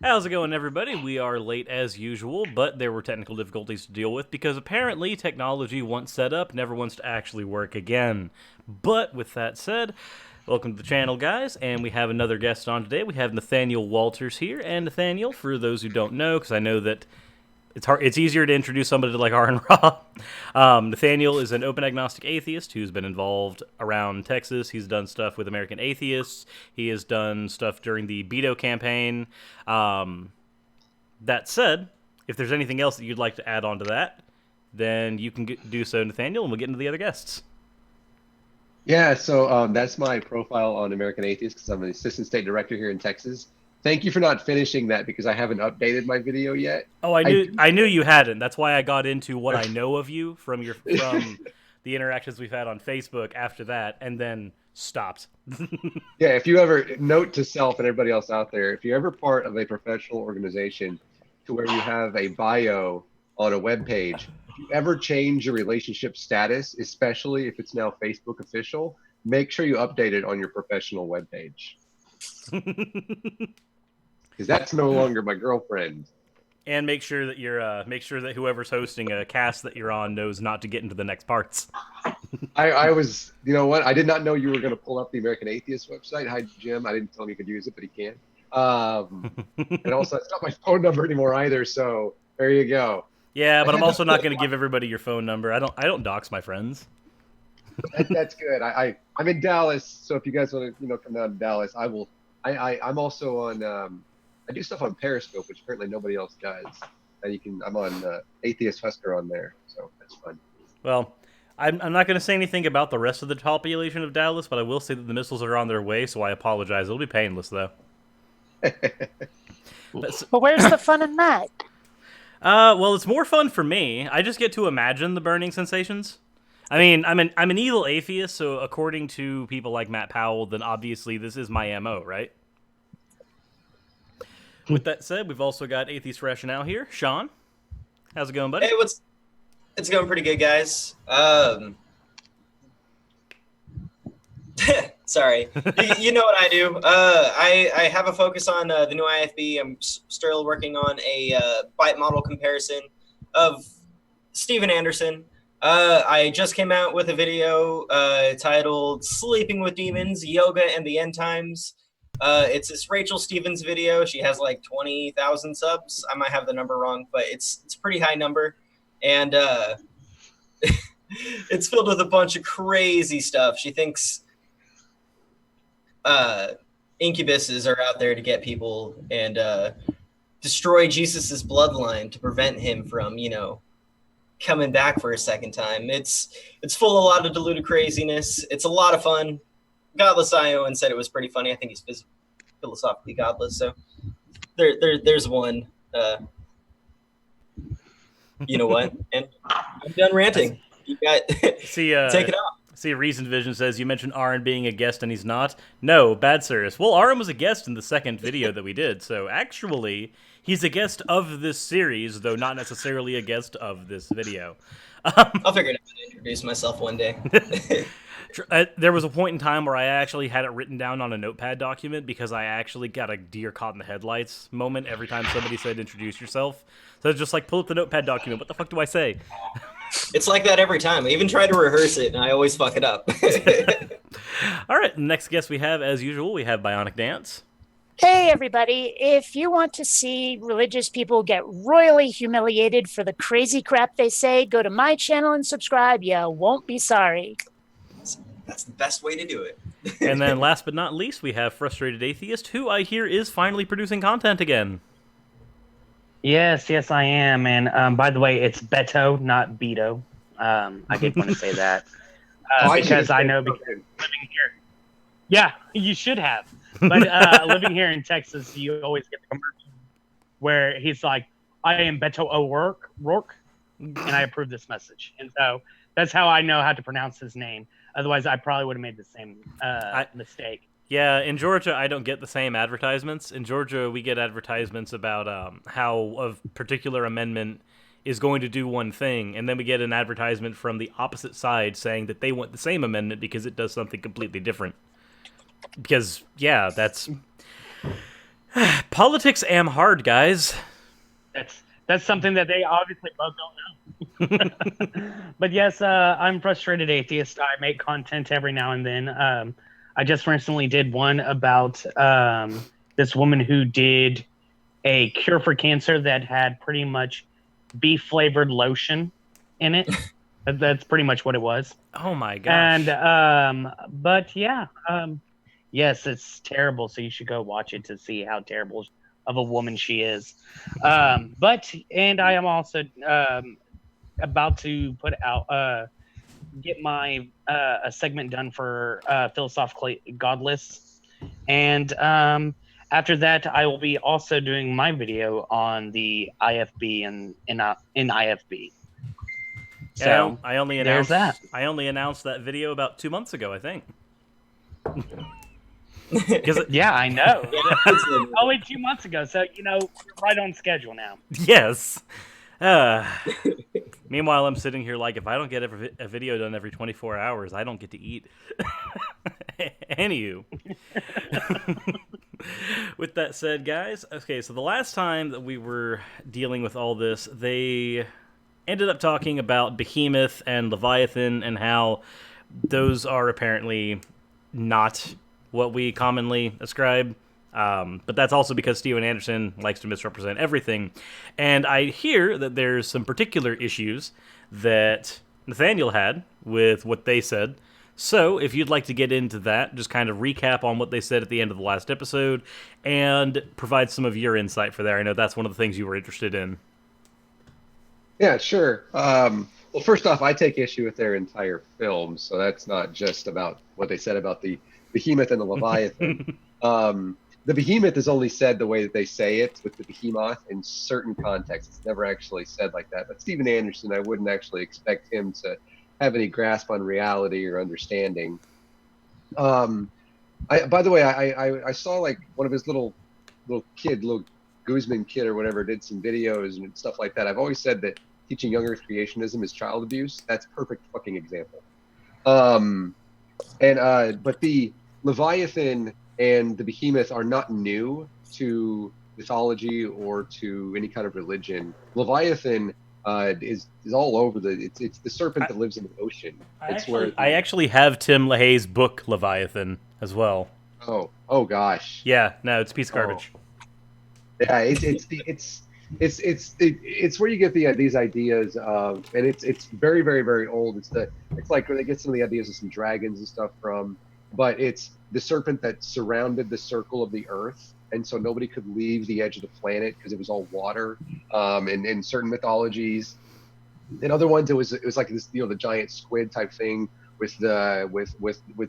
How's it going, everybody? We are late as usual, but there were technical difficulties to deal with because apparently technology once set up never wants to actually work again. But with that said, welcome to the channel, guys, and we have another guest on today. We have Nathaniel Walters here, and Nathaniel, for those who don't know, because I know that it's easier to introduce somebody to like R and Raw. Nathaniel is an open agnostic atheist who's been involved around Texas. He's done stuff with American Atheists. He has done stuff during the Beto campaign. That said, if there's anything else that you'd like to add on to that, then you can do so, Nathaniel, and we'll get into the other guests. Yeah, so that's my profile on American Atheist because I'm an assistant state director here in Texas. Thank you for not finishing that because I haven't updated my video yet. Oh, I knew you hadn't. That's why I got into what I know of you from the interactions we've had on Facebook after that, and then stopped. Yeah, if you ever, note to self and everybody else out there, if you're ever part of a professional organization to where you have a bio on a web page, if you ever change your relationship status, especially if it's now Facebook official, make sure you update it on your professional web page. Because that's no longer my girlfriend. And make sure that whoever's hosting a cast that you're on knows not to get into the next parts. I was, you know what? I did not know you were going to pull up the American Atheist website. Hi, Jim. I didn't tell him you could use it, but he can. And also, it's not my phone number anymore either. So there you go. Yeah, but I'm also not going to give everybody your phone number. I don't dox my friends. That's good. I'm in Dallas, so if you guys want to, come down to Dallas, I will. I'm also on. I do stuff on Periscope, which apparently nobody else does. And I'm on Atheist Husker on there, so that's fun. Well, I'm not going to say anything about the rest of the population of Dallas, but I will say that the missiles are on their way, so I apologize. It'll be painless, though. But where's the fun in that? Well, it's more fun for me. I just get to imagine the burning sensations. I mean, I'm an evil atheist, so according to people like Matt Powell, then obviously this is my MO, right? With that said, we've also got Atheist Rationale here. Sean, how's it going, buddy? Hey, it's going pretty good, guys. Sorry. You know what I do. I have a focus on the new IFB. I'm still working on a bite model comparison of Steven Anderson. I just came out with a video titled Sleeping with Demons, Yoga and the End Times. It's this Rachel Stevens video. She has like 20,000 subs. I might have the number wrong, but it's a pretty high number. And it's filled with a bunch of crazy stuff. She thinks incubuses are out there to get people and destroy Jesus's bloodline to prevent him from, coming back for a second time. It's full of a lot of diluted craziness. It's a lot of fun. Godless Iowan said it was pretty funny. I think he's philosophically godless. So there's one. You know what? And I'm done ranting. You got take it off. See, Reasoned Vision says you mentioned Aaron being a guest and he's not. No, bad serious. Well, Aaron was a guest in the second video that we did, so actually he's a guest of this series, though not necessarily a guest of this video. I'll figure it out to introduce myself one day. There was a point in time where I actually had it written down on a notepad document because I actually got a deer caught in the headlights moment every time somebody said introduce yourself. So it's just like, pull up the notepad document. What the fuck do I say? It's like that every time. I even try to rehearse it, and I always fuck it up. All right, next guest we have, as usual, we have Bionic Dance. Hey, everybody. If you want to see religious people get royally humiliated for the crazy crap they say, go to my channel and subscribe. You won't be sorry. That's the best way to do it. And then last but not least, we have Frustrated Atheist, who I hear is finally producing content again. Yes, I am. And by the way, it's Beto, not Beto. I did want to say that. Because I know because living here. Yeah, you should have. But living here in Texas, you always get the commercial where he's like, I am Beto O'Rourke, and I approve this message. And so that's how I know how to pronounce his name. Otherwise, I probably would have made the same mistake. Yeah, in Georgia, I don't get the same advertisements. In Georgia, we get advertisements about how a particular amendment is going to do one thing, and then we get an advertisement from the opposite side saying that they want the same amendment because it does something completely different. Because, yeah, that's... Politics am hard, guys. That's something that they obviously both don't know. But yes, I'm frustrated atheist. I make content every now and then. I just recently did one about this woman who did a cure for cancer that had pretty much beef flavored lotion in it. That's pretty much what it was. Oh my gosh. And but yeah, yes, it's terrible. So you should go watch it to see how terrible of a woman she is. But I am also about to put out get my a segment done for Philosophically Godless, and after that, I will be also doing my video on the IFB and in IFB. So I only there's announced that. I only announced that video about 2 months ago, I think. Yeah, I know. Only 2 months ago, so we're right on schedule now. Yes. Meanwhile, I'm sitting here like, if I don't get a video done every 24 hours, I don't get to eat. Anywho. With that said, guys, okay, so the last time that we were dealing with all this, they ended up talking about Behemoth and Leviathan and how those are apparently not what we commonly ascribe. But that's also because Steven Anderson likes to misrepresent everything. And I hear that there's some particular issues that Nathaniel had with what they said. So if you'd like to get into that, just kind of recap on what they said at the end of the last episode and provide some of your insight for there. I know that's one of the things you were interested in. Yeah, sure. Well, first off, I take issue with their entire film, so that's not just about what they said about the Behemoth and the Leviathan. The Behemoth is only said the way that they say it with the Behemoth in certain contexts. It's never actually said like that. But Steven Anderson, I wouldn't actually expect him to have any grasp on reality or understanding. By the way, I saw like one of his little Guzman kid or whatever did some videos and stuff like that. I've always said that teaching young Earth creationism is child abuse. That's perfect fucking example. But the Leviathan and the Behemoth are not new to mythology or to any kind of religion. Leviathan is all over it's the serpent that lives in the ocean. I actually have Tim LaHaye's book Leviathan as well. Oh gosh. Yeah, no, it's a piece of garbage. Yeah, it's where you get these ideas of, and it's very, very, very old. It's like where they get some of the ideas of some dragons and stuff from, but it's the serpent that surrounded the circle of the earth, and so nobody could leave the edge of the planet because it was all water. In certain mythologies, in other ones it was like this, the giant squid type thing with the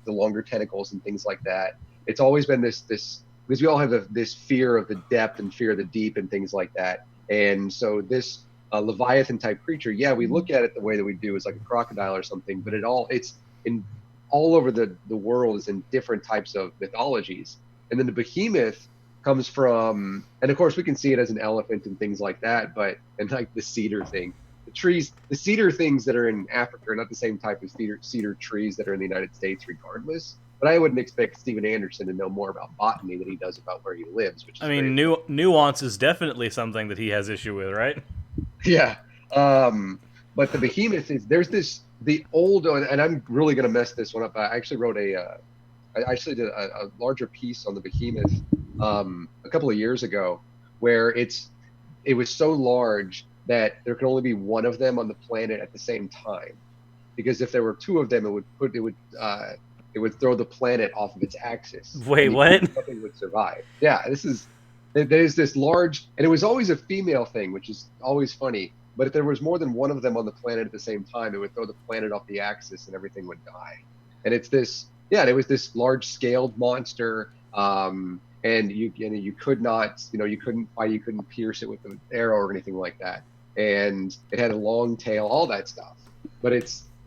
longer tentacles and things like that. It's always been this because we all have this fear of the depth and fear of the deep and things like that. And so this Leviathan type creature, yeah, we look at it the way that we do as like a crocodile or something, but it's in all over the world is in different types of mythologies. And then the Behemoth comes from, and of course we can see it as an elephant and things like that, and like the cedar thing. The cedar things that are in Africa are not the same type of cedar trees that are in the United States regardless. But I wouldn't expect Steven Anderson to know more about botany than he does about where he lives. Which is nuance is definitely something that he has issue with, right? Yeah. But the Behemoth the old, and I'm really going to mess this one up. I actually did a larger piece on the Behemoth a couple of years ago, where it was so large that there could only be one of them on the planet at the same time, because if there were two of them, it would throw the planet off of its axis. Wait, what? Nothing would survive. Yeah, there's this large, and it was always a female thing, which is always funny. But if there was more than one of them on the planet at the same time, it would throw the planet off the axis and everything would die. And it was this large-scaled monster, and you could not, you couldn't pierce it with an arrow or anything like that. And it had a long tail, all that stuff. But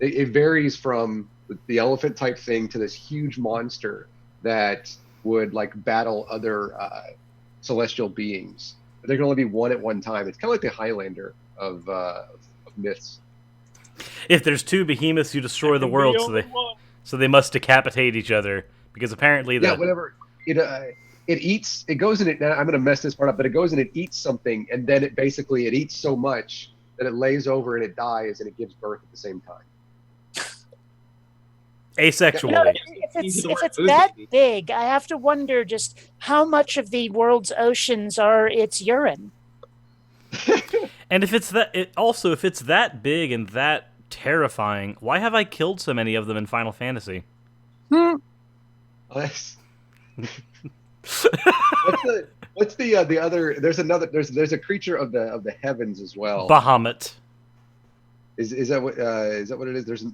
it varies from the elephant type thing to this huge monster that would like battle other celestial beings. But there can only be one at one time. It's kind of like the Highlander of myths. If there's two behemoths, you destroy the world, so they must decapitate each other, because apparently whenever it eats. It goes in it. I'm going to mess this part up, but it goes and it eats something, and then it eats so much that it lays over and it dies, and it gives birth at the same time. Asexually. You know, if it's that big, I have to wonder just how much of the world's oceans are its urine. And if it's that big and that terrifying, why have I killed so many of them in Final Fantasy? What's the other? There's a creature of the heavens as well. Bahamut. Is that what it is? There's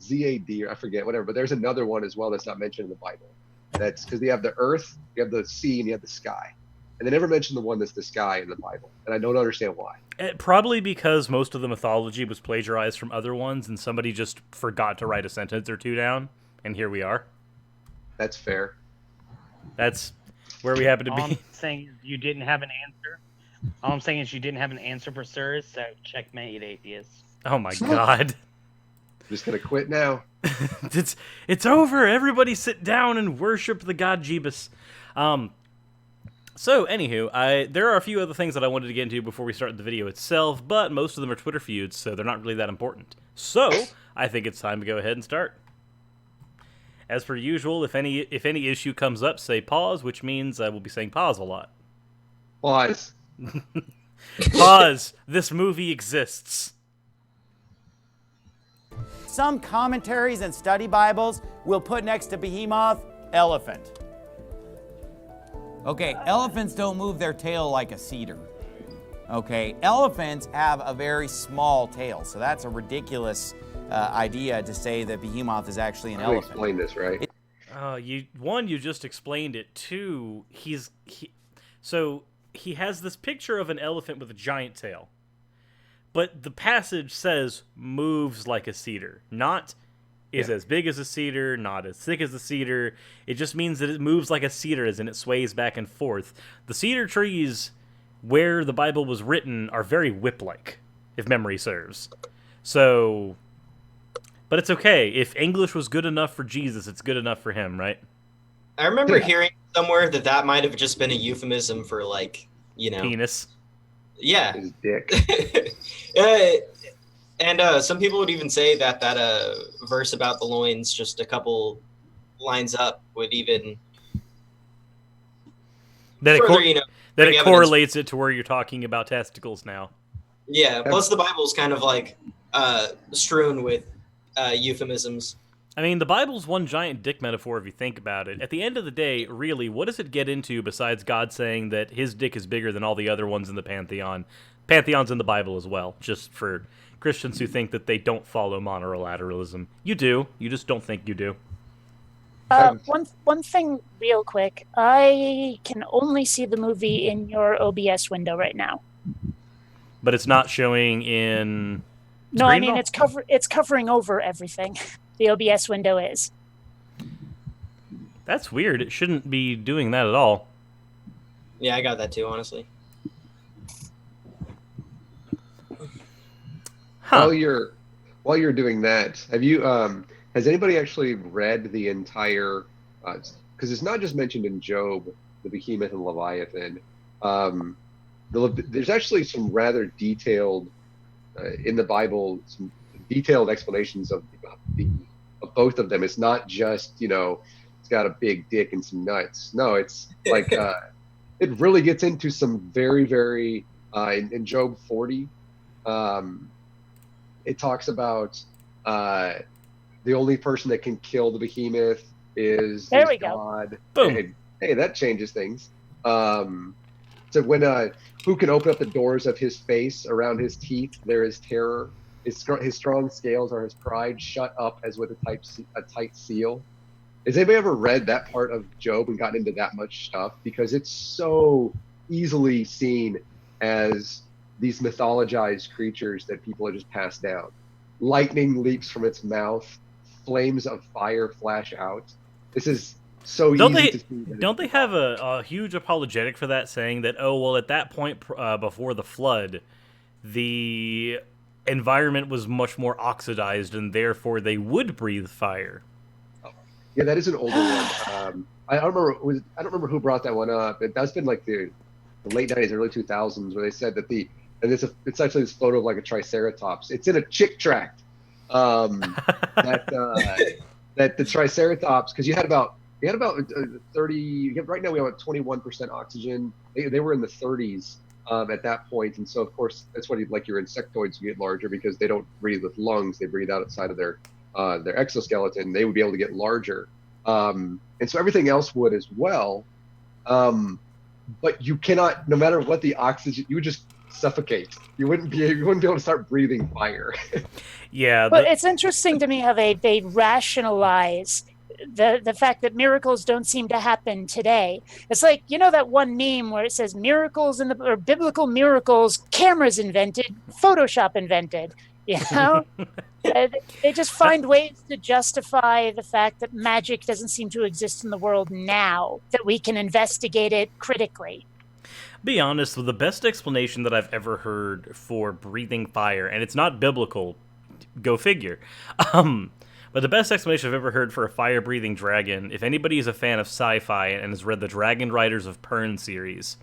ZAD, or I forget, whatever. But there's another one as well that's not mentioned in the Bible. That's because you have the earth, you have the sea, and you have the sky. And they never mention the one that's the sky in the Bible, and I don't understand why. Probably because most of the mythology was plagiarized from other ones, and somebody just forgot to write a sentence or two down, and here we are. That's fair. That's where we happen to be. All I'm saying is you didn't have an answer. All I'm saying is you didn't have an answer for Sirs, so checkmate, atheist. Oh my god. Just gonna quit now. It's over. Everybody sit down and worship the god Jeebus. So, anywho, there are a few other things that I wanted to get into before we start the video itself, but most of them are Twitter feuds, so they're not really that important. So, I think it's time to go ahead and start. As per usual, if any issue comes up, say pause, which means I will be saying pause a lot. Pause. Pause. This movie exists. Some commentaries and study Bibles will put next to behemoth, elephant. Okay, elephants don't move their tail like a cedar. Okay, elephants have a very small tail, so that's a ridiculous idea to say that behemoth is actually an elephant. Explain this, right? You just explained it. Two, so he has this picture of an elephant with a giant tail, but the passage says moves like a cedar, not is as big as a cedar, not as thick as a cedar. It just means that it moves like a cedar, as in it sways back and forth. The cedar trees where the Bible was written are very whip-like, if memory serves. So, but it's okay. If English was good enough for Jesus, it's good enough for him, right? I remember hearing somewhere that might have just been a euphemism for, like, penis. Yeah. His dick. And some people would even say that verse about the loins, just a couple lines up, would even it correlates it to where you're talking about testicles now. Yeah. Plus, the Bible's kind of like strewn with euphemisms. I mean, the Bible's one giant dick metaphor if you think about it. At the end of the day, really, what does it get into besides God saying that his dick is bigger than all the other ones in the Pantheon? Pantheon's in the Bible as well, just for Christians who think that they don't follow monolateralism. You do. You just don't think you do. One thing real quick. I can only see the movie in your OBS window right now. But it's not showing in... No, I mean, it's covering over everything. The OBS window is. That's weird. It shouldn't be doing that at all. Yeah, I got that too, honestly. Huh. While you're doing that, have you has anybody actually read the entire? Because it's not just mentioned in Job, the behemoth and Leviathan. There's actually some rather detailed in the Bible, some detailed explanations of both of them. It's not just it's got a big dick and some nuts. No, it's like it really gets into some very, very in Job 40. It talks about the only person that can kill the behemoth is God. Boom. Hey, that changes things. So when who can open up the doors of his face? Around his teeth there is terror. His strong scales are his pride, shut up as with a tight seal. Has anybody ever read that part of Job and gotten into that much stuff? Because it's so easily seen as these mythologized creatures that people have just passed down. Lightning leaps from its mouth. Flames of fire flash out. This is so easy to see. Don't they have a huge apologetic for that, saying that, at that point before the flood, the environment was much more oxidized and therefore they would breathe fire? Yeah, that is an older one. I don't remember who brought that one up. That's been like the late 90s, early 2000s, where they said that it's actually this photo of like a triceratops. It's in a chick tract. That the triceratops, because you had about 30. Right now we have about 21% oxygen. They were in the 30s at that point, and so of course that's why your insectoids get larger, because they don't breathe with lungs; they breathe outside of their exoskeleton. They would be able to get larger, and so everything else would as well. But you cannot, no matter what the oxygen, you would just suffocate. You wouldn't be able to start breathing fire. Yeah. But it's interesting to me how they rationalize the fact that miracles don't seem to happen today. It's like, that one meme where it says miracles or biblical miracles, cameras invented, Photoshop invented. They just find ways to justify the fact that magic doesn't seem to exist in the world now, that we can investigate it critically. Be honest, the best explanation that I've ever heard for breathing fire, and it's not biblical, go figure, but the best explanation I've ever heard for a fire-breathing dragon, if anybody is a fan of sci-fi and has read the Dragon Riders of Pern series,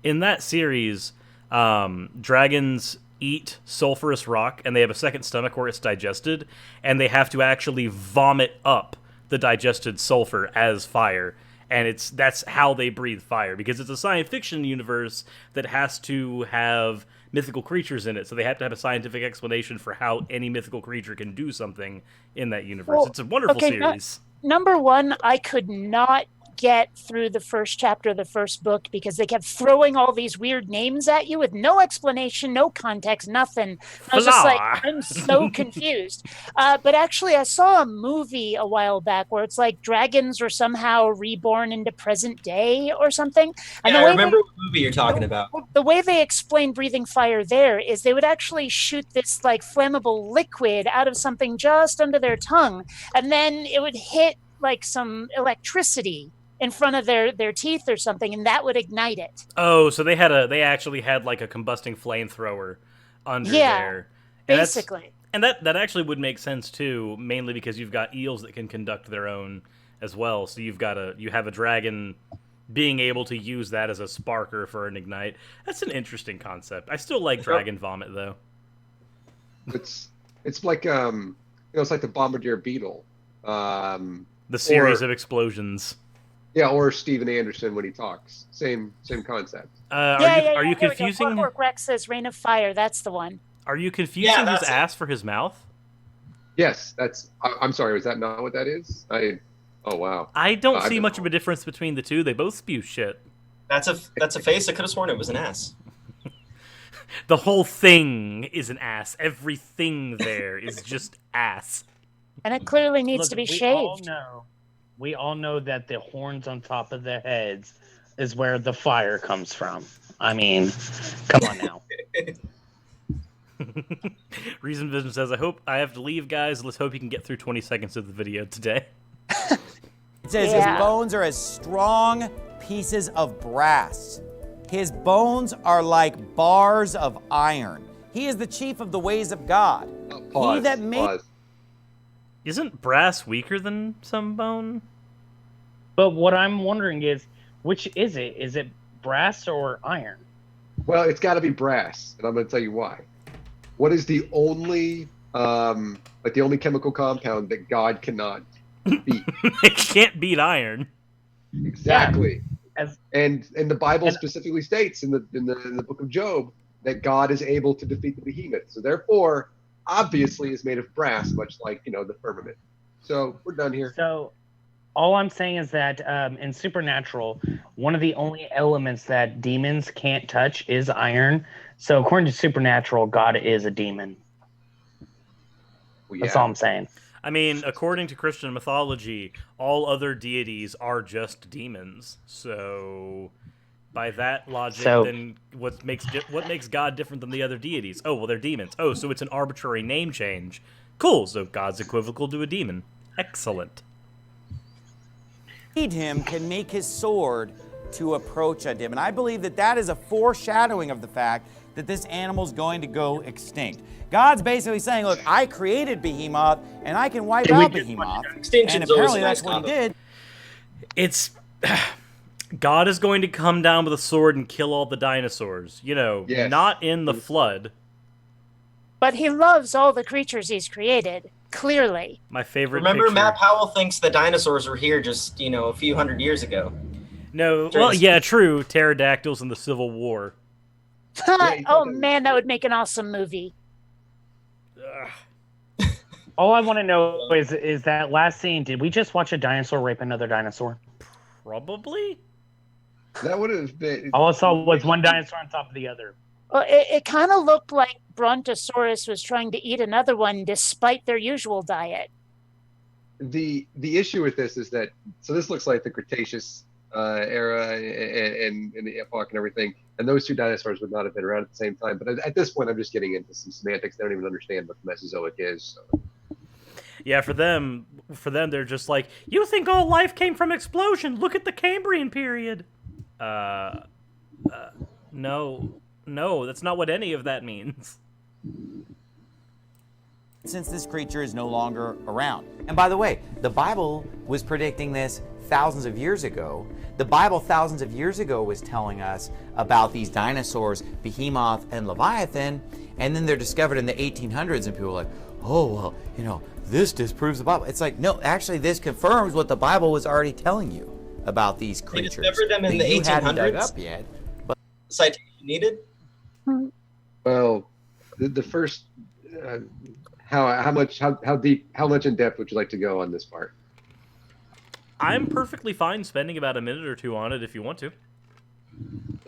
in that series, dragons eat sulfurous rock, and they have a second stomach where it's digested, and they have to actually vomit up the digested sulfur as fire. And that's how they breathe fire, because it's a science fiction universe that has to have mythical creatures in it, so they have to have a scientific explanation for how any mythical creature can do something in that universe. Well, it's a wonderful series. Number one, I could not get through the first chapter of the first book because they kept throwing all these weird names at you with no explanation, no context, nothing. I was just like, I'm so confused. But actually, I saw a movie a while back where it's like dragons are somehow reborn into present day or something. And I remember what movie you're talking about. The way they explain breathing fire there is they would actually shoot this like flammable liquid out of something just under their tongue, and then it would hit like some electricity in front of their teeth or something, and that would ignite it. Oh, so they actually had like a combusting flamethrower under there. And basically. And that actually would make sense too, mainly because you've got eels that can conduct their own as well. So you have a dragon being able to use that as a sparker for an ignite. That's an interesting concept. I still like dragon vomit though. It's like it's like the bombardier beetle. The series of explosions. Yeah, or Steven Anderson when he talks. Same concept. Are you confusing? Clockwork Rex says Rain of Fire. That's the one. Are you confusing his ass for his mouth? Yes, that's. I'm sorry. Was that not what that is? Oh wow. I don't see much of a difference between the two. They both spew shit. That's a face. I could have sworn it was an ass. The whole thing is an ass. Everything there is just ass. And it clearly needs to be shaved. We all know that the horns on top of the heads is where the fire comes from. I mean, come on now. Reason Vision says, I hope I have to leave, guys. Let's hope you can get through 20 seconds of the video today. It says his bones are as strong pieces of brass. His bones are like bars of iron. He is the chief of the ways of God. Pause. Isn't brass weaker than some bone? But what I'm wondering is, which is it? Is it brass or iron? Well, it's got to be brass, and I'm going to tell you why. What is the only, the only chemical compound that God cannot beat? It can't beat iron. Exactly. Yeah. And the Bible specifically states in the book of Job that God is able to defeat the behemoth. So therefore, obviously is made of brass, much like, the firmament. So we're done here. So all I'm saying is that in Supernatural, one of the only elements that demons can't touch is iron. So according to Supernatural, God is a demon. Well, That's all I'm saying. I mean, according to Christian mythology, all other deities are just demons. So by that logic, then what makes God different than the other deities? Oh, well, they're demons. Oh, so it's an arbitrary name change. Cool, so God's equivocal to a demon. Excellent. Him can make his sword to approach at him. And I believe that is a foreshadowing of the fact that this animal's going to go extinct. God's basically saying, look, I created Behemoth, and I can wipe out Behemoth. And apparently that's what he did. It's God is going to come down with a sword and kill all the dinosaurs. You know, Yes. not in the flood. But he loves all the creatures he's created, clearly. My favorite Remember, picture. Matt Powell thinks the dinosaurs were here just, a few hundred years ago. No, During well, the- yeah, true. Pterodactyls in the Civil War. Oh man, that would make an awesome movie. All I want to know is that last scene. Did we just watch a dinosaur rape another dinosaur? Probably? That would have been. All I saw was one dinosaur on top of the other. Well, it kind of looked like Brontosaurus was trying to eat another one despite their usual diet. The issue with this is that this looks like the Cretaceous era and the epoch and everything, and those two dinosaurs would not have been around at the same time. But at this point, I'm just getting into some semantics. They don't even understand what the Mesozoic is. So. Yeah, for them, they're just like, you think all life came from explosion? Look at the Cambrian period. No, that's not what any of that means. Since this creature is no longer around. And by the way, the Bible was predicting this thousands of years ago. The Bible thousands of years ago was telling us about these dinosaurs, Behemoth and Leviathan, and then they're discovered in the 1800s and people are like, oh, well, this disproves the Bible. It's like, no, actually this confirms what the Bible was already telling you about these creatures. They discovered them in the You hadn't dug 1800s? up yet. Citation needed? Well, the first. How much in depth would you like to go on this part? I'm perfectly fine spending about a minute or two on it if you want to.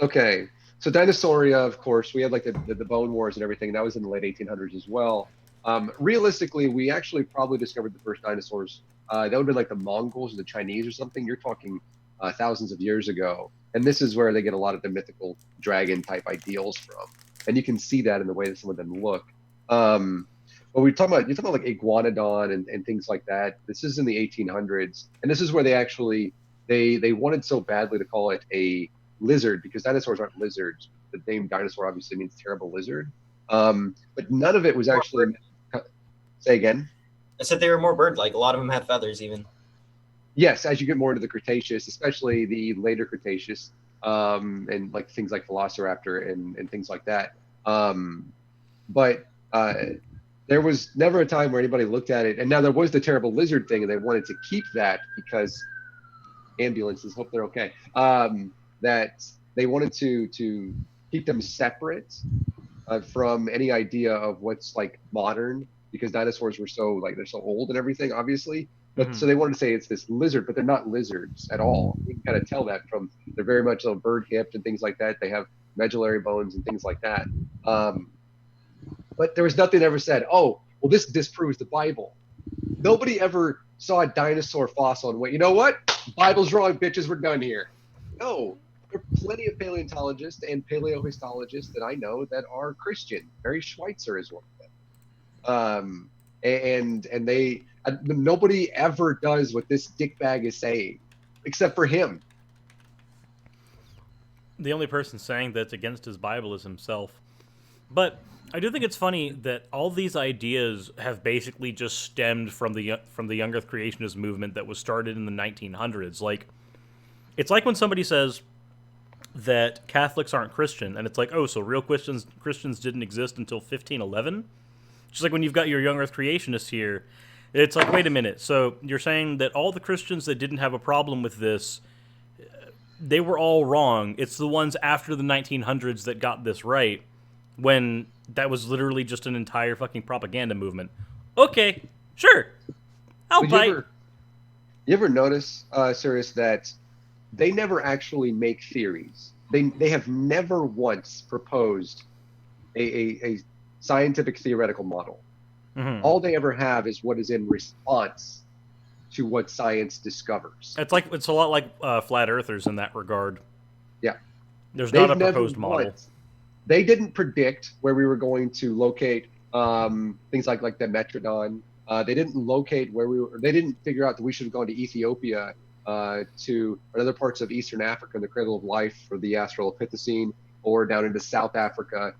Okay, so Dinosauria, of course, we had like the Bone Wars and everything. That was in the late 1800s as well. Realistically, we actually probably discovered the first dinosaurs. That would have been like the Mongols or the Chinese or something. You're talking thousands of years ago. And this is where they get a lot of the mythical dragon type ideals from. And you can see that in the way that some of them look. But you're talking about like iguanodon and things like that. This is in the 1800s. And this is where they wanted so badly to call it a lizard because dinosaurs aren't lizards. The name dinosaur obviously means terrible lizard. But none of it was actually. Say again. I said they were more bird-like. A lot of them had feathers, even. Yes, as you get more into the Cretaceous, especially the later Cretaceous, and like things like Velociraptor and things like that. But there was never a time where anybody looked at it. And now there was the terrible lizard thing, and they wanted to keep that because ambulances, hope they're okay. That they wanted to keep them separate from any idea of what's like modern, because dinosaurs were they're so old and everything, obviously. But so they wanted to say it's this lizard, but they're not lizards at all. You can kind of tell that from they're very much bird hipped and things like that. They have medullary bones and things like that. But there was nothing ever said, oh, well, this disproves the Bible. Nobody ever saw a dinosaur fossil and went, you know what? Bible's wrong, bitches, we're done here. No, there are plenty of paleontologists and paleohistologists that I know that are Christian. Barry Schweitzer is one of them. And they nobody ever does what this dickbag is saying, except for him. The only person saying that's against his Bible is himself. But I do think it's funny that all these ideas have basically just stemmed from the young Earth creationist movement that was started in the 1900s. Like, it's like when somebody says that Catholics aren't Christian, and it's like, oh, so real Christians didn't exist until 1511? Just like when you've got your young Earth creationists here, it's like, wait a minute, so you're saying that all the Christians that didn't have a problem with this, they were all wrong. It's the ones after the 1900s that got this right, when that was literally just an entire fucking propaganda movement. Okay, sure, I'll bite. You ever notice, Sirius, that they never actually make theories? They have never once proposed a scientific theoretical model. Mm-hmm. All they ever have is what is in response to what science discovers. It's a lot like flat earthers in that regard. Yeah, there's not a proposed model. They didn't predict where we were going to locate things like the Metrodon. They didn't locate where we were. They didn't figure out that we should have gone to Ethiopia or other parts of Eastern Africa in the cradle of life for the Australopithecine, or down into South Africa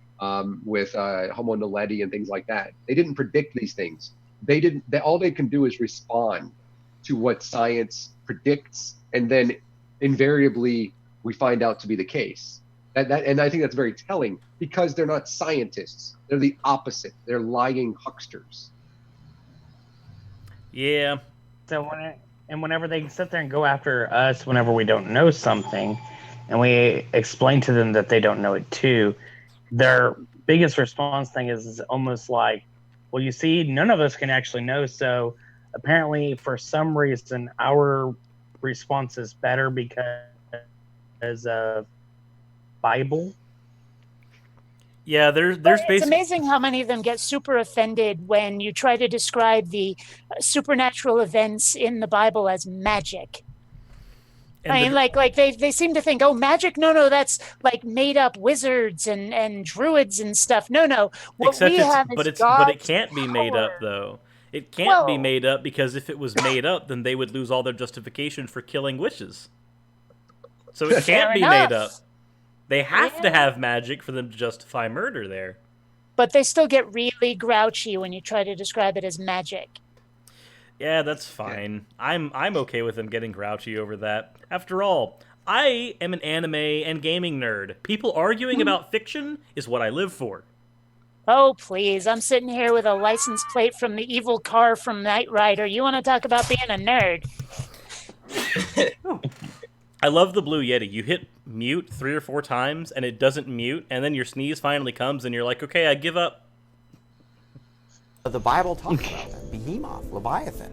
with Homo naledi and things like that. They didn't predict these things. All they can do is respond to what science predicts, and then invariably we find out to be the case. And I think that's very telling because they're not scientists. They're the opposite. They're lying hucksters. Yeah. So whenever they sit there and go after us, whenever we don't know something, and we explain to them that they don't know it too, their biggest response thing is almost like, well, you see, none of us can actually know. So apparently, for some reason, our response is better because of Bible. Yeah, there's It's basically amazing how many of them get super offended when you try to describe the supernatural events in the Bible as magic. I mean, like they seem to think, oh, magic? No, that's like made up wizards and druids and stuff. No, what except we have is but it God's can't be made up power. though. It can't be Well- made up because if it was made up, then they would lose all their justification for killing witches. So it can't Fair be enough. made up. They have to Yeah. have magic for them to justify murder there. But they still get really grouchy when you try to describe it as magic. Yeah, that's fine. I'm okay with them getting grouchy over that. After all, I am an anime and gaming nerd. People arguing about fiction is what I live for. Oh, please. I'm sitting here with a license plate from the evil car from Knight Rider. You want to talk about being a nerd? I love the Blue Yeti. You hit mute 3 or 4 times and it doesn't mute, and then your sneeze finally comes and you're like, okay, I give up. The Bible talks about them. Behemoth, Leviathan.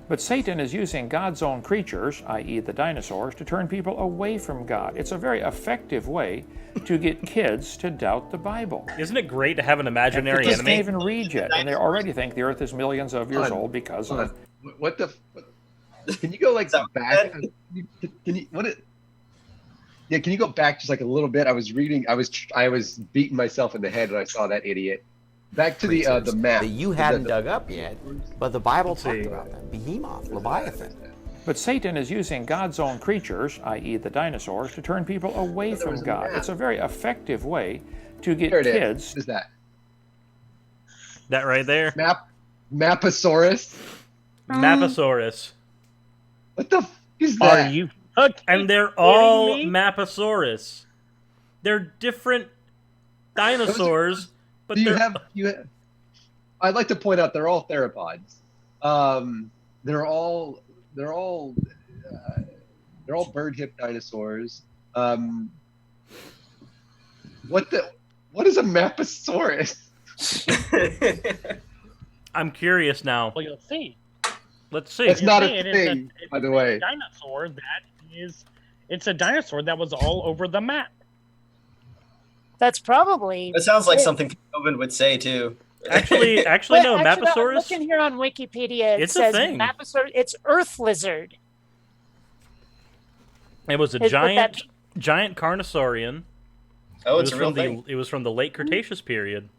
But Satan is using God's own creatures, i.e. the dinosaurs, to turn people away from God. It's a very effective way to get kids to doubt the Bible. Isn't it great to have an imaginary Kids can't enemy? even read yet, and they already think the Earth is millions of years old because Hold of... on. What the? Can you go like that back? Can you what? Yeah, can you go back just like a little bit? I was reading. I was beating myself in the head when I saw that idiot. Back to the map that you hadn't dug up yet, but the Bible see. talked about them. Behemoth, Leviathan. But Satan is using God's own creatures, i.e. the dinosaurs, to turn people away from God. It's a very effective way to get There it is. kids... What is that? That right there? Maposaurus? Maposaurus. What the f is that? Are you fucking And they're all kidding me? Maposaurus. They're different dinosaurs, but Do they're... you have? I'd like to point out they're all theropods. They're all bird hip dinosaurs. What is a Maposaurus? I'm curious now. Well, you'll see. Let's see. That's not a It is thing, by the way. Dinosaur it's a dinosaur that was all over the map. That's probably. That sounds like it. something Kelvin would say too. Actually, no, Actually, I'm Maposaurus. looking here on Wikipedia. It It's a says thing. Maposaurus. It's earth lizard. It was a Is what that giant carnosaurian. Oh, It it's was a real from thing. it was from the late Cretaceous period.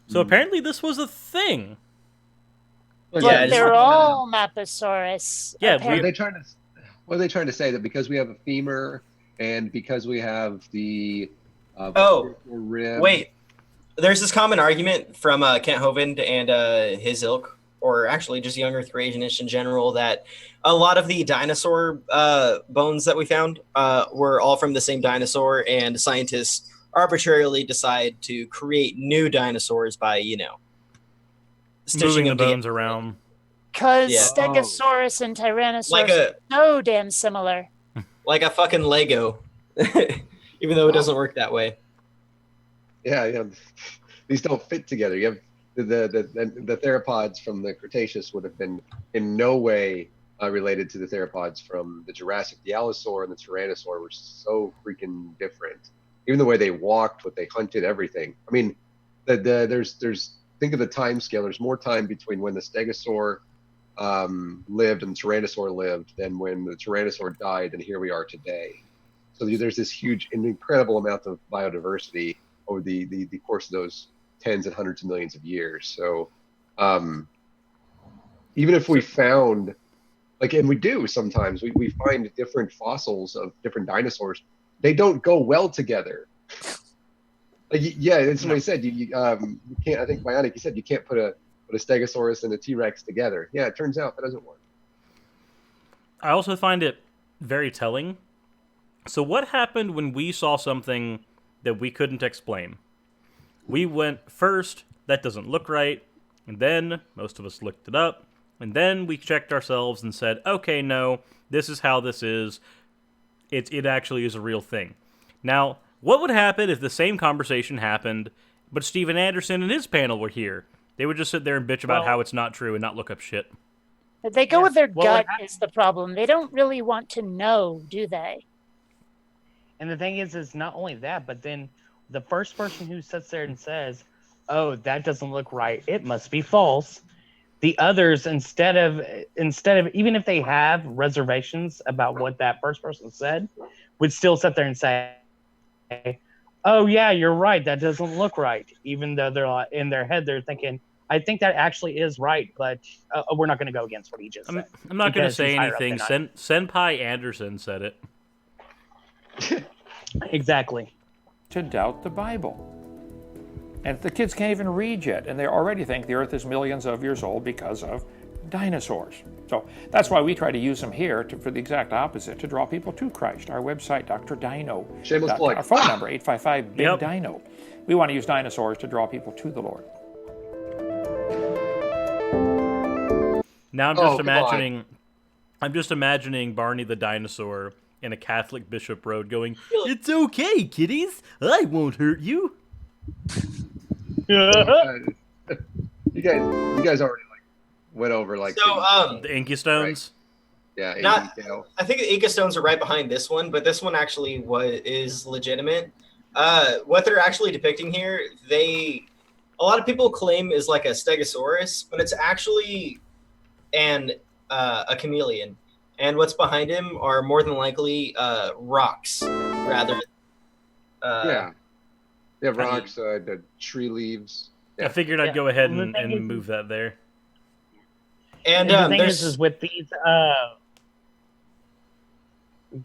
So apparently this was a thing. But Yeah, it's they're not- all Maposaurus. Yeah, apparently. What are they trying to say? That because we have a femur and because we have the Oh, rib. Wait, there's this common argument from Kent Hovind and his ilk, or actually just young Earth creationists in general, that a lot of the dinosaur bones that we found were all from the same dinosaur, and scientists arbitrarily decide to create new dinosaurs by, stitching Moving the them together. bones around. Because Yeah. Stegosaurus and Tyrannosaurus Like are so damn similar. like a fucking Lego, even though it doesn't work that way. Yeah. These don't fit together. You have the theropods from the Cretaceous would have been in no way related to the theropods from the Jurassic. The Allosaur and the Tyrannosaur were so freaking different. Even the way they walked, what they hunted, everything. I mean, there's think of the time scale. There's more time between when the Stegosaur lived and the Tyrannosaur lived than when the Tyrannosaur died, and here we are today. So there's this huge and incredible amount of biodiversity over the course of those tens and hundreds of millions of years. So even if we found, and we do sometimes, we find different fossils of different dinosaurs, they don't go well together. Yeah, that's what I said. You can't. I think Bionic, you said you can't put a Stegosaurus and a T-Rex together. Yeah, it turns out that doesn't work. I also find it very telling. So what happened when we saw something that we couldn't explain? We went first, that doesn't look right, and then most of us looked it up, and then we checked ourselves and said, okay, no, this is how this is. It actually is a real thing. Now, what would happen if the same conversation happened, but Steven Anderson and his panel were here? They would just sit there and bitch about how it's not true and not look up shit. They go with their gut is the problem. They don't really want to know, do they? And the thing is not only that, but then the first person who sits there and says, oh, that doesn't look right, it must be false. The others, instead of even if they have reservations about what that first person said, would still sit there and say, oh yeah, you're right, that doesn't look right. Even though they're in their head, they're thinking, I think that actually is right, but we're not going to go against what he just said. I'm not going to say anything. Senpai Anderson said it. Exactly. To doubt the Bible. And the kids can't even read yet, and they already think the Earth is millions of years old because of dinosaurs. So that's why we try to use them here for the exact opposite, to draw people to Christ. Our website, Dr. Dino. Shameless plug. Our phone number, 855-BIG-DINO. We want to use dinosaurs to draw people to the Lord. Now I'm just imagining Barney the dinosaur in a Catholic bishop robe going, "It's okay, kiddies. I won't hurt you." You guys already went over the Inky Stones. Right? Yeah, I think the Inca Stones are right behind this one, but this one actually is legitimate. What they're actually depicting here, a lot of people claim is like a Stegosaurus, but it's actually a chameleon. And what's behind him are more than likely rocks, rather. Rocks, the tree leaves. Yeah. I figured I'd go ahead and move that there. And the thing is with these.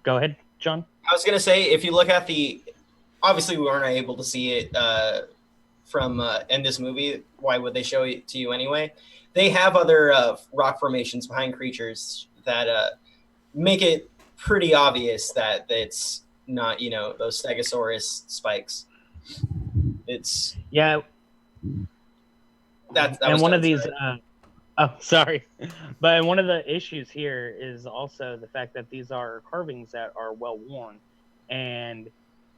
Go ahead, John. I was gonna say, if you look at obviously we weren't able to see it from in this movie. Why would they show it to you anyway? They have other rock formations behind creatures that make it pretty obvious that it's not, those Stegosaurus spikes. It's that and was one of these. Sorry, but one of the issues here is also the fact that these are carvings that are well worn, and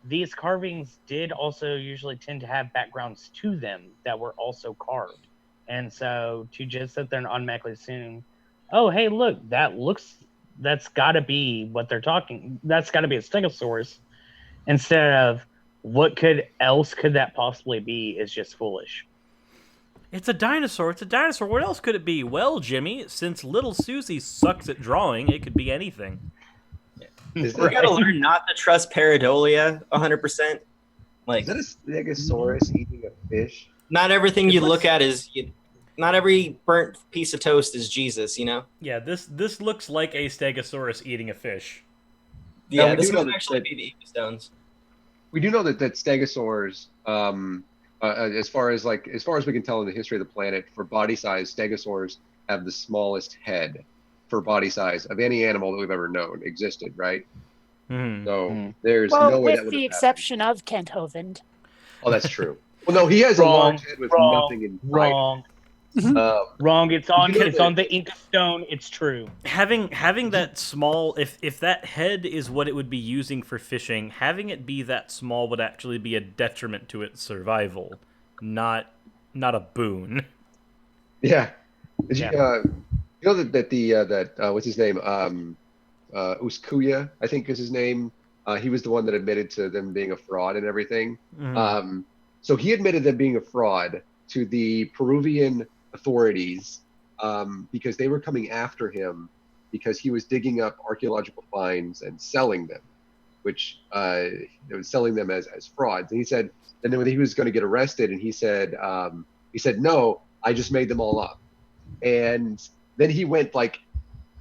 these carvings did also usually tend to have backgrounds to them that were also carved. And so to just sit there and automatically assume, oh, hey, look, that's got to be what they're talking. That's got to be a Stegosaurus, instead of what else could that possibly be, is just foolish. It's a dinosaur. It's a dinosaur. What else could it be? Well, Jimmy, since little Susie sucks at drawing, it could be anything. We gotta learn not to trust pareidolia 100%. Is that a Stegosaurus eating a fish? Not everything you look at not every burnt piece of toast is Jesus, Yeah, this looks like a Stegosaurus eating a fish. Yeah, this would actually be the Inca Stones. We do know that stegosaurs, as far as we can tell in the history of the planet, for body size, stegosaurs have the smallest head for body size of any animal that we've ever known existed, right? Mm-hmm. So there's no way that with the exception of Kent Hovind. Oh, that's true. Well, no, he has a large head with nothing inside. Wrong. It's on the Inca Stone. It's true. Having that small, if that head is what it would be using for fishing, having it be that small would actually be a detriment to its survival, not a boon. Yeah. You know that what's his name? Uskuya, I think is his name. He was the one that admitted to them being a fraud and everything. Mm-hmm. So he admitted them being a fraud to the Peruvian authorities because they were coming after him because he was digging up archaeological finds and selling them, which they was selling them as frauds. And he said, and then when he was going to get arrested, and he said, no, I just made them all up. And then he went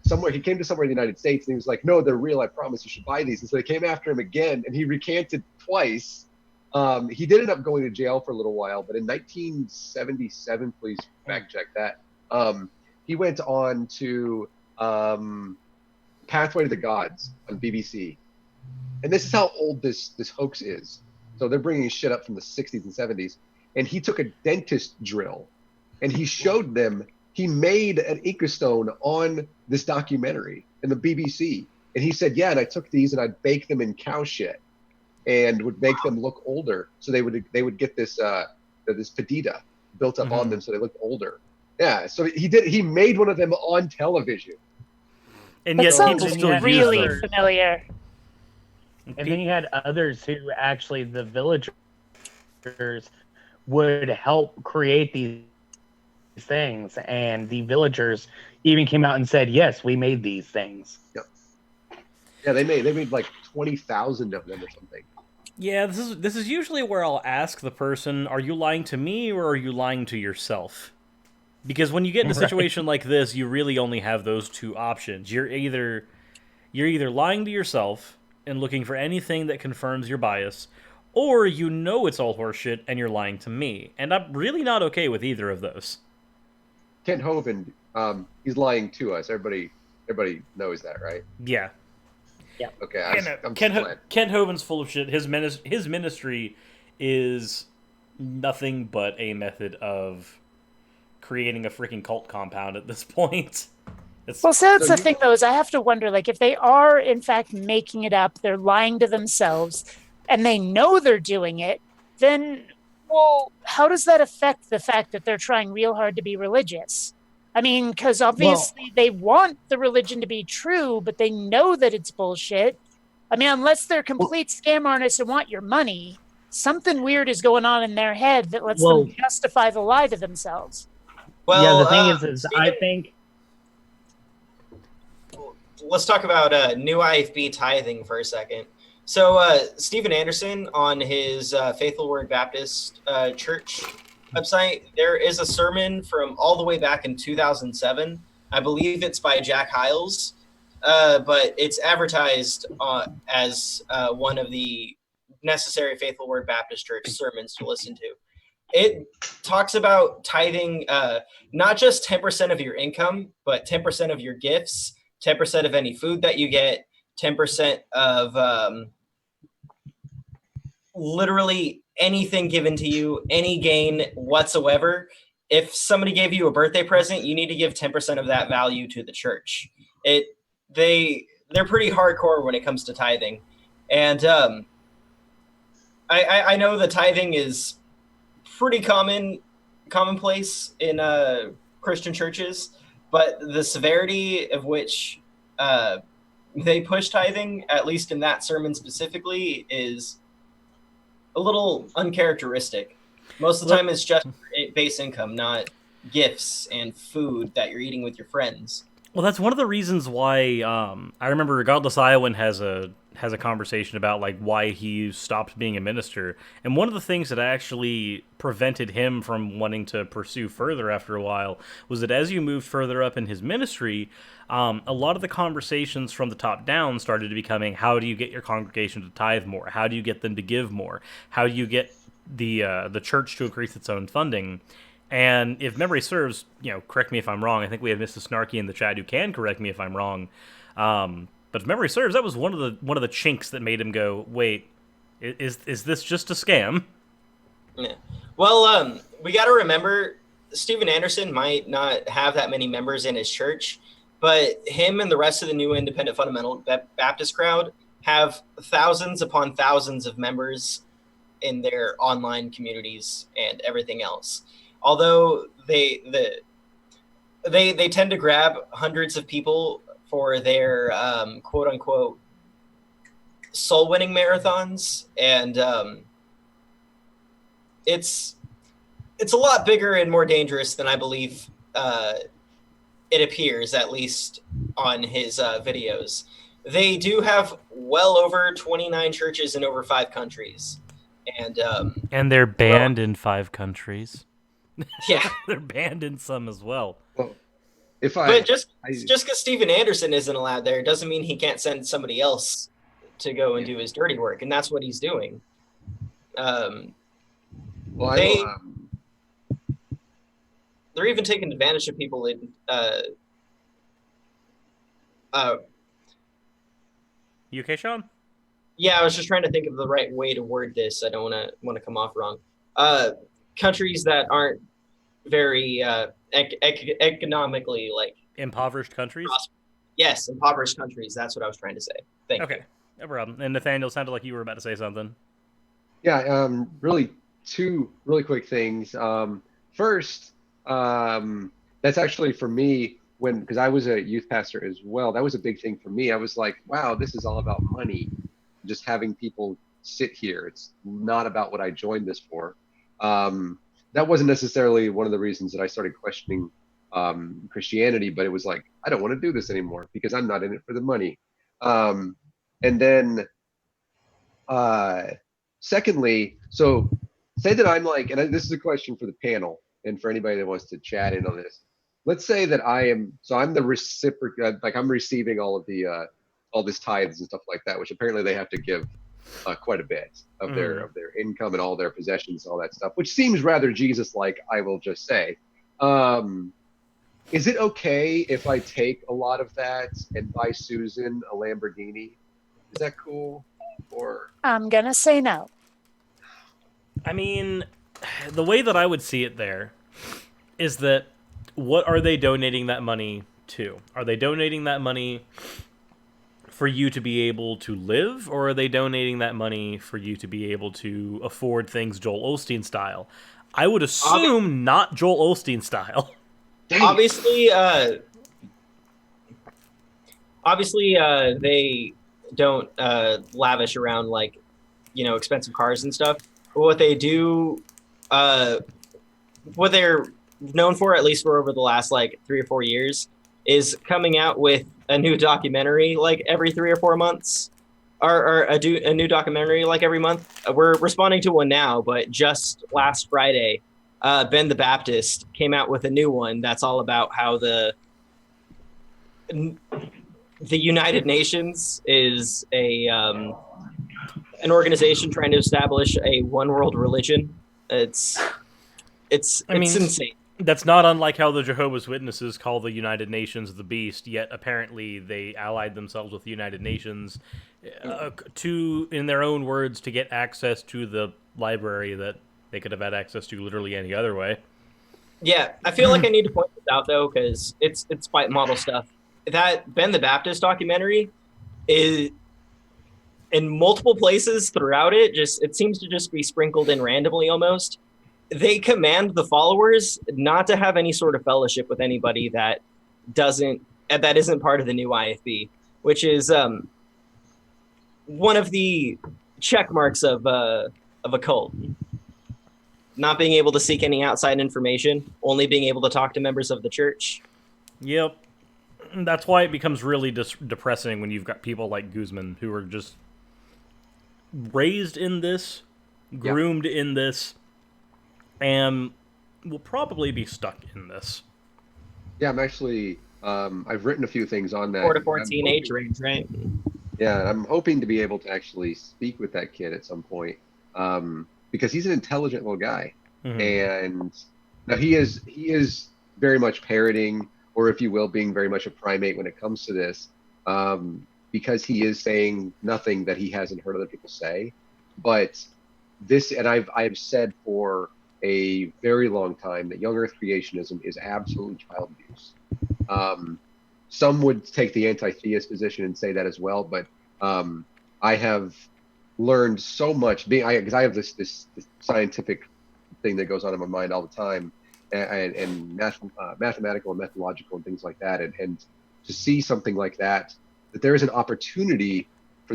somewhere. He came to somewhere in the United States, and he was like, no, they're real. I promise you should buy these. And so they came after him again, and he recanted twice. He did end up going to jail for a little while, but in 1977, please fact check that, he went on to Pathway to the Gods on BBC, and this is how old this hoax is. So they're bringing shit up from the 60s and 70s, and he took a dentist drill, and he showed them. He made an Inca stone on this documentary in the BBC, and he said, "Yeah, and I took these and I'd bake them in cow shit, and would make them look older, so they would get this this pedita built up on them, so they looked older." Yeah, so he made one of them on television. And That yet sounds people still really use them. familiar. And then you had others who actually, the villagers, would help create these things, and the villagers even came out and said, "Yes, we made these things." Yep. Yeah, they made like 20,000 of them or something. Yeah, this is usually where I'll ask the person, "Are you lying to me or are you lying to yourself?" Because when you get in a situation like this, you really only have those two options. You're either lying to yourself and looking for anything that confirms your bias, or you know it's all horseshit and you're lying to me. And I'm really not okay with either of those. Kent Hovind, he's lying to us. Everybody knows that, right? Yeah. Okay, I'm Kent split. Hovind's full of shit. His ministry is nothing but a method of creating a freaking cult compound at this point. Well, so that's the thing, though, is I have to wonder, like, if they are, in fact, making it up, they're lying to themselves, and they know they're doing it, then, well, how does that affect the fact that they're trying real hard to be religious? I mean, because obviously they want the religion to be true, but they know that it's bullshit. I mean, unless they're complete scam artists and want your money, something weird is going on in their head that lets them justify the lie to themselves. Well, yeah, the thing is I think... Let's talk about new IFB tithing for a second. So Stephen Anderson on his Faithful Word Baptist Church website, there is a sermon from all the way back in 2007. I believe it's by Jack Hiles, but it's advertised as one of the necessary Faithful Word Baptist Church sermons to listen to. It talks about tithing not just 10% of your income, but 10% of your gifts, 10% of any food that you get, 10% of literally anything given to you, any gain whatsoever. If somebody gave you a birthday present, you need to give 10% of that value to the church. They're pretty hardcore when it comes to tithing. And I know the tithing is pretty commonplace in Christian churches, but the severity of which they push tithing, at least in that sermon specifically, is a little uncharacteristic. Most of the time it's just base income, not gifts and food that you're eating with your friends. Well, that's one of the reasons why I remember Regardless Iowan has a conversation about like why he stopped being a minister, and one of the things that actually prevented him from wanting to pursue further after a while was that as you moved further up in his ministry, a lot of the conversations from the top down started to becoming, how do you get your congregation to tithe more? How do you get them to give more? How do you get the church to increase its own funding? And if memory serves, correct me if I'm wrong. I think we have Mrs. Snarky in the chat who can correct me if I'm wrong. But if memory serves, that was one of the chinks that made him go, wait, is this just a scam? Yeah. Well, we got to remember, Stephen Anderson might not have that many members in his church, but him and the rest of the new independent fundamental Baptist crowd have thousands upon thousands of members in their online communities and everything else. Although they tend to grab hundreds of people for their quote unquote soul winning marathons, and it's a lot bigger and more dangerous than I believe it appears, at least on his videos. They do have well over 29 churches in over 5 countries, and they're banned in 5 countries. Yeah, they're banned in some as well. Well, just because Stephen Anderson isn't allowed there doesn't mean he can't send somebody else to go and do his dirty work, and that's what he's doing. They're even taking advantage of people in You okay, Sean? Yeah, I was just trying to think of the right way to word this. I don't want to come off wrong. Countries that aren't very economically like Impoverished countries? Yes, impoverished countries. That's what I was trying to say. Thank you. Okay, no problem. And Nathaniel, sounded like you were about to say something. Yeah, really two really quick things. First, that's actually for me because I was a youth pastor as well. That was a big thing for me. I was like, wow, this is all about money. Just having people sit here. It's not about what I joined this for. That wasn't necessarily one of the reasons that I started questioning Christianity, but it was like, I don't want to do this anymore because I'm not in it for the money. And then secondly, so say that I'm like, and this is a question for the panel and for anybody that wants to chat in on this. Let's say that I'm the reciprocal, like I'm receiving all of the all this tithes and stuff like that, which apparently they have to give quite a bit of their income and all their possessions, all that stuff, which seems rather Jesus-like, I will just say. Is it okay if I take a lot of that and buy Susan a Lamborghini? Is that cool? Or I'm gonna say no. I mean, the way that I would see it there is that what are they donating that money to? Are they donating that money for you to be able to live, or are they donating that money for you to be able to afford things Joel Osteen style? I would assume not Joel Osteen style. Obviously, they don't lavish around like, expensive cars and stuff. But what they do, what they're known for, at least for over the last like 3 or 4 years, is coming out with a new documentary like every 3 or 4 months, or a new documentary like every month. We're responding to one now, but just last Friday, Ben the Baptist came out with a new one that's all about how the United Nations is an organization trying to establish a one world religion. It's insane. That's not unlike how the Jehovah's Witnesses call the United Nations the beast, yet apparently they allied themselves with the United Nations to, in their own words, to get access to the library that they could have had access to literally any other way. Yeah, I feel like I need to point this out, though, because it's fight model stuff. That Ben the Baptist documentary is in multiple places throughout it. It seems to just be sprinkled in randomly almost. They command the followers not to have any sort of fellowship with anybody that isn't part of the new IFB, which is one of the check marks of a cult. Not being able to seek any outside information, only being able to talk to members of the church. Yep. That's why it becomes really depressing when you've got people like Guzman who are just raised in this, groomed in this, and will probably be stuck in this. Yeah, I'm actually, I've written a few things on that. 4 to 14 age range, right? Yeah, I'm hoping to be able to actually speak with that kid at some point, because he's an intelligent little guy, and now he is very much parroting, or if you will, being very much a primate when it comes to this, because he is saying nothing that he hasn't heard other people say. But this, and I've said for a very long time that young Earth creationism is absolutely child abuse. Some would take the anti-theist position and say that as well, but I have learned so much because I have this scientific thing that goes on in my mind all the time, and mathematical and methodological and things like that, and to see something like that there is an opportunity for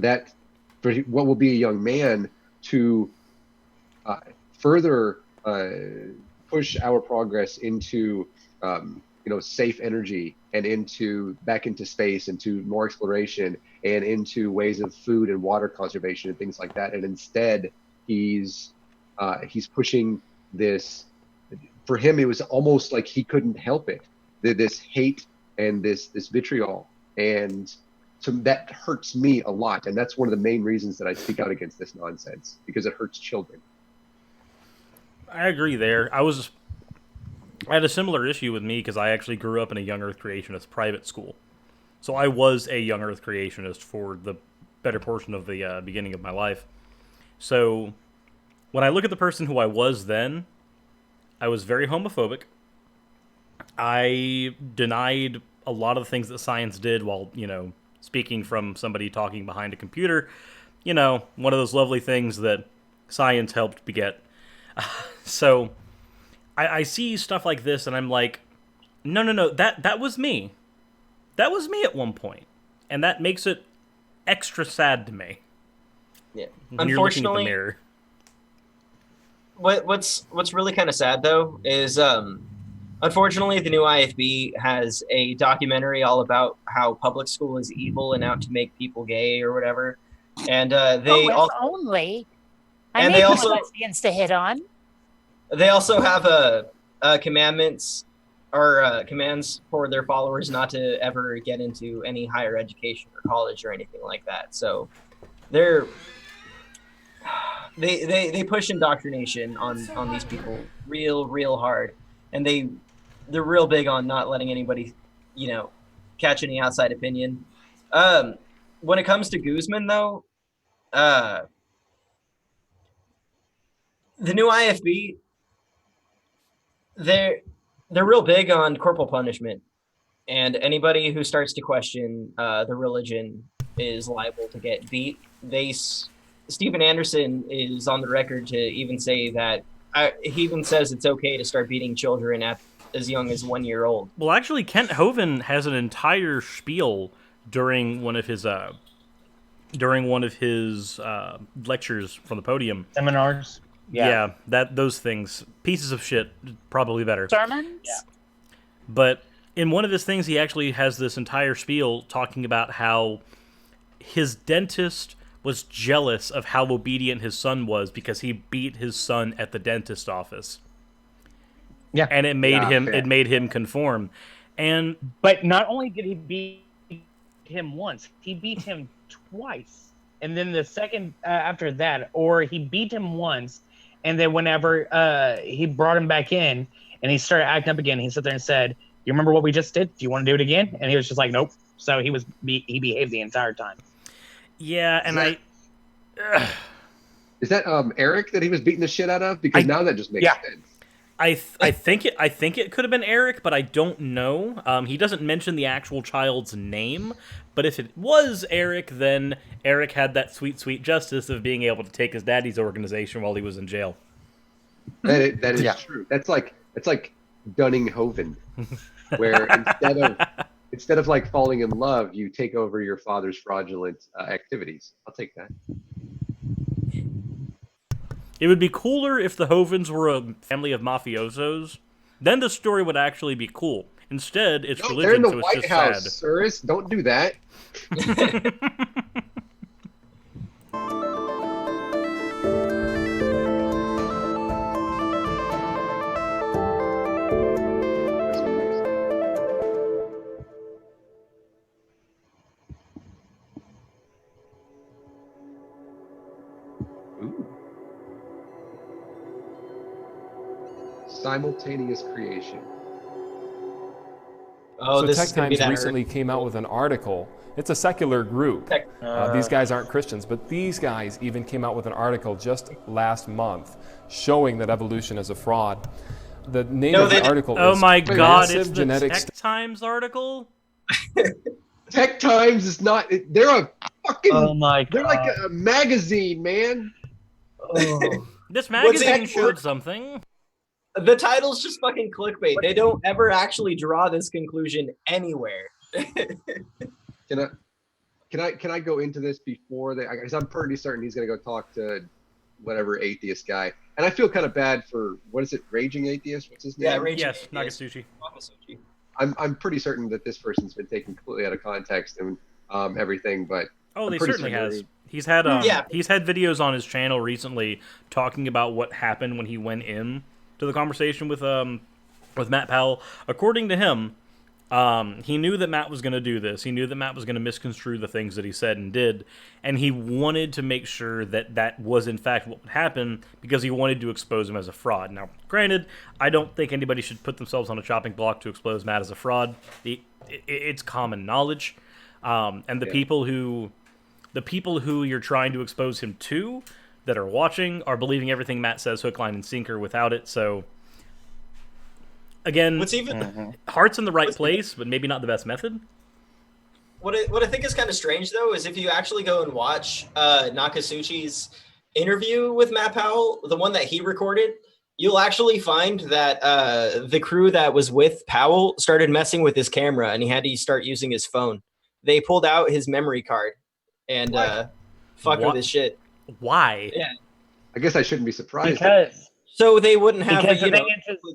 what will be a young man to further push our progress into safe energy and back into space, into more exploration, and into ways of food and water conservation and things like that. And instead, he's pushing this. For him, it was almost like he couldn't help it. This hate and this vitriol, and so that hurts me a lot. And that's one of the main reasons that I speak out against this nonsense, because it hurts children. I agree there. I had a similar issue with me because I actually grew up in a young Earth creationist private school. So I was a young Earth creationist for the better portion of the beginning of my life. So when I look at the person who I was then, I was very homophobic. I denied a lot of the things that science did while, speaking from somebody talking behind a computer. One of those lovely things that science helped beget. So I see stuff like this and I'm like, no, that was me. That was me at one point. And that makes it extra sad to me. Yeah. When you're looking at the mirror. What's really kind of sad though is unfortunately the new IFB has a documentary all about how public school is evil and out to make people gay or whatever. And they also lesbians to hit on. They also have commandments or commands for their followers not to ever get into any higher education or college or anything like that. So they push indoctrination on these people real hard, and they're real big on not letting anybody catch any outside opinion. When it comes to Guzman though, the new IFB, they're real big on corporal punishment, and anybody who starts to question the religion is liable to get beat. Steven Anderson is on the record to even say that he even says it's okay to start beating children at as young as 1 year old. Well, actually, Kent Hovind has an entire spiel during one of his lectures from the podium. Seminars. Yeah, those things, pieces of shit, probably better. Sermons? Yeah. But in one of his things, he actually has this entire spiel talking about how his dentist was jealous of how obedient his son was because he beat his son at the dentist office. Yeah. And it made him conform. But not only did he beat him once, he beat him twice. And then the second after that, or he beat him once, and then whenever he brought him back in and he started acting up again, he sat there and said, "You remember what we just did? Do you want to do it again?" And he was just like, "Nope." So he behaved the entire time. Yeah, and Is that Eric that he was beating the shit out of? Because now that just makes sense. I think it could have been Eric, but I don't know. He doesn't mention the actual child's name, but if it was Eric, then Eric had that sweet justice of being able to take his daddy's organization while he was in jail. That is true. That's like Dunning Hovind, where instead of like falling in love, you take over your father's fraudulent activities. I'll take that. It would be cooler if the Hovinds were a family of mafiosos. Then the story would actually be cool. Instead, it's religion, they're in the so it's White just House, sad. Cyrus. Don't do that. Simultaneous creation. Oh, so this Tech is gonna be Times that recently came out with an article. It's a secular group. These guys aren't Christians, but these guys even came out with an article just last month showing that evolution is a fraud. The name of the article oh is my god, it's the Genetics Tech Times article? Tech Times is not. They're a fucking. Oh my god. They're like a magazine, man. Oh. This magazine showed something. The title's just fucking clickbait. They don't ever actually draw this conclusion anywhere. Can I go into this before they? Because I'm pretty certain he's gonna go talk to whatever atheist guy, and I feel kind of bad for what is it, Raging Atheist? What's his name? Yeah, Raging Yes, Atheist. Nakatsuchi. I'm pretty certain that this person's been taken completely out of context and everything, but Oh, I'm they pretty certainly certain has. He's had Yeah. he's had videos on his channel recently talking about what happened when he went in to the conversation with Matt Powell. According to him, he knew that Matt was going to do this. He knew that Matt was going to misconstrue the things that he said and did, and he wanted to make sure that that was in fact what would happen because he wanted to expose him as a fraud. Now, granted, I don't think anybody should put themselves on a chopping block to expose Matt as a fraud. It's common knowledge, and the people who the people who you're trying to expose him to that are watching are believing everything Matt says hook, line, and sinker without it. So, again, heart's in the right place, but maybe not the best method. What I think is kind of strange, though, is if you actually go and watch Nakasuchi's interview with Matt Powell, the one that he recorded, you'll actually find that the crew that was with Powell started messing with his camera, and he had to start using his phone. They pulled out his memory card and fucked with his shit. Why? Yeah. I guess I shouldn't be surprised. So they wouldn't have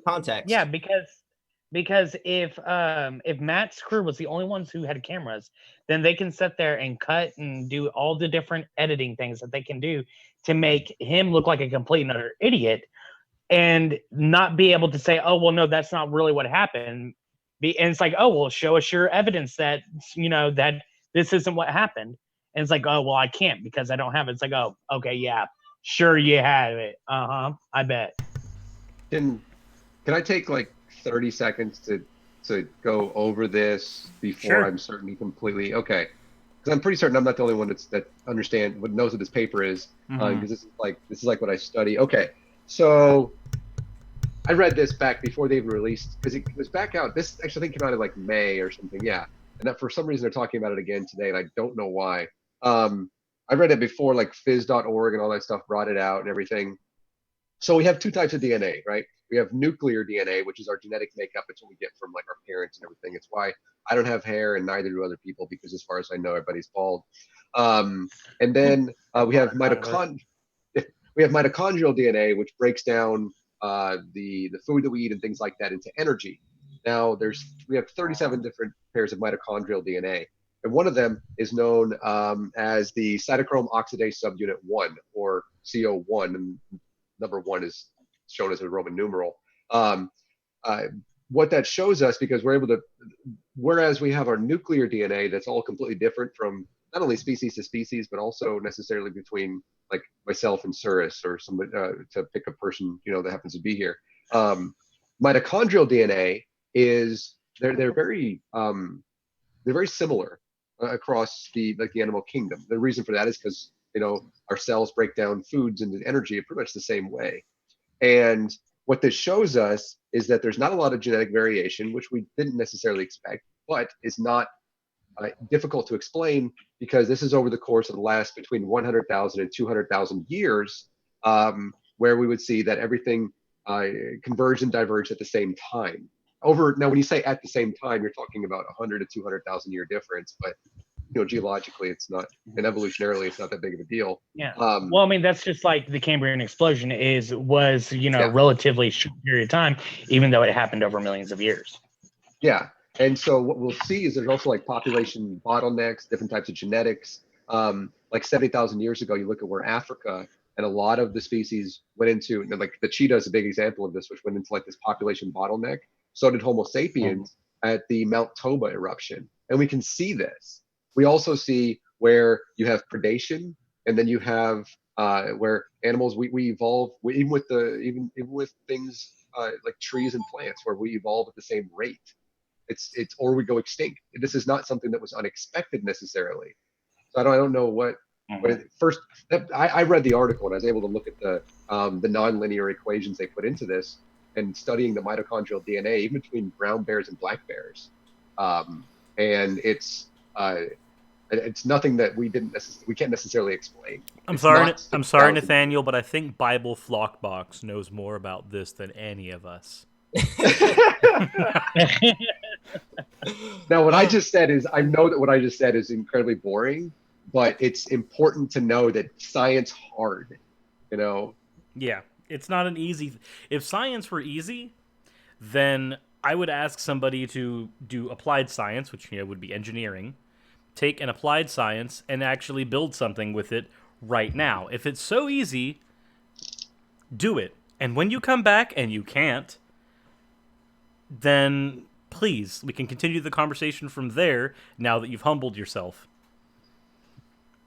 context. Yeah, because if Matt's crew was the only ones who had cameras, then they can sit there and cut and do all the different editing things that they can do to make him look like a complete and utter idiot, and not be able to say, oh, well, no, that's not really what happened. And it's like, oh, well, show us your evidence that, that this isn't what happened. And it's like, oh, well, I can't because I don't have it. It's like, oh, okay, yeah, sure you have it. I bet. Can I take like 30 seconds to go over this before I'm certainly completely okay? Because I'm pretty certain I'm not the only one that knows what this paper is. Because this is like what I study. Okay, so I read this back before they even released, because it was back out. This actually I think came out in like May or something. Yeah, and that for some reason they're talking about it again today, and I don't know why. I read it before, like phys.org and all that stuff brought it out and everything. So we have two types of DNA, right? We have nuclear DNA, which is our genetic makeup. It's what we get from like our parents and everything. It's why I don't have hair and neither do other people, because as far as I know, everybody's bald. And then we have mitochondrial DNA, which breaks down the food that we eat and things like that into energy. Now we have 37 different pairs of mitochondrial DNA. And one of them is known as the cytochrome oxidase subunit 1, or CO1, and number 1 is shown as a Roman numeral. What that shows us, because we're able to, whereas we have our nuclear DNA that's all completely different from not only species to species, but also necessarily between like myself and Surus, or somebody to pick a person that happens to be here. Mitochondrial DNA is they're very similar across the animal kingdom. The reason for that is because our cells break down foods into energy pretty much the same way. And what this shows us is that there's not a lot of genetic variation, which we didn't necessarily expect, but is not difficult to explain, because this is over the course of the last between 100,000 and 200,000 years, where we would see that everything converged and diverged at the same time. Now, when you say at the same time, you're talking about 100 to 200,000 year difference, but geologically, it's not, and evolutionarily, it's not that big of a deal. Yeah. Well, I mean, that's just like the Cambrian explosion was relatively short period of time, even though it happened over millions of years. Yeah. And so what we'll see is there's also like population bottlenecks, different types of genetics. Like 70,000 years ago, you look at where Africa and a lot of the species went into, like the cheetah is a big example of this, which went into like this population bottleneck. So did Homo sapiens at the Mount Toba eruption. And we can see this. We also see where you have predation, and then you have where animals we evolve even with things like trees and plants, where we evolve at the same rate. It's or we go extinct. This is not something that was unexpected necessarily. So I don't know what. But first, I read the article and I was able to look at the nonlinear equations they put into this, and studying the mitochondrial DNA even between brown bears and black bears, and it's nothing that we can't necessarily explain. I'm sorry, Nathaniel, but I think Bible Flockbox knows more about this than any of us. Now, what I just said is, I know that what I just said is incredibly boring, but it's important to know that science hard, Yeah, it's not an easy. If science were easy, then I would ask somebody to do applied science, which would be engineering, take an applied science and actually build something with it right now. If it's so easy, do it. And when you come back and you can't, then please, we can continue the conversation from there now that you've humbled yourself.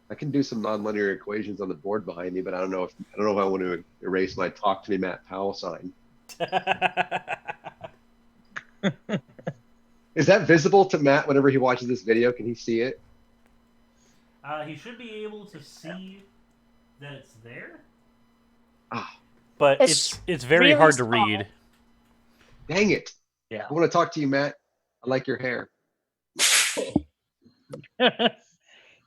I can do some nonlinear equations on the board behind me, but I don't know if I want to erase my "Talk to Me, Matt Powell" sign. Is that visible to Matt whenever he watches this video? Can he see it? He should be able to see that it's there. But it's very really hard to small. read. Dang it. Yeah. I want to talk to you, Matt. I like your hair.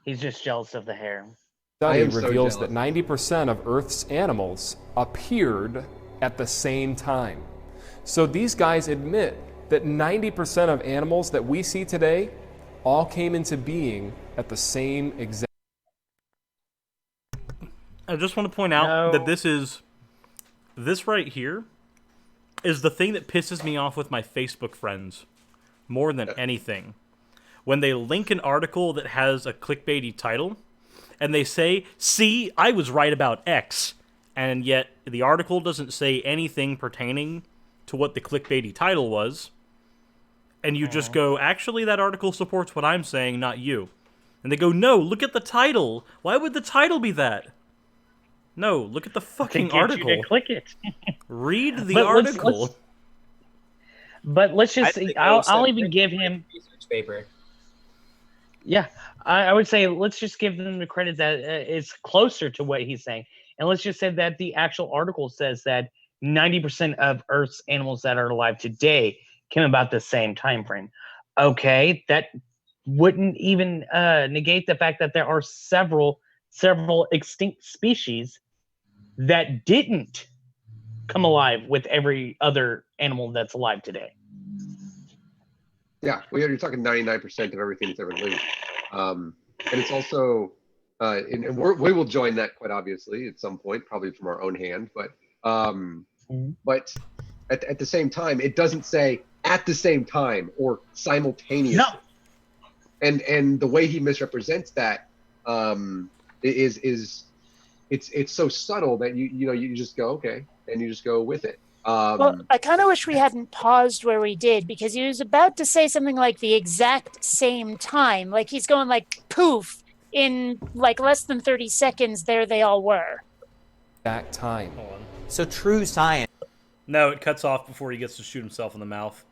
He's just jealous of the hair. I Study am so reveals that jealous. 90% of Earth's animals appeared at the same time. So these guys admit that 90% of animals that we see today all came into being at the same exact. I just want to point out that this right here is the thing that pisses me off with my Facebook friends more than anything. When they link an article that has a clickbaity title, and they say, "See, I was right about X," and yet the article doesn't say anything pertaining to what the clickbaity title was, and you just go, "Actually, that article supports what I'm saying, not you." And they go, "No, look at the title. Why would the title be that?" No, look at the fucking article. You to click it. Read the But article. But let's just say, I'll even give him research paper. Yeah, I would say let's just give them the credit that it's closer to what he's saying. And let's just say that the actual article says that 90% of Earth's animals that are alive today came about the same time frame. Okay, that wouldn't even negate the fact that there are several extinct species that didn't come alive with every other animal that's alive today. Yeah, well, you're talking 99% of everything that's ever lived. And it's also, and we will join that quite obviously at some point, probably from our own hand. But at the same time, it doesn't say at the same time or simultaneously. No. And the way he misrepresents that is it's so subtle that you just go, okay, and you just go with it. Well, I kind of wish we hadn't paused where we did, because he was about to say something like the exact same time. Like he's going like poof, in like less than 30 seconds, there they all were. Exact time. Hold on. So true science. No, it cuts off before he gets to shoot himself in the mouth.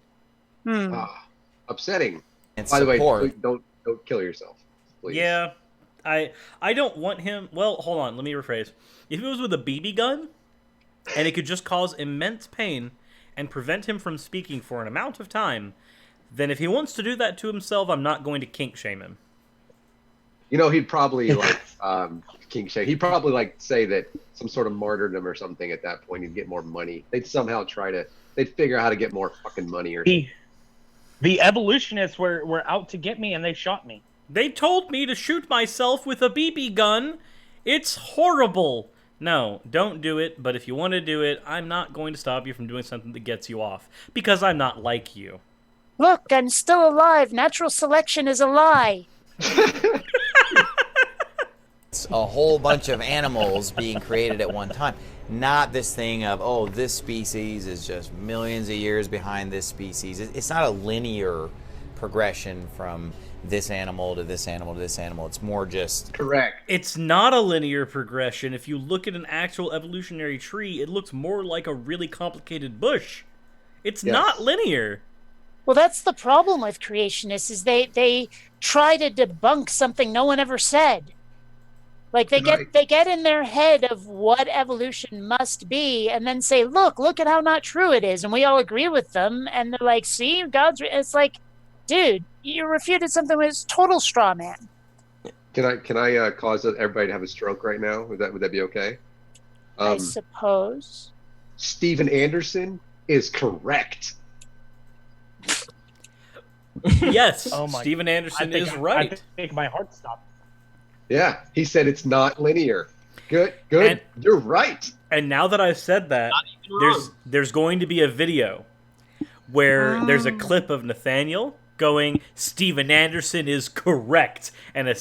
Upsetting. And By the way, support. please don't kill yourself, please. Yeah, I don't want him. Well, hold on. Let me rephrase. If it was with a BB gun, and it could just cause immense pain and prevent him from speaking for an amount of time, then if he wants to do that to himself, I'm not going to kink shame him. He'd probably like king shame. He'd probably like say that some sort of martyrdom or something at that point. He'd get more money. They'd somehow they'd figure out how to get more fucking money or something. The evolutionists were out to get me, and they shot me. They told me to shoot myself with a BB gun. It's horrible. No, don't do it, but if you want to do it, I'm not going to stop you from doing something that gets you off, because I'm not like you. Look, I'm still alive. Natural selection is a lie. It's a whole bunch of animals being created at one time. Not this thing of, oh, this species is just millions of years behind this species. It's not a linear progression from this animal to this animal to this animal. It's more just... Correct. It's not a linear progression. If you look at an actual evolutionary tree, it looks more like a really complicated bush. It's not linear. Well, that's the problem with creationists, is they try to debunk something no one ever said. Like they get in their head of what evolution must be, and then say, look at how not true it is, and we all agree with them, and they're like, see, it's like, dude, you refuted something that was total straw man. Can I cause everybody to have a stroke right now? Would that be okay? I suppose. Steven Anderson is correct. Yes, Oh my- Steven Anderson I think is right. I think my heart stopped. Yeah, he said it's not linear. Good. You're right. And now that I've said that, there's going to be a video where there's a clip of Nathaniel going, Steven Anderson is correct, and a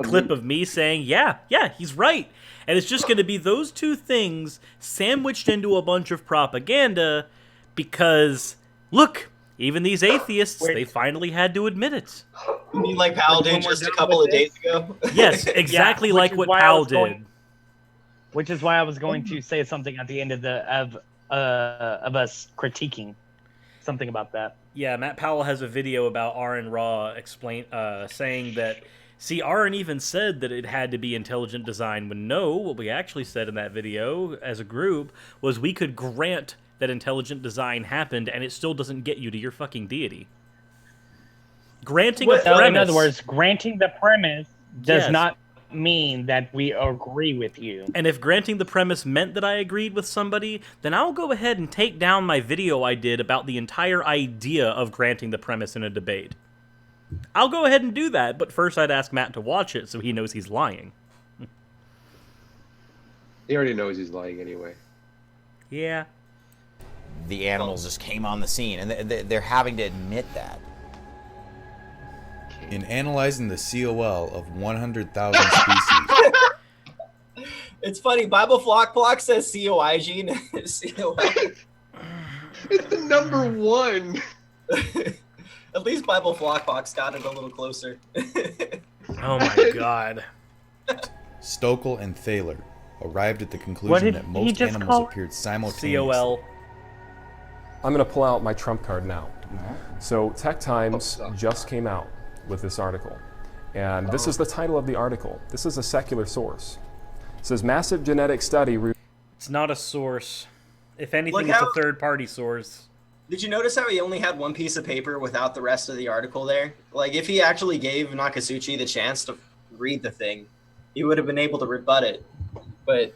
clip of me saying, yeah, he's right. And it's just going to be those two things sandwiched into a bunch of propaganda because, look, even these atheists, they finally had to admit it. You mean like Powell did just a couple of days ago? Yes, exactly like what Powell did. Which is why I was going to say something at the end of us critiquing something about that. Yeah, Matt Powell has a video about Aaron Ra saying that See, Aaron even said that it had to be intelligent design, when no, what we actually said in that video as a group was we could grant that intelligent design happened, and it still doesn't get you to your fucking deity. Granting a premise... in other words, granting the premise does not mean that we agree with you. And if granting the premise meant that I agreed with somebody, then I'll go ahead and take down my video I did about the entire idea of granting the premise in a debate. I'll go ahead and do that, but first I'd ask Matt to watch it so he knows he's lying. He already knows he's lying anyway. Yeah. The animals just came on the scene, and they're having to admit that. In analyzing the COL of 100,000 species. It's funny, Bible Flock says COI gene. COI. It's the number one. At least Bible Flock got it a little closer. Oh my god. Stokel and Thaler arrived at the conclusion that most animals appeared simultaneously. COL. I'm going to pull out my trump card now. So Tech Times just came out with this article. And this is the title of the article. This is a secular source. It says, massive genetic study... It's not a source. If anything, it's a third-party source. Did you notice how he only had one piece of paper without the rest of the article there? Like, if he actually gave Nakasuchi the chance to read the thing, he would have been able to rebut it. But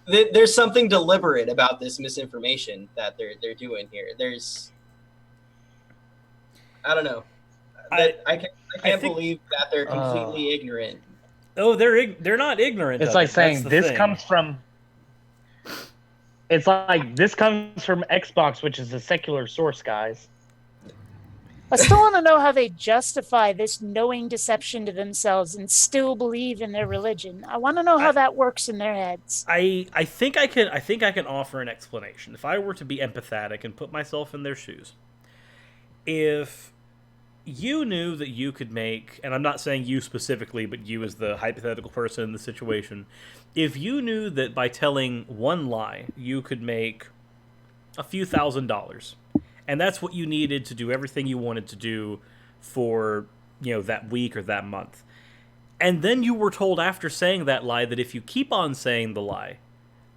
there's something deliberate about this misinformation that they're doing here. I don't know. I can't believe that they're completely ignorant. Oh, they're not ignorant. It's like saying this comes from... It's like, this comes from Xbox, which is a secular source, guys. I still want to know how they justify this knowing deception to themselves and still believe in their religion. I want to know how that works in their heads. I think I can offer an explanation. If I were to be empathetic and put myself in their shoes. If you knew that you could make, and I'm not saying you specifically, but you as the hypothetical person in the situation, if you knew that by telling one lie, you could make a few $1,000s, and that's what you needed to do everything you wanted to do for, that week or that month, and then you were told after saying that lie that if you keep on saying the lie,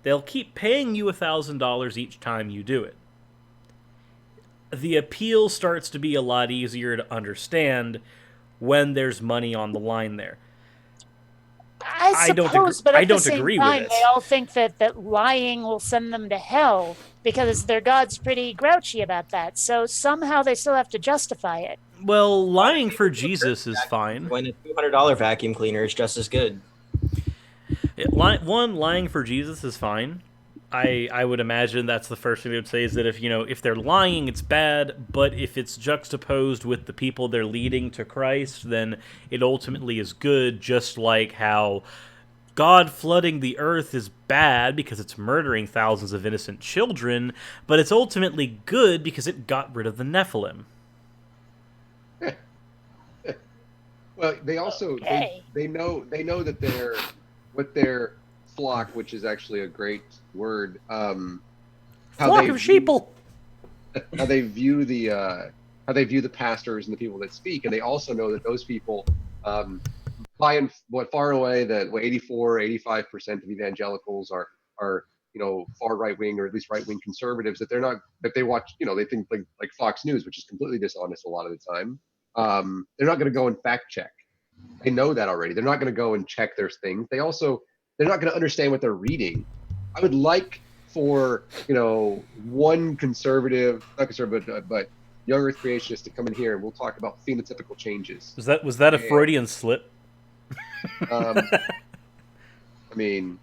they'll keep paying you $1,000 each time you do it. The appeal starts to be a lot easier to understand when there's money on the line there. I suppose, but at the same time, with it. They all think that lying will send them to hell because their God's pretty grouchy about that. So somehow they still have to justify it. Well, lying for Jesus is fine. When a $200 vacuum cleaner is just as good. Lying for Jesus is fine. I would imagine that's the first thing they would say is that if they're lying, it's bad, but if it's juxtaposed with the people they're leading to Christ, then it ultimately is good, just like how God flooding the earth is bad because it's murdering thousands of innocent children, but it's ultimately good because it got rid of the Nephilim. Well, they also they know that their flock, which is actually a great word, flock of sheeple. How they view the pastors and the people that speak, and they also know that those people, far away that 85% of evangelicals are far right wing or at least right wing conservatives, that they watch, they think like Fox News, which is completely dishonest a lot of the time. They're not going to go and fact check. They know that already. They're not going to go and check their things. They're not going to understand what they're reading. I would like for, one conservative, not conservative, but young earth creationist to come in here and we'll talk about phenotypical changes. Was that a Freudian slip? I mean,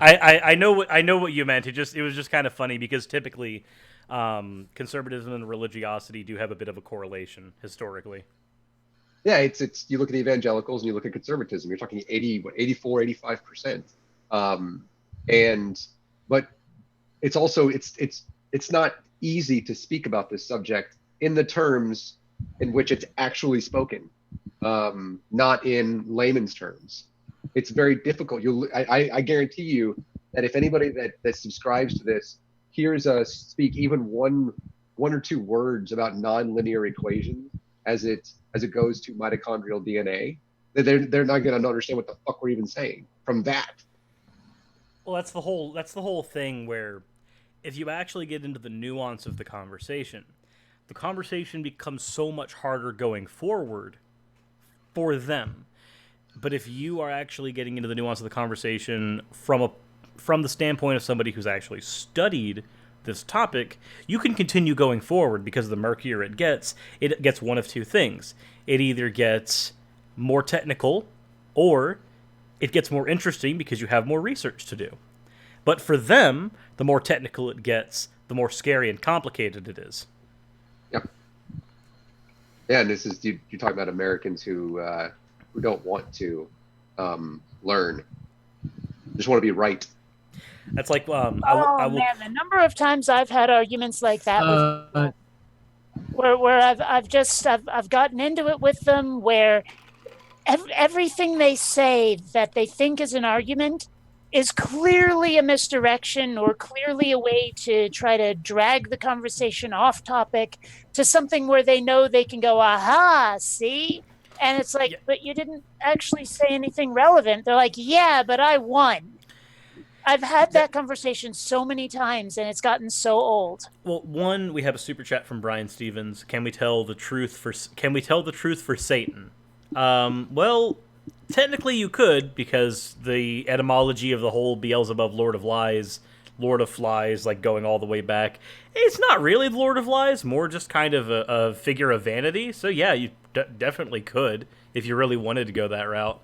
I know what you meant. It was just kind of funny because typically conservatism and religiosity do have a bit of a correlation historically. Yeah, it's you look at the evangelicals and you look at conservatism, you're talking 85%. But it's also it's not easy to speak about this subject in the terms in which it's actually spoken, not in layman's terms. It's very difficult. I guarantee you that if anybody that subscribes to this hears us speak even one or two words about nonlinear equations as it goes to mitochondrial DNA, They're not going to understand what the fuck we're even saying from that. Well, that's the whole thing where if you actually get into the nuance of the conversation becomes so much harder going forward for them. But if you are actually getting into the nuance of the conversation from the standpoint of somebody who's actually studied this topic, you can continue going forward, because the murkier it gets one of two things. It either gets more technical, or it gets more interesting because you have more research to do. But for them, the more technical it gets, the more scary and complicated it is. Yep. Yeah, and this is you talk about Americans who don't want to learn, just want to be right. That's like man, the number of times I've had arguments like that with people, where I've gotten into it with them, where everything they say that they think is an argument is clearly a misdirection or clearly a way to try to drag the conversation off topic to something where they know they can go, aha, see? And it's like, but you didn't actually say anything relevant. They're like, yeah, but I won. I've had that conversation so many times, and it's gotten so old. Well, one, we have a super chat from Brian Stevens. Can we tell the truth for Satan? Well, technically you could, because the etymology of the whole Beelzebub, Lord of Lies, Lord of Flies, like going all the way back, it's not really the Lord of Lies, more just kind of a figure of vanity. So yeah, you definitely could if you really wanted to go that route.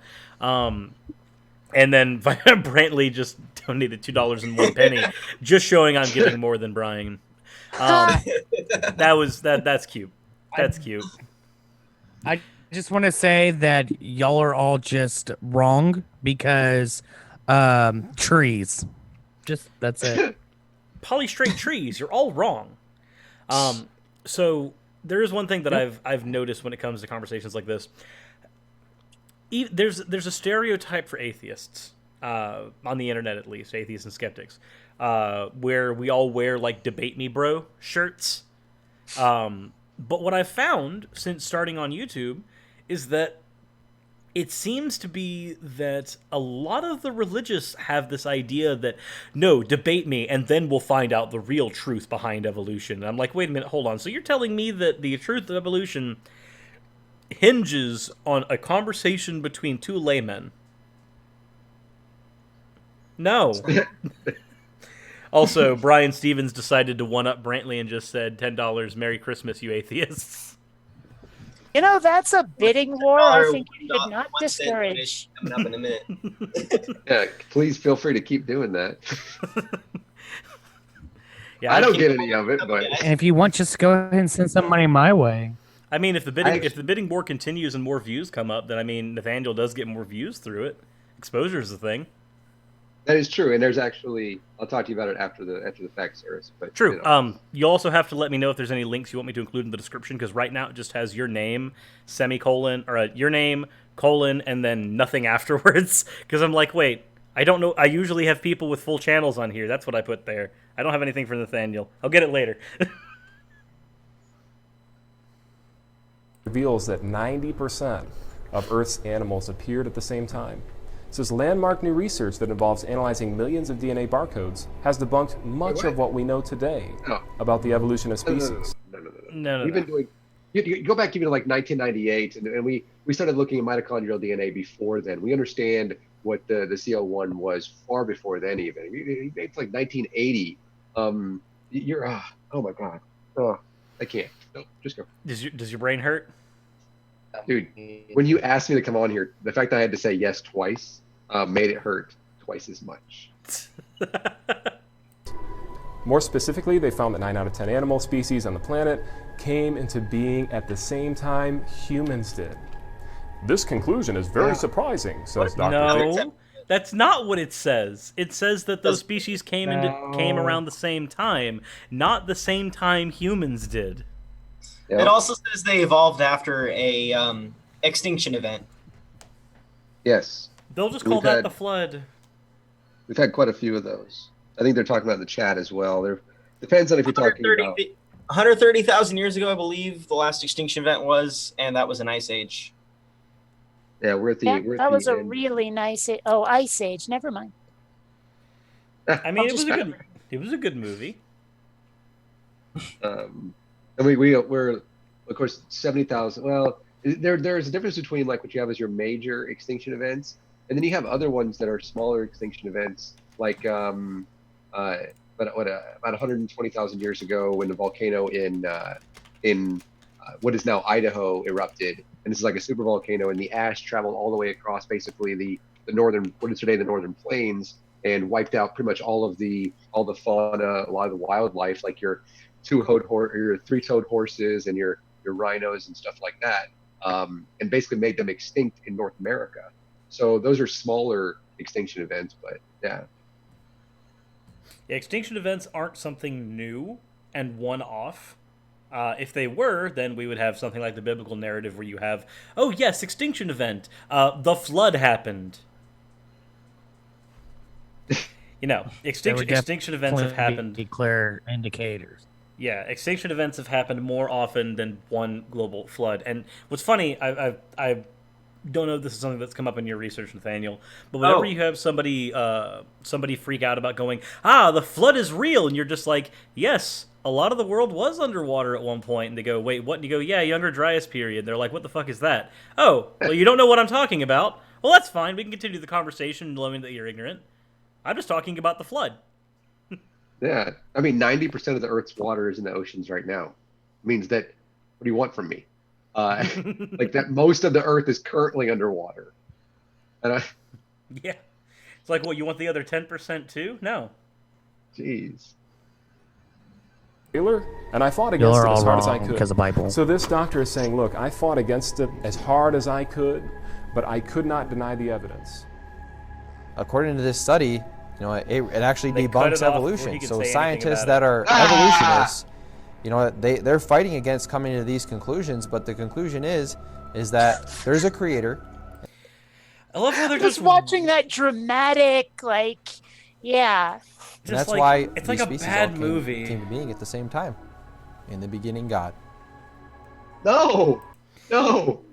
And then Brantley just donated $2.01, just showing I'm giving more than Brian. That's cute. That's cute. I just want to say that y'all are all just wrong because trees. Just that's it. Polystrate trees. You're all wrong. So there is one thing that I've noticed when it comes to conversations like this. There's a stereotype for atheists, on the internet at least, atheists and skeptics, where we all wear like "Debate Me, Bro" shirts. But what I've found since starting on YouTube is that it seems to be that a lot of the religious have this idea that, no, debate me, and then we'll find out the real truth behind evolution. And I'm like, wait a minute, hold on. So you're telling me that the truth of evolution hinges on a conversation between two laymen? No. Also, Brian Stevens decided to one-up Brantley and just said, $10, Merry Christmas, you atheists. You know, that's a bidding war I think you should not discourage. Coming up in a minute. Yeah, please feel free to keep doing that. Yeah, I don't get any of it, but And if you want, just go ahead and send some money my way. I mean, if the bidding war continues and more views come up, then I mean, Nathaniel does get more views through it. Exposure is the thing. that is true. And there's actually, I'll talk to you about it after the fact series. But true. You know. You also have to let me know if there's any links you want me to include in the description, because right now it just has your name, semicolon, or your name, colon, and then nothing afterwards. Because I'm like, wait, I don't know. I usually have people with full channels on here. That's what I put there. I don't have anything for Nathaniel. I'll get it later. Reveals that 90% of Earth's animals appeared at the same time. So this landmark new research that involves analyzing millions of DNA barcodes has debunked much of what we know today about the evolution of species. No. We've been doing. You go back even to like 1998, and we started looking at mitochondrial DNA before then. We understand what the CO1 was far before then even. It's like 1980. You're oh my god. I can't. No, just go. Does your brain hurt? Dude, when you asked me to come on here, the fact that I had to say yes twice made it hurt twice as much. More specifically, they found that 9 out of 10 animal species on the planet came into being at the same time humans did. This conclusion is very surprising, says Dr. No, that's not what it says. It says that those species came around the same time, not the same time humans did. It also says they evolved after a extinction event. Yes. They'll just call that the flood. We've had quite a few of those. I think they're talking about in the chat as well. There depends on if you're talking about 130,000 years ago, I believe the last extinction event was, and that was an ice age. Yeah, we're at the. Yeah, we're at that the was a end. really nice. Oh, Ice Age. Never mind. I mean, it was a good movie. And we're of course 70,000. Well, there's a difference between like what you have as your major extinction events, and then you have other ones that are smaller extinction events, like about 120,000 years ago when the volcano in what is now Idaho erupted, and this is like a super volcano, and the ash traveled all the way across basically the northern, what is today the northern plains, and wiped out pretty much all the fauna, a lot of the wildlife, like your your three-toed horses and your rhinos and stuff like that, and basically made them extinct in North America. So those are smaller extinction events, but yeah. Yeah, extinction events aren't something new and one-off. If they were, then we would have something like the biblical narrative where you have, oh yes, extinction event, the flood happened. You know, extinction events have happened. Clear indicators. Yeah, extinction events have happened more often than one global flood. And what's funny, I don't know if this is something that's come up in your research, Nathaniel, but whenever you have somebody freak out about going, the flood is real, and you're just like, yes, a lot of the world was underwater at one point, and they go, wait, what? And you go, yeah, Younger Dryas period. They're like, what the fuck is that? Oh, well, you don't know what I'm talking about. Well, that's fine. We can continue the conversation knowing that you're ignorant. I'm just talking about the flood. Yeah, I mean, 90% of the Earth's water is in the oceans right now. It means that, what do you want from me? Like that most of the Earth is currently underwater. And yeah. It's like, what, you want the other 10% too? No. Jeez. And I fought against it as hard as I could. Because of the Bible. So this doctor is saying, look, I fought against it as hard as I could, but I could not deny the evidence. According to this study, it actually debunks evolution. So scientists that are evolutionists, they're fighting against coming to these conclusions, but the conclusion is that there's a creator. I love how they're just watching that dramatic, yeah. And that's why it's like a bad movie came to being at the same time. In the beginning, God. No.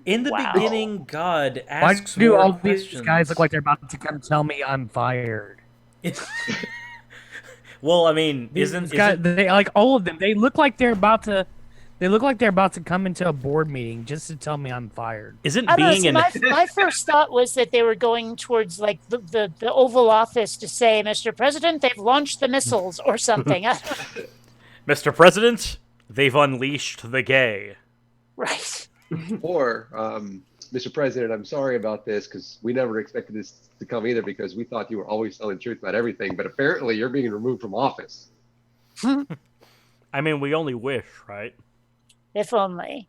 In the beginning, God asks Why do more all questions. these guys look like they're about to come tell me I'm fired? Well, I mean, they like all of them? They look like they're about to. They look like they're about to come into a board meeting just to tell me I'm fired. My first thought was that they were going towards the Oval Office to say, Mr. President, they've launched the missiles or something. Mr. President, they've unleashed the gay. Right. Or, Mr. President, I'm sorry about this because we never expected this to come either because we thought you were always telling the truth about everything, but apparently you're being removed from office. I mean, we only wish, right? If only.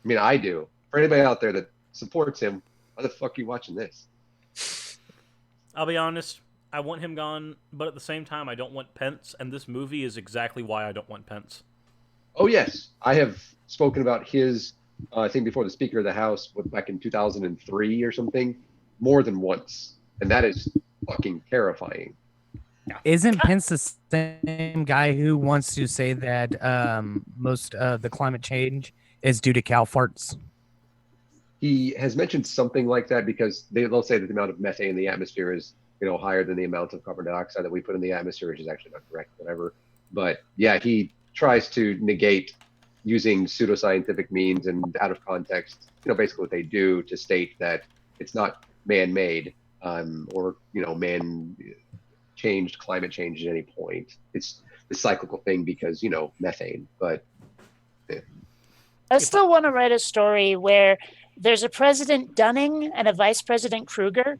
I mean, I do. For anybody out there that supports him, why the fuck are you watching this? I'll be honest, I want him gone, but at the same time, I don't want Pence, and this movie is exactly why I don't want Pence. Oh, yes. I have spoken about his, I think before the Speaker of the House, back in 2003 or something, more than once. And that is fucking terrifying. Isn't Pence the same guy who wants to say that most of the climate change is due to cow farts? He has mentioned something like that because they'll say that the amount of methane in the atmosphere is, higher than the amount of carbon dioxide that we put in the atmosphere, which is actually not correct, whatever. But yeah, he tries to negate using pseudoscientific means and out of context, basically what they do to state that it's not man-made or, man changed climate change at any point. It's the cyclical thing because, methane, but. Yeah. I still want to write a story where there's a President Dunning and a Vice President Kruger.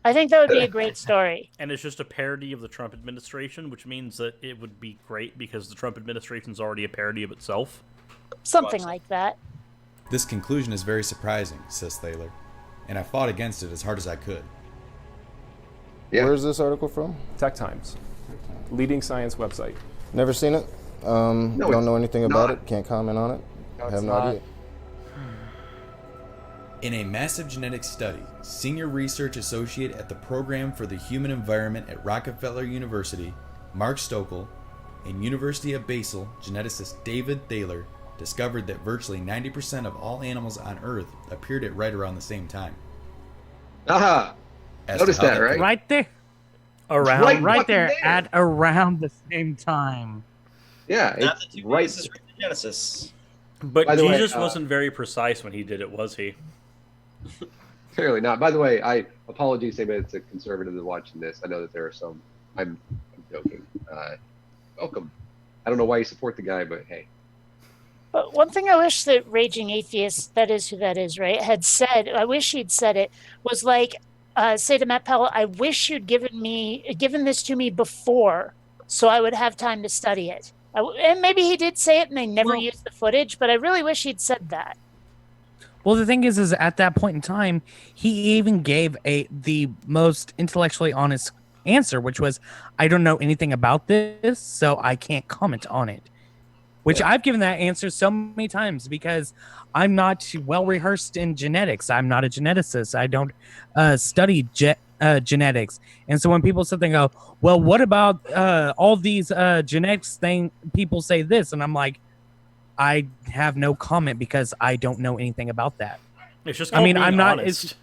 I think that would be a great story. And it's just a parody of the Trump administration, which means that it would be great because the Trump administration is already a parody of itself. Something like that. This conclusion is very surprising, says Thaler, and I fought against it as hard as I could. Yeah. Where's this article from? Tech Times, leading science website. Never seen it. Don't know anything about it. Can't comment on it. I have no idea. In a massive genetic study, Senior Research Associate at the Program for the Human Environment at Rockefeller University, Mark Stokel, and University of Basel geneticist David Thaler discovered that virtually 90% of all animals on Earth appeared at right around the same time. Aha! Notice that, right? Right there. Around, right there, at around the same time. Yeah, Not it's the two right. pieces from Genesis. But By the way, Jesus wasn't very precise when he did it, was he? Clearly not. By the way, apologies if it's a conservative that's watching this. I know that there are some. I'm joking. Welcome. I don't know why you support the guy, but hey. But one thing I wish that Raging Atheist, that is who that is, right, had said, I wish he'd said it, was like, say to Matt Powell, I wish you'd given this to me before so I would have time to study it. And maybe he did say it and they never used the footage, but I really wish he'd said that. Well, the thing is at that point in time, he even gave the most intellectually honest answer, which was, I don't know anything about this, so I can't comment on it. Which I've given that answer so many times because I'm not well rehearsed in genetics. I'm not a geneticist. I don't study genetics. And so when people sit there and go, well, what about all these genetics people say this? And I'm like, I have no comment because I don't know anything about that. It's just I'm not honest.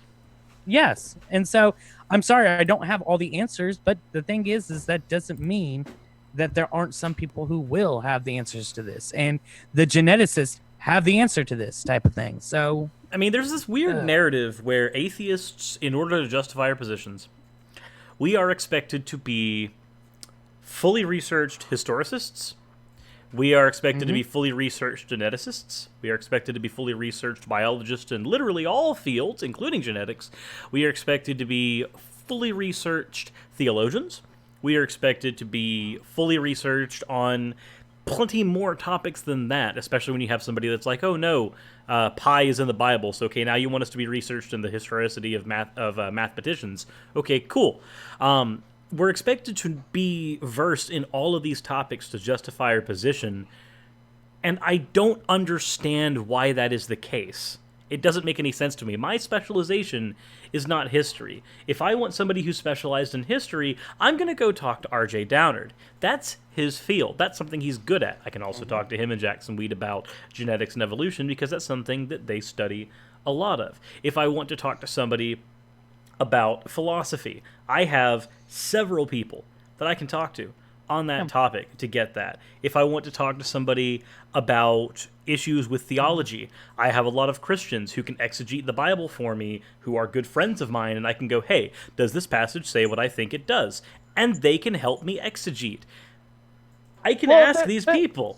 Yes. And so I'm sorry, I don't have all the answers, but the thing is that doesn't mean that there aren't some people who will have the answers to this. And the geneticists have the answer to this type of thing. So, I mean, there's this weird narrative where atheists, in order to justify our positions, we are expected to be fully researched historicists. We are expected to be fully researched geneticists. We are expected to be fully researched biologists in literally all fields, including genetics. We are expected to be fully researched theologians. We are expected to be fully researched on plenty more topics than that, especially when you have somebody that's like, oh no, pi is in the Bible, so okay, now you want us to be researched in the historicity of mathematicians. Okay, cool. We're expected to be versed in all of these topics to justify our position, and I don't understand why that is the case. It doesn't make any sense to me. My specialization is not history. If I want somebody who's specialized in history, I'm going to go talk to R.J. Downard. That's his field. That's something he's good at. I can also talk to him and Jackson Weed about genetics and evolution because that's something that they study a lot of. If I want to talk to somebody about philosophy, I have several people that I can talk to on that topic to get that. If I want to talk to somebody about issues with theology, I have a lot of Christians who can exegete the Bible for me, who are good friends of mine, and I can go, hey, does this passage say what I think it does? And they can help me exegete. I can ask these people.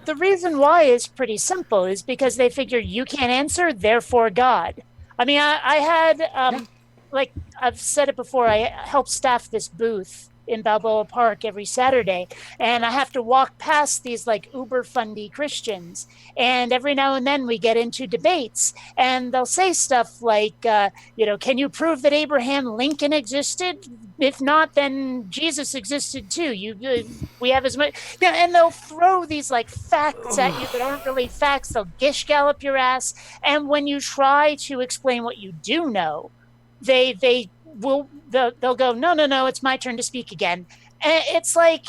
The reason why is pretty simple, is because they figure you can't answer, therefore God. I mean, I had, like I've said it before, I help staff this booth in Balboa Park every Saturday, and I have to walk past these like uber fundy Christians, and every now and then we get into debates, and they'll say stuff like, can you prove that Abraham Lincoln existed? If not, then Jesus existed too. We have as much, and they'll throw these like facts at you that aren't really facts. They'll gish gallop your ass, and when you try to explain what you do know, they'll go, no, it's my turn to speak again. And it's like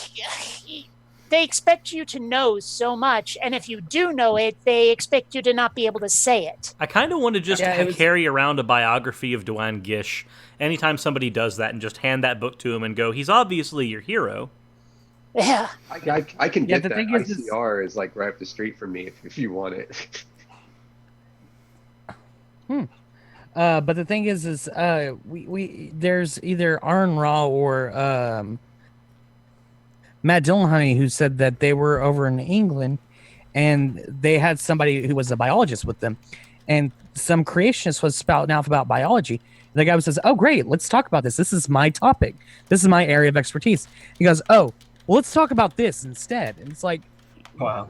they expect you to know so much, and if you do know it, they expect you to not be able to say it. I kind of want to just carry around a biography of Duane Gish anytime somebody does that and just hand that book to him and go, he's obviously your hero. Yeah. I can get that. ICR is like right up the street from me if you want it. But the thing is we there's either Aaron Raw or Matt Dillahunty who said that they were over in England and they had somebody who was a biologist with them, and some creationist was spouting off about biology. The guy says, "Oh, great, let's talk about this. This is my topic. This is my area of expertise." He goes, "Oh, well, let's talk about this instead." And it's like, wow.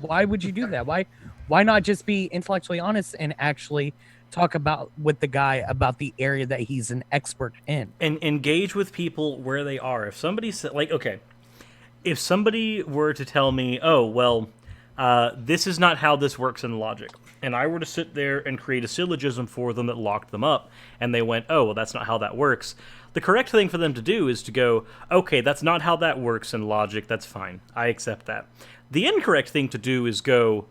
Why would you do that? Why not just be intellectually honest and actually talk about with the guy about the area that he's an expert in? And engage with people where they are. If somebody said, like, okay, if somebody were to tell me, oh, well, this is not how this works in logic, and I were to sit there and create a syllogism for them that locked them up, and they went, oh, well, that's not how that works, The correct thing for them to do is to go, okay, that's not how that works in logic, that's fine, I accept that. The incorrect thing to do is go,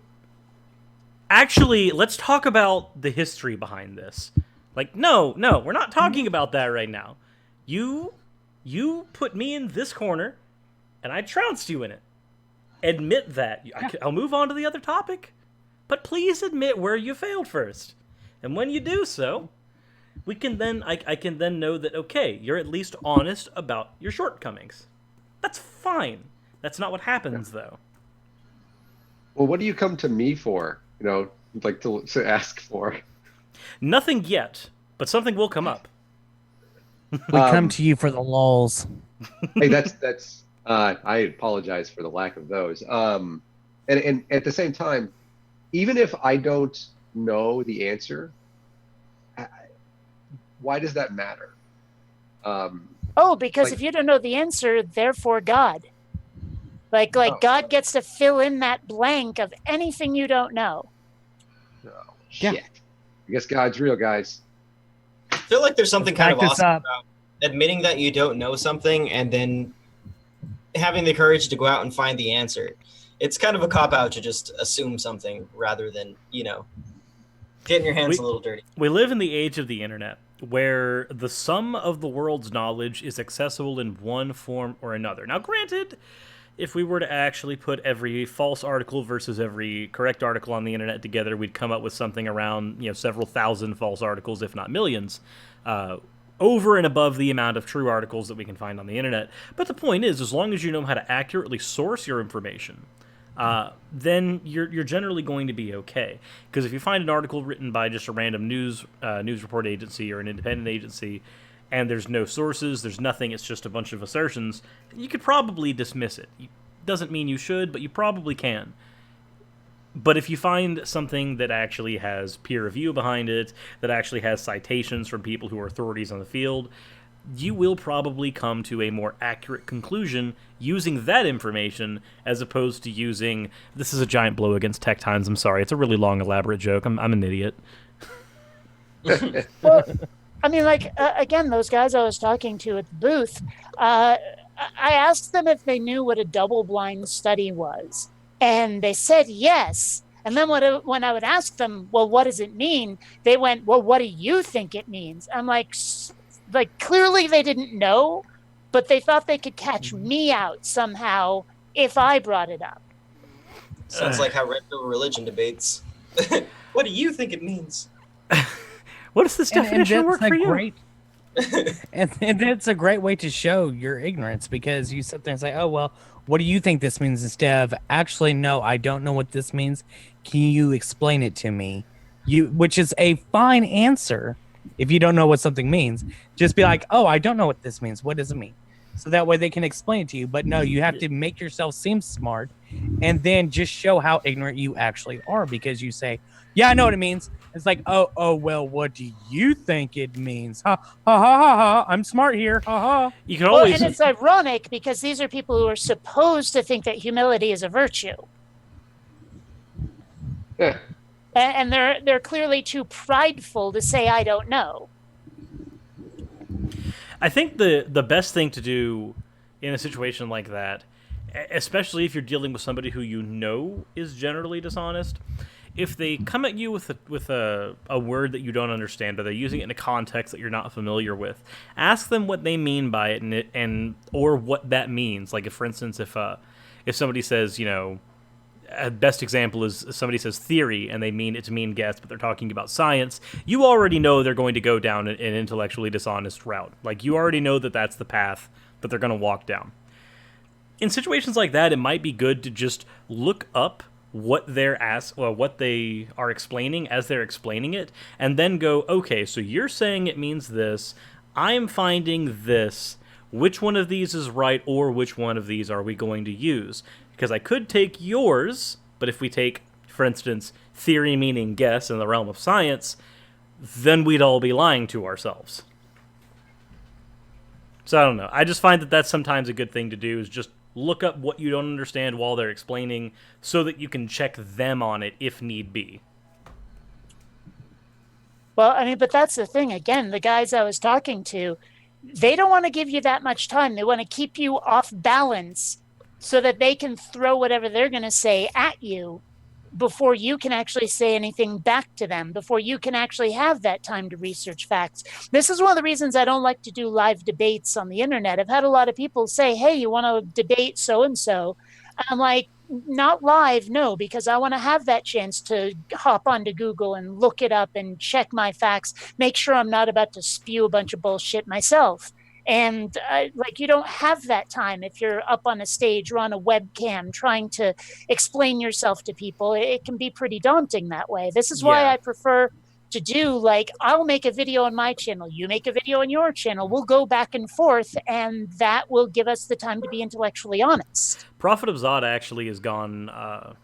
actually, let's talk about the history behind this. Like, no, we're not talking about that right now. You put me in this corner, and I trounced you in it. Admit that. I'll move on to the other topic, but please admit where you failed first. And when you do so, we can then I can then know that, okay, you're at least honest about your shortcomings. That's fine. That's not what happens, though. Well, what do you come to me for? You know, like to ask for? Nothing yet, but something will come up. We come to you for the lulls. Hey, that's. I apologize for the lack of those. And at the same time, even if I don't know the answer, why does that matter? Because if you don't know the answer, therefore God. God gets to fill in that blank of anything you don't know. Oh, shit. Yeah. I guess God's real, guys. I feel like there's something kind of awesome about admitting that you don't know something and then having the courage to go out and find the answer. It's kind of a cop-out to just assume something rather than, getting your hands a little dirty. We live in the age of the internet, where the sum of the world's knowledge is accessible in one form or another. Now, granted, if we were to actually put every false article versus every correct article on the internet together, we'd come up with something around, several thousand false articles, if not millions, over and above the amount of true articles that we can find on the internet. But the point is, as long as you know how to accurately source your information, then you're generally going to be okay. Because if you find an article written by just a random news report agency or an independent agency, and there's no sources, there's nothing, it's just a bunch of assertions, you could probably dismiss it. Doesn't mean you should, but you probably can. But if you find something that actually has peer review behind it, that actually has citations from people who are authorities on the field, you will probably come to a more accurate conclusion using that information as opposed to using, this is a giant blow against Tech Times, I'm sorry, it's a really long, elaborate joke, I'm an idiot. Well, I mean, again, those guys I was talking to at the booth, I asked them if they knew what a double-blind study was. And they said yes. And then when I would ask them, well, what does it mean? They went, well, what do you think it means? I'm like, clearly they didn't know, but they thought they could catch me out somehow if I brought it up. Sounds like how Red Pill religion debates. What do you think it means? What does this definition work for you? And it's a great way to show your ignorance, because you sit there and say, oh, well, what do you think this means? Instead of, actually, no, I don't know what this means. Can you explain it to me? Which is a fine answer if you don't know what something means. Just be like, oh, I don't know what this means. What does it mean? So that way they can explain it to you. But no, you have to make yourself seem smart and then just show how ignorant you actually are, because you say, yeah, I know what it means. It's like, oh, well, what do you think it means? Ha, ha, ha, ha, ha. I'm smart here. Ha, ha. You can always... and it's ironic because these are people who are supposed to think that humility is a virtue. Yeah. And they're clearly too prideful to say, I don't know. I think the best thing to do in a situation like that, especially if you're dealing with somebody who you know is generally dishonest, if they come at you with a word that you don't understand, or they're using it in a context that you're not familiar with, ask them what they mean by it and or what that means. Like, if, for instance, if somebody says, a best example is somebody says theory and they mean it to mean guess, but they're talking about science, you already know they're going to go down an intellectually dishonest route. Like, you already know that that's the path that they're going to walk down. In situations like that, it might be good to just look up what they are explaining as they're explaining it, and then go, okay, so you're saying it means this, I'm finding this, which one of these is right, or which one of these are we going to use? Because I could take yours, but if we take, for instance, theory meaning guess in the realm of science, then we'd all be lying to ourselves. So I don't know. I just find that that's sometimes a good thing to do, is just look up what you don't understand while they're explaining so that you can check them on it if need be. Well, I mean, but that's the thing. Again, the guys I was talking to, they don't want to give you that much time. They want to keep you off balance so that they can throw whatever they're going to say at you before you can actually say anything back to them, before you can actually have that time to research facts. This is one of the reasons I don't like to do live debates on the internet. I've had a lot of people say, hey, you want to debate so-and-so? I'm like, not live, no, because I want to have that chance to hop onto Google and look it up and check my facts, make sure I'm not about to spew a bunch of bullshit myself. And like, you don't have that time if you're up on a stage or on a webcam trying to explain yourself to people. It can be pretty daunting that way. This is why I prefer to do, like, I'll make a video on my channel, you make a video on your channel, we'll go back and forth, and that will give us the time to be intellectually honest. Prophet of Zod actually has gone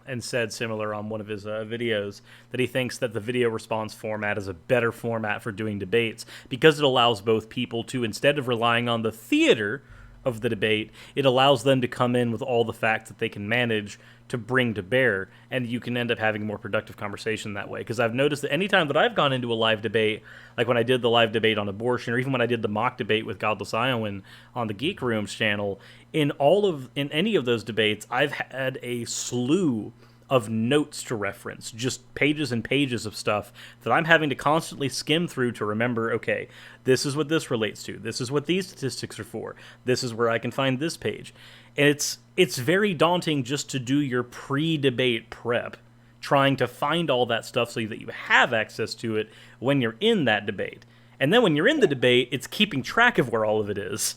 and said similar on one of his videos, that he thinks that the video response format is a better format for doing debates because it allows both people to, instead of relying on the theater of the debate, it allows them to come in with all the facts that they can manage to bring to bear, and you can end up having a more productive conversation that way. Because I've noticed that anytime that I've gone into a live debate, like when I did the live debate on abortion, or even when I did the mock debate with Godless Iowan on the Geek Rooms channel, in any of those debates, I've had a slew of notes to reference, just pages and pages of stuff that I'm having to constantly skim through to remember, okay, this is what this relates to, this is what these statistics are for, this is where I can find this page. And it's very daunting just to do your pre-debate prep, trying to find all that stuff so that you have access to it when you're in that debate. And then when you're in the debate, it's keeping track of where all of it is.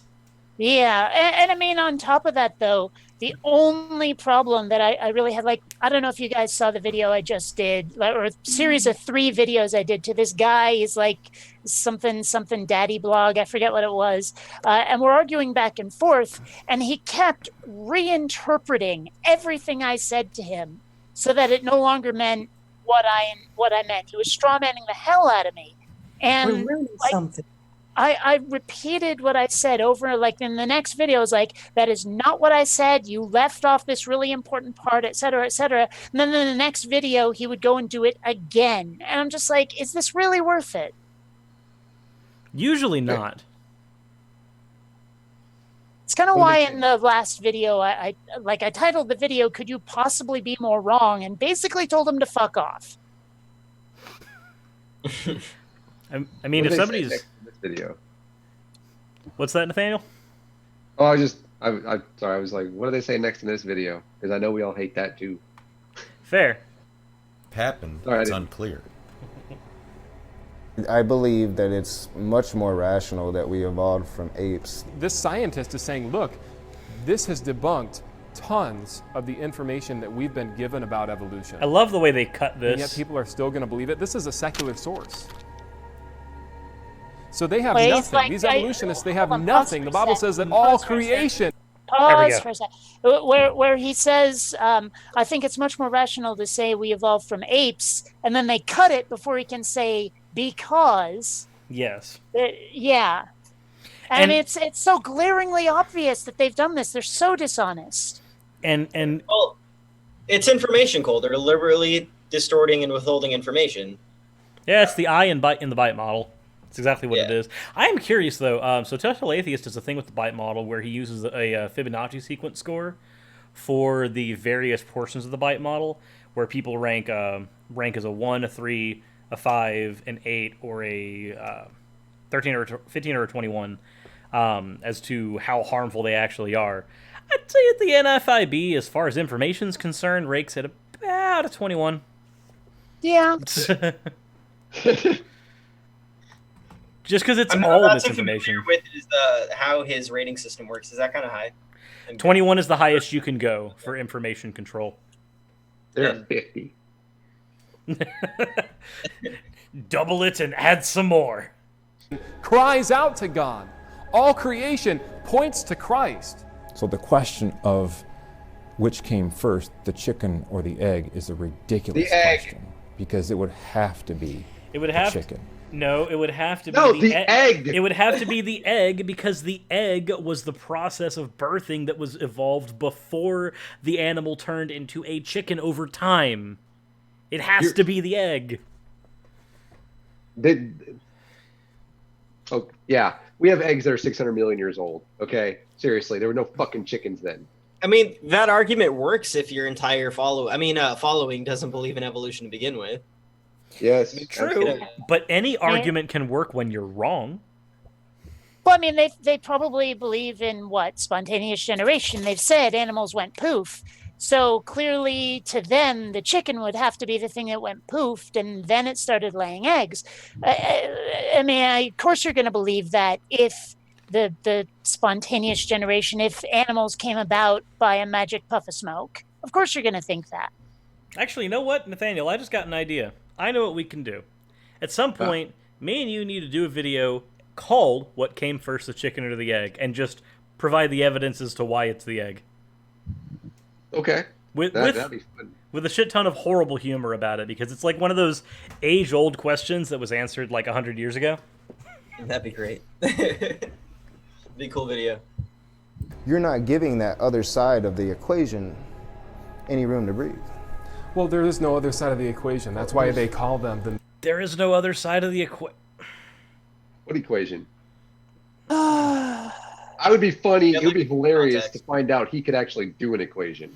Yeah, and I mean, on top of that, though, the only problem that I really had, like, I don't know if you guys saw the video I just did, or a series of 3 videos I did to this guy. He's like something daddy blog, I forget what it was, and we're arguing back and forth, and he kept reinterpreting everything I said to him so that it no longer meant what I meant. He was strawmanning the hell out of me, and something. I repeated what I said over, like in the next video, I was like, that is not what I said. You left off this really important part, et cetera, et cetera. And then in the next video, he would go and do it again. And I'm just like, is this really worth it? Usually not. It's kind of why in the last video, I titled the video, Could You Possibly Be More Wrong? And basically told him to fuck off. I mean, if somebody's... video. What's that, Nathaniel? Oh, I'm sorry. I was like, what do they say next in this video? Because I know we all hate that too. Fair. Happened. It's unclear. I believe that it's much more rational that we evolved from apes. This scientist is saying, look, this has debunked tons of the information that we've been given about evolution. I love the way they cut this. And yet people are still going to believe it. This is a secular source. So they have nothing. Like, these evolutionists, they have nothing. The Bible says that all creation... Pause for a second. Where he says, I think it's much more rational to say we evolved from apes, and then they cut it before he can say because. Yes. Yeah. And it's so glaringly obvious that they've done this. They're so dishonest. And well, it's information, Cole. They're deliberately distorting and withholding information. Yeah, it's the I in the bite model. That's exactly what it is. I am curious, though. So Total Atheist is a thing with the bite model where he uses a Fibonacci sequence score for the various portions of the bite model, where people rank as a 1, a 3, a 5, an 8, or a 13 or 15 or a 21 as to how harmful they actually are. I'd say that the NFIB, as far as information is concerned, ranks at about a 21. Yeah. Just because it's all misinformation. With is how his rating system works. Is that kind of high? 21 is the highest you can go for information control. They're 50. Double it and add some more. Cries out to God. All creation points to Christ. So the question of which came first, the chicken or the egg, is a ridiculous question. Because it would have to be the chicken. No, it would have to be the egg. It would have to be the egg because the egg was the process of birthing that was evolved before the animal turned into a chicken over time. It has to be the egg. Oh, yeah. We have eggs that are 600 million years old. Okay? Seriously, there were no fucking chickens then. I mean, that argument works if your entire following doesn't believe in evolution to begin with. Yes. True. But any argument can work when you're wrong. Well, I mean, they probably believe in what? Spontaneous generation. They've said animals went poof. So clearly to them, the chicken would have to be the thing that went poofed, and then it started laying eggs. I mean, of course you're going to believe that if the spontaneous generation, if animals came about by a magic puff of smoke. Of course you're going to think that. Actually, you know what, Nathaniel? I just got an idea. I know what we can do. At some point, me and you need to do a video called What Came First, the Chicken or the Egg, and just provide the evidence as to why it's the egg. Okay. That'd be fun. With a shit ton of horrible humor about it, because it's like one of those age-old questions that was answered like 100 years ago. That'd be great. Be a cool video. You're not giving that other side of the equation any room to breathe. Well, there is no other side of the equation. That's why they call them the... There is no other side of the equation. What equation? I would be funny. It would be hilarious to find out he could actually do an equation.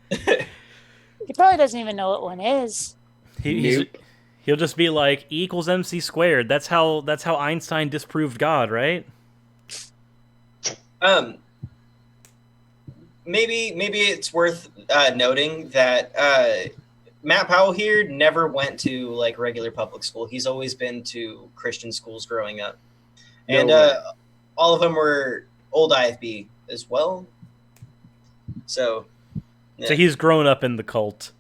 He probably doesn't even know what one is. He'll just be like E equals MC squared. That's how Einstein disproved God, right? Maybe it's worth noting that Matt Powell here never went to like regular public school. He's always been to Christian schools growing up, and all of them were old IFB as well. So, yeah. So he's grown up in the cult.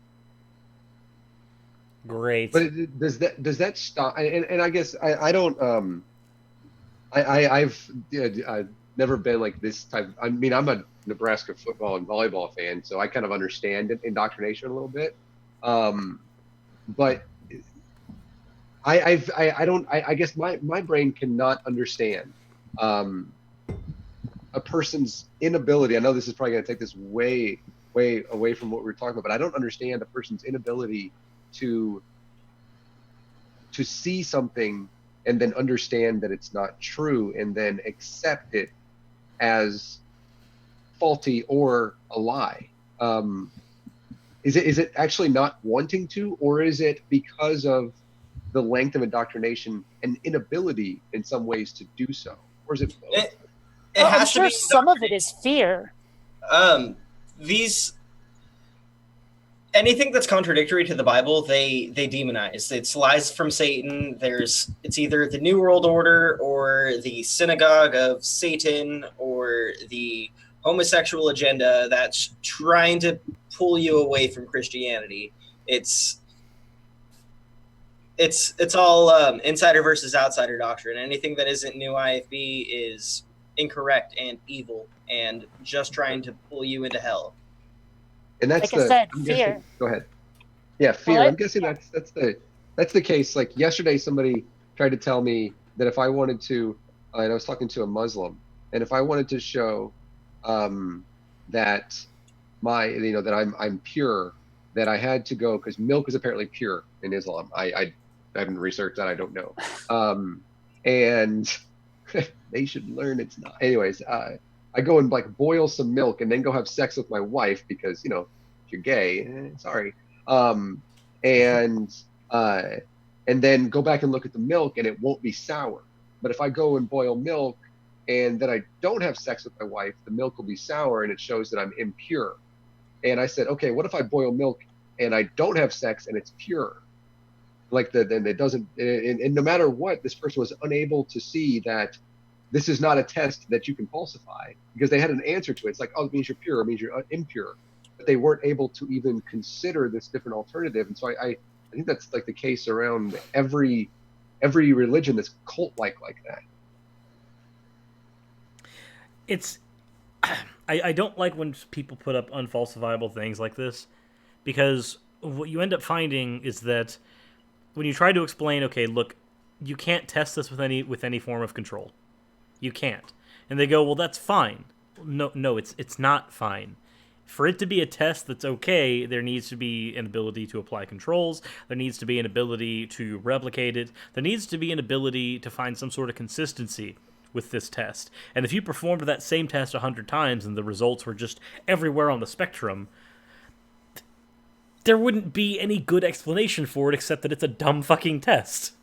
Great. But does that stop? And I guess I don't. I've never been like this type. I mean, I'm a Nebraska football and volleyball fan, so I kind of understand indoctrination a little bit. But I don't. I guess my brain cannot understand a person's inability. I know this is probably going to take this way away from what we're talking about, but I don't understand a person's inability to see something and then understand that it's not true and then accept it as faulty or a lie. Is it actually not wanting to, or is it because of the length of indoctrination and inability in some ways to do so? Or is it both? I'm sure some of it is fear. Anything that's contradictory to the Bible, they demonize. It's lies from Satan. It's either the New World Order or the synagogue of Satan or the homosexual agenda that's trying to pull you away from Christianity. It's all insider versus outsider doctrine. Anything that isn't new IFB is incorrect and evil and just trying to pull you into hell. And that's like I said, fear. Go ahead. Yeah, fear. I'm guessing that's the case. Like yesterday, somebody tried to tell me that if I wanted to, and I was talking to a Muslim, and if I wanted to show that that I'm pure, that I had to go, because milk is apparently pure in Islam. I haven't researched that. I don't know. And they should learn it's not. Anyways, I go and like boil some milk and then go have sex with my wife because, if you're gay, sorry. And then go back and look at the milk and it won't be sour. But if I go and boil milk and then I don't have sex with my wife, the milk will be sour and it shows that I'm impure. And I said, okay, what if I boil milk and I don't have sex and it's pure? Then it doesn't, and no matter what, this person was unable to see that this is not a test that you can falsify because they had an answer to it. It's like, oh, it means you're pure, it means you're impure. But they weren't able to even consider this different alternative. And so I think that's like the case around every religion that's cult-like that. I don't like when people put up unfalsifiable things like this, because what you end up finding is that when you try to explain, okay, look, you can't test this with any form of control. You can't. And they go, well, that's fine. No, it's not fine. For it to be a test that's okay, there needs to be an ability to apply controls. There needs to be an ability to replicate it. There needs to be an ability to find some sort of consistency with this test. And if you performed that same test 100 times and the results were just everywhere on the spectrum, there wouldn't be any good explanation for it except that it's a dumb fucking test.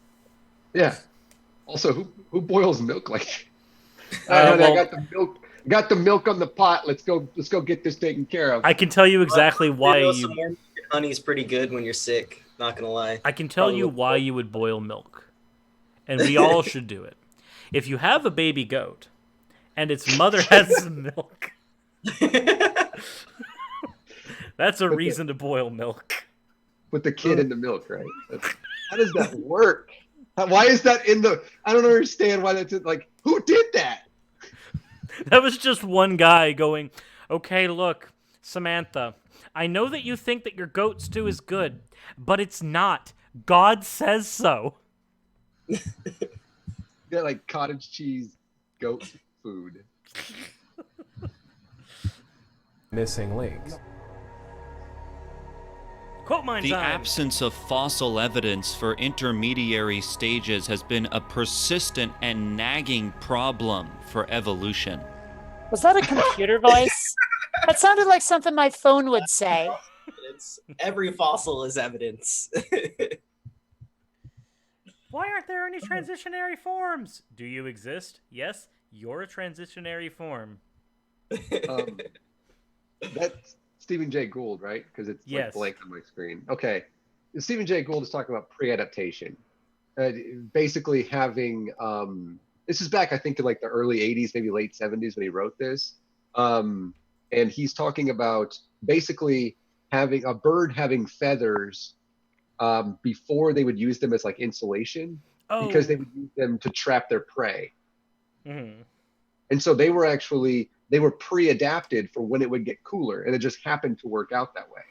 Yeah. Also, who boils milk like? I got the milk. Got the milk on the pot. Let's go get this taken care of. I can tell you exactly why honey's pretty good when you're sick. Not gonna lie. I can tell you why you would boil milk, and we all should do it. If you have a baby goat, and its mother has some milk, that's a reason to boil milk. Put the kid in the milk, right? How does that work? Why is that in the? I don't understand why that's like. Who did that? That was just one guy going, okay, look, Samantha, I know that you think that your goat stew is good, but it's not. God says so. Yeah, like cottage cheese goat food. Missing links. Quote mine The time. absence of fossil evidence for intermediary stages has been a persistent and nagging problem for evolution. Was that a computer voice? That sounded like something my phone would say. Every fossil is evidence. Why aren't there any transitionary forms? Do you exist? Yes, you're a transitionary form. That's Stephen Jay Gould, right? Because it's like blank on my screen. Okay. Stephen Jay Gould is talking about pre-adaptation. Basically having, this is back, I think, in like the early 80s, maybe late 70s when he wrote this. And he's talking about basically having a bird having feathers before they would use them as like insulation, because they would use them to trap their prey. Mm-hmm. And so they were pre-adapted for when it would get cooler, and it just happened to work out that way.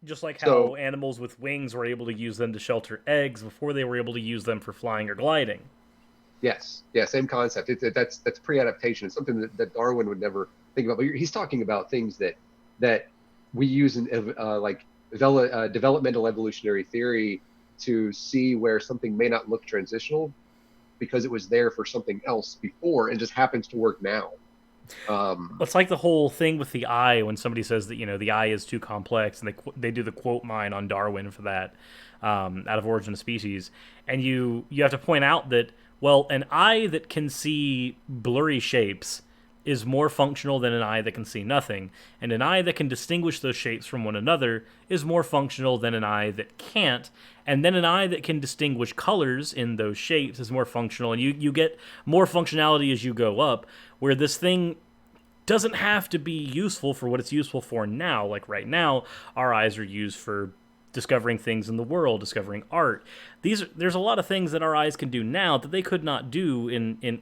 Just like how animals with wings were able to use them to shelter eggs before they were able to use them for flying or gliding. Yes, yeah, same concept. That's pre-adaptation. It's something that Darwin would never think about. But he's talking about things that we use in like developmental evolutionary theory to see where something may not look transitional because it was there for something else before and just happens to work now. It's like the whole thing with the eye when somebody says that, you know, the eye is too complex, and they do the quote mine on Darwin for that, out of Origin of Species, and you have to point out that, well, an eye that can see blurry shapes is more functional than an eye that can see nothing, and an eye that can distinguish those shapes from one another is more functional than an eye that can't, and then an eye that can distinguish colors in those shapes is more functional, and you get more functionality as you go up, where this thing doesn't have to be useful for what it's useful for now. Like right now, our eyes are used for discovering things in the world, discovering art. There's a lot of things that our eyes can do now that they could not do in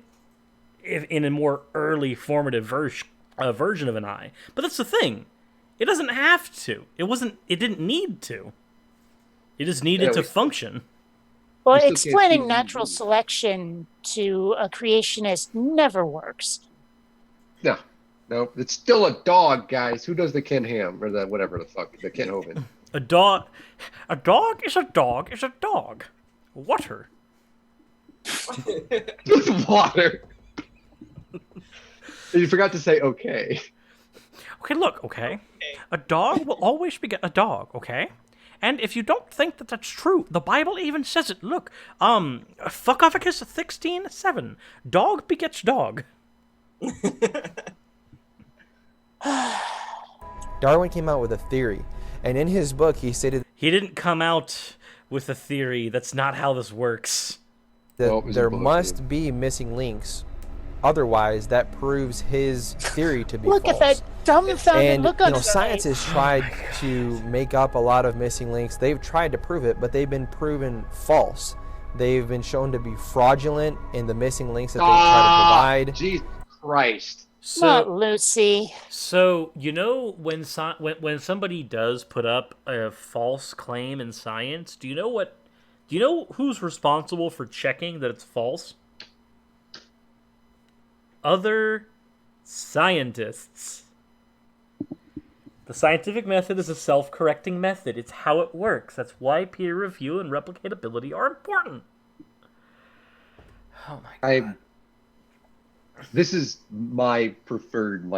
a more early formative version of an eye. But that's the thing. It doesn't have to. It didn't need to. It just needed to function. Well, explaining natural selection to a creationist never works. No, it's still a dog, guys. Who does the Ken Ham or the whatever the fuck, the Ken Hovind? A dog is a dog is a dog. Water. Just water. You forgot to say okay. Okay, look, okay. A dog will always beget a dog, okay? And if you don't think that that's true, the Bible even says it. Look, Fuckophicus 16:7. Dog begets dog. Darwin came out with a theory, and in his book he stated he didn't come out with a theory. That's not how this works. That there must be missing links, otherwise that proves his theory to be look false. At that dumbfounded look on his science has tried to make up a lot of missing links. They've tried to prove it, but they've been proven false. They've been shown to be fraudulent in the missing links that they try to provide. Jesus Christ. Not Lucy. So, you know, when somebody does put up a false claim in science, do you know who's responsible for checking that it's false? Other scientists. The scientific method is a self-correcting method. It's how it works. That's why peer review and replicatability are important. Oh my God. This is my preferred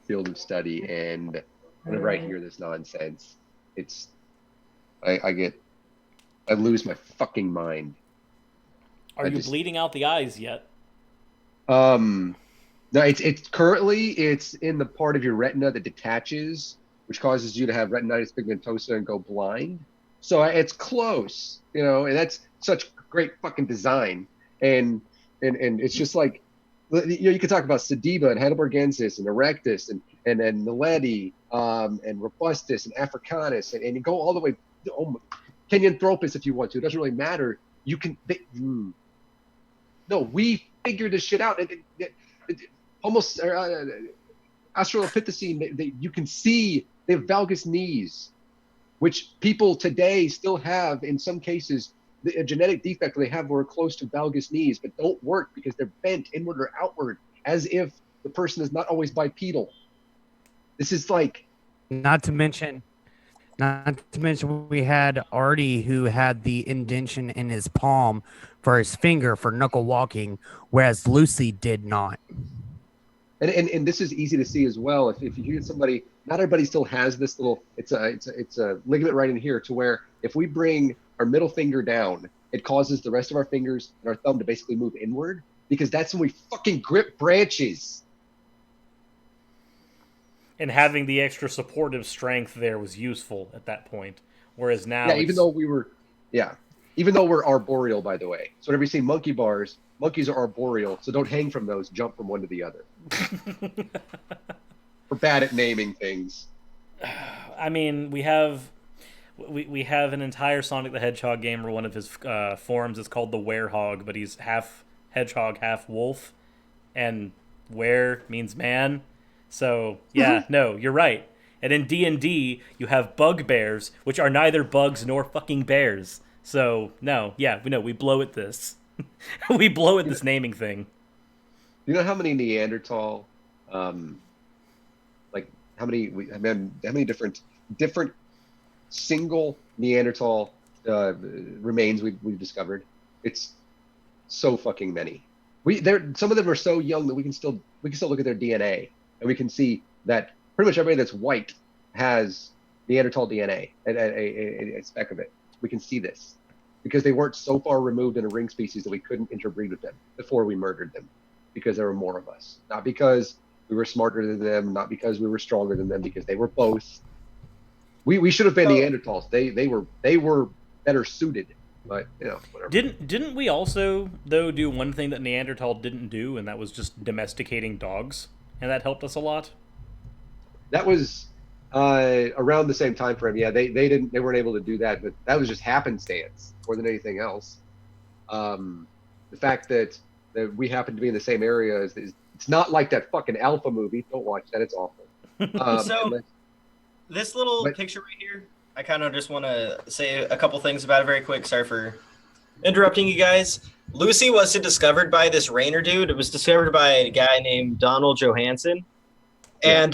field of study, and whenever I hear this nonsense, I lose my fucking mind. Are you bleeding out the eyes yet? No, it's currently in the part of your retina that detaches, which causes you to have retinitis pigmentosa and go blind. So it's close, and that's such great fucking design. And it's just like, you could talk about Sediba and Heidelbergensis and Erectus and Naledi and Robustus and Africanus and you go all the way Kenyanthropus if you want to. It doesn't really matter. You can no, we figured this shit out. Almost Australopithecine, you can see they have valgus knees, which people today still have in some cases. A genetic defect they have where close to valgus knees, but don't work because they're bent inward or outward, as if the person is not always bipedal. This is like, not to mention we had Artie who had the indention in his palm for his finger for knuckle walking, whereas Lucy did not. And this is easy to see as well. If you get somebody, not everybody still has this little. It's a ligament right in here to where if we bring our middle finger down, it causes the rest of our fingers and our thumb to basically move inward, because that's when we fucking grip branches. And having the extra supportive strength there was useful at that point. Whereas now, even though we're arboreal, by the way. So whenever you see monkey bars, monkeys are arboreal, so don't hang from those, jump from one to the other. We're bad at naming things. I mean, we have an entire Sonic the Hedgehog game where one of his forms is called the Werehog, but he's half hedgehog, half wolf, and were means man. So, yeah, no, you're right. And in D&D, you have bugbears, which are neither bugs nor fucking bears. So, no, yeah, we blow at this. We blow at this naming thing. You know how many Neanderthal, how many different single Neanderthal remains we've discovered? It's so fucking many. Some of them are so young that we can still look at their DNA and we can see that pretty much everybody that's white has Neanderthal DNA, a speck of it. We can see this because they weren't so far removed in a ring species that we couldn't interbreed with them before we murdered them, because there were more of us, not because we were smarter than them, not because we were stronger than them, because they were both. We should have been Neanderthals. They were better suited, but whatever. Didn't we also though do one thing that Neanderthal didn't do, and that was just domesticating dogs, and that helped us a lot? That was around the same time frame. Yeah, they weren't able to do that, but that was just happenstance more than anything else. The fact that we happen to be in the same area is it's not like that fucking Alpha movie. Don't watch that; it's awful. This little picture right here, I kind of just want to say a couple things about it very quick. Sorry for interrupting you guys. Lucy wasn't discovered by this Rayner dude. It was discovered by a guy named Donald Johansen. And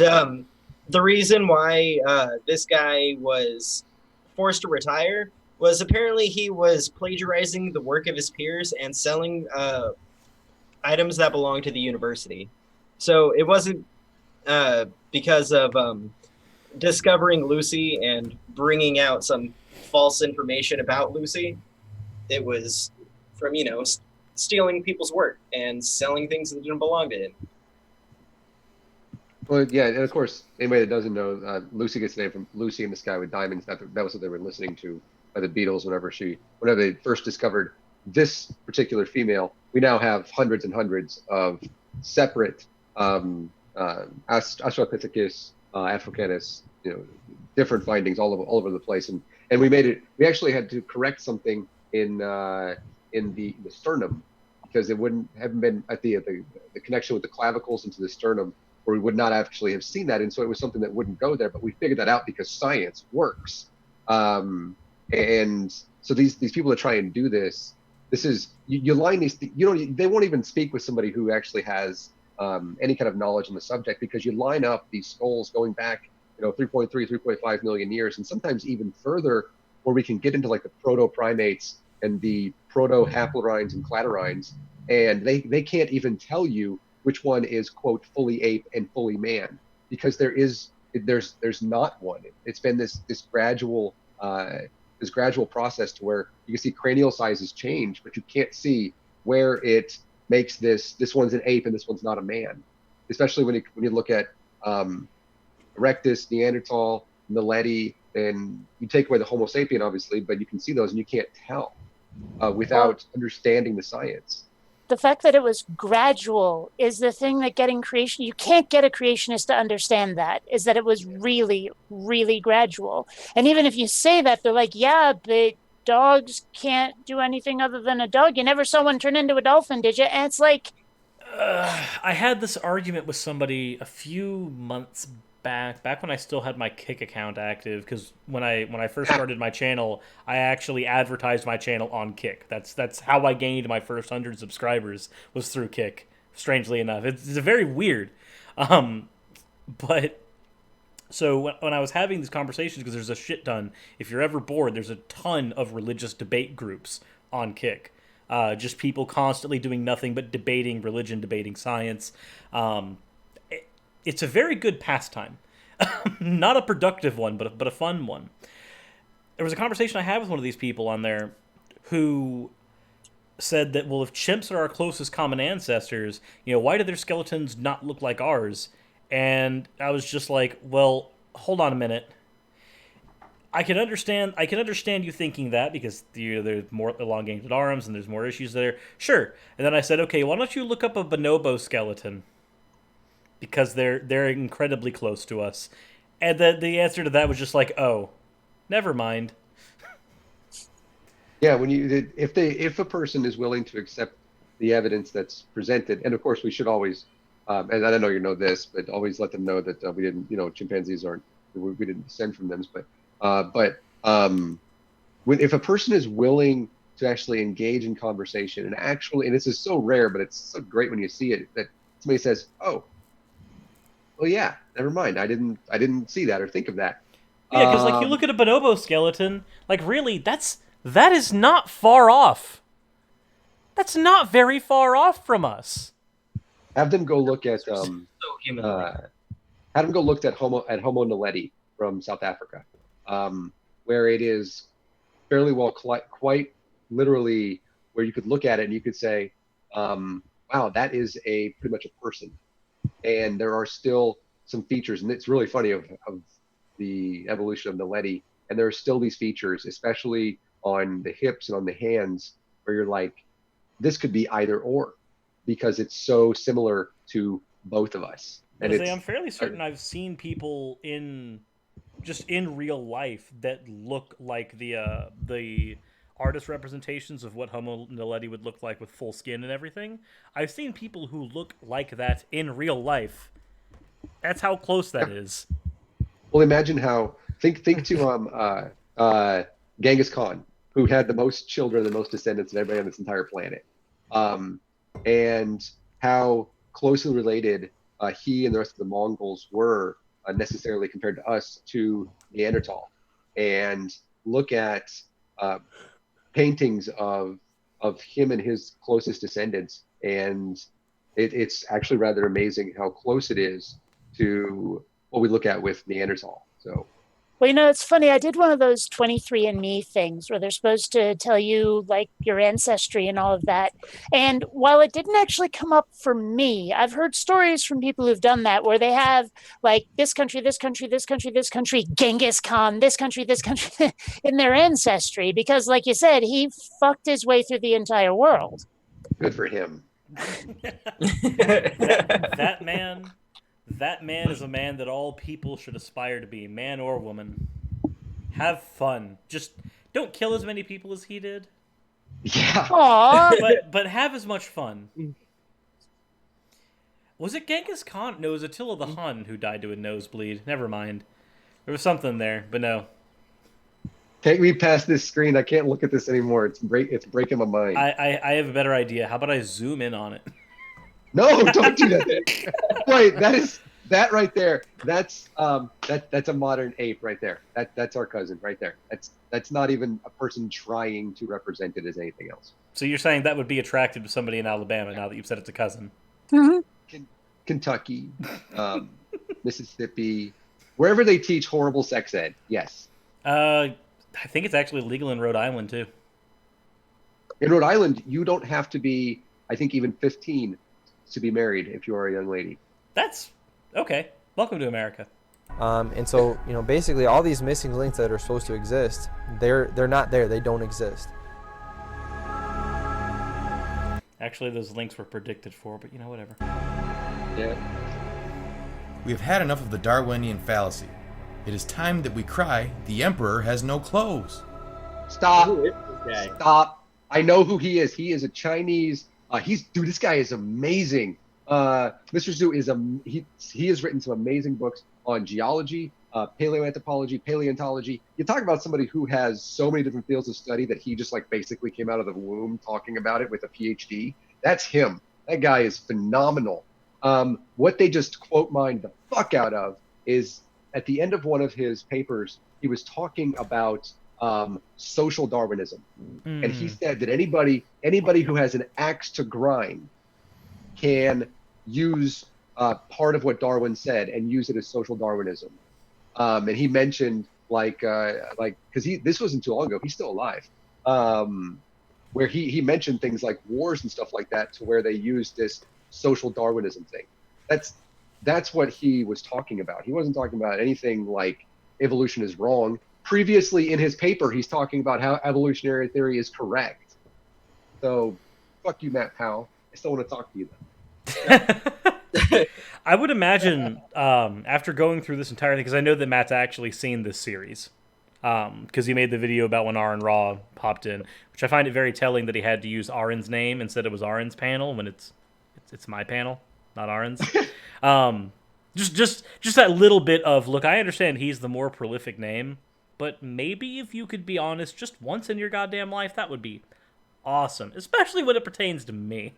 the reason why this guy was forced to retire was apparently he was plagiarizing the work of his peers and selling items that belonged to the university. So it wasn't because of discovering Lucy and bringing out some false information about Lucy. It was from, stealing people's work and selling things that didn't belong to him. Well, yeah, and of course, anybody that doesn't know, Lucy gets the name from Lucy in the Sky with Diamonds. That was what they were listening to by the Beatles whenever they first discovered this particular female. We now have hundreds and hundreds of separate Australopithecus, Africanus, different findings all over the place, and we actually had to correct something in the sternum, because it haven't been at the connection with the clavicles into the sternum, where we would not actually have seen that, and so it was something that wouldn't go there, but we figured that out because science works. And so these people that try and do this is you line these, they won't even speak with somebody who actually has any kind of knowledge on the subject, because you line up these skulls going back 3.3, 3.5 million years, and sometimes even further, where we can get into like the proto-primates and the proto-haplorhines and cladorhines, and they can't even tell you which one is, quote, fully ape and fully man, because there's not one. It's been this gradual process to where you can see cranial sizes change, but you can't see where it makes this one's an ape and this one's not a man. Especially when you look at Erectus, Neanderthal, Naledi, and you take away the Homo sapien, obviously, but you can see those and you can't tell without understanding the science. The fact that it was gradual is the thing that you can't get a creationist to understand that, is that it was really, really gradual. And even if you say that, they're like, yeah, but dogs can't do anything other than a dog. You never saw one turn into a dolphin, did you? And it's like... I had this argument with somebody a few months back when I still had my Kick account active, because when I first started my channel, I actually advertised my channel on Kick. That's how I gained my first 100 subscribers, was through Kick. Strangely enough, it's very weird. But so when I was having these conversations, because there's a shit ton. If you're ever bored, there's a ton of religious debate groups on Kick. Just people constantly doing nothing but debating religion, debating science. It's a very good pastime. Not a productive one, but a fun one. There was a conversation I had with one of these people on there who said that, well, if chimps are our closest common ancestors, why do their skeletons not look like ours? And I was just like, well, hold on a minute. I can understand you thinking that, because there's more elongated arms and there's more issues there. Sure. And then I said, okay, why don't you look up a bonobo skeleton? Because they're incredibly close to us. And the answer to that was just like, oh, never mind. Yeah, if a person is willing to accept the evidence that's presented, and of course we should always, and I don't know you know this, but always let them know that we didn't, chimpanzees we didn't descend from them, but if a person is willing to actually engage in conversation and this is so rare, but it's so great when you see it, that somebody says, oh, well, yeah, never mind. I didn't see that or think of that. Yeah, because you look at a bonobo skeleton, really, that is not far off. That's not very far off from us. Have them go look at have them go look at Homo naledi from South Africa, where it is fairly well, quite literally, where you could look at it and you could say, wow, that is pretty much a person. And there are still some features, and it's really funny of the evolution of Naledi, and there are still these features, especially on the hips and on the hands, where you're like, this could be either or, because it's so similar to both of us. And I'm fairly certain I've seen people in real life that look like the artist representations of what Homo naledi would look like with full skin and everything. I've seen people who look like that in real life. That's how close that is. Well, imagine how think to Genghis Khan, who had the most children, the most descendants of everybody on this entire planet, and how closely related he and the rest of the Mongols were necessarily compared to us to Neanderthal, and look at paintings of him and his closest descendants, and it's actually rather amazing how close it is to what we look at with Neanderthal. So, well, it's funny. I did one of those 23andMe things where they're supposed to tell you your ancestry and all of that. And while it didn't actually come up for me, I've heard stories from people who've done that, where they have this country, this country, this country, this country, Genghis Khan, this country in their ancestry, because like you said, he fucked his way through the entire world. Good for him. That man is a man that all people should aspire to be, man or woman. Have fun. Just don't kill as many people as he did. Yeah. Aww. But have as much fun. Was it Genghis Khan? No, it was Attila the Hun who died to a nosebleed. Never mind. There was something there, but no. Take me past this screen. I can't look at this anymore. It's breaking my mind. I have a better idea. How about I zoom in on it? No, don't do that. Wait, That right there, that's a modern ape right there. That's our cousin right there. That's not even a person trying to represent it as anything else. So you're saying that would be attractive to somebody in Alabama now that you've said it's a cousin? Mm-hmm. Kentucky, Mississippi, wherever they teach horrible sex ed. Yes. I think it's actually legal in Rhode Island too. In Rhode Island, you don't have to be, I think, even 15 to be married if you are a young lady. That's okay. Welcome to America. And so, basically all these missing links that are supposed to exist, they're not there. They don't exist. Actually, those links were predicted for, but whatever. Yeah. We have had enough of the Darwinian fallacy. It is time that we cry, the Emperor has no clothes. Stop. Who is this guy? Stop. I know who he is. He is a Chinese. Dude, this guy is amazing. Mr. Zhu he has written some amazing books on geology, paleoanthropology, paleontology. You talk about somebody who has so many different fields of study that he just basically came out of the womb talking about it with a PhD. That's him. That guy is phenomenal. What they just quote mined the fuck out of is at the end of one of his papers, he was talking about social Darwinism. And he said that anybody who has an axe to grind can use part of what Darwin said and use it as social Darwinism. And he mentioned because this wasn't too long ago, he's still alive, where he mentioned things like wars and stuff like that to where they used this social Darwinism thing. That's what he was talking about. He wasn't talking about anything like evolution is wrong. Previously in his paper, he's talking about how evolutionary theory is correct. So, fuck you, Matt Powell. I still want to talk to you then. I would imagine after going through this entire thing, because I know that Matt's actually seen this series, because he made the video about when Aaron Raw popped in, which I find it very telling that he had to use Aaron's name instead it was Aaron's panel when it's my panel, not Aaron's. Just that little bit of, look, I understand he's the more prolific name, but maybe if you could be honest just once in your goddamn life, that would be awesome, especially when it pertains to me.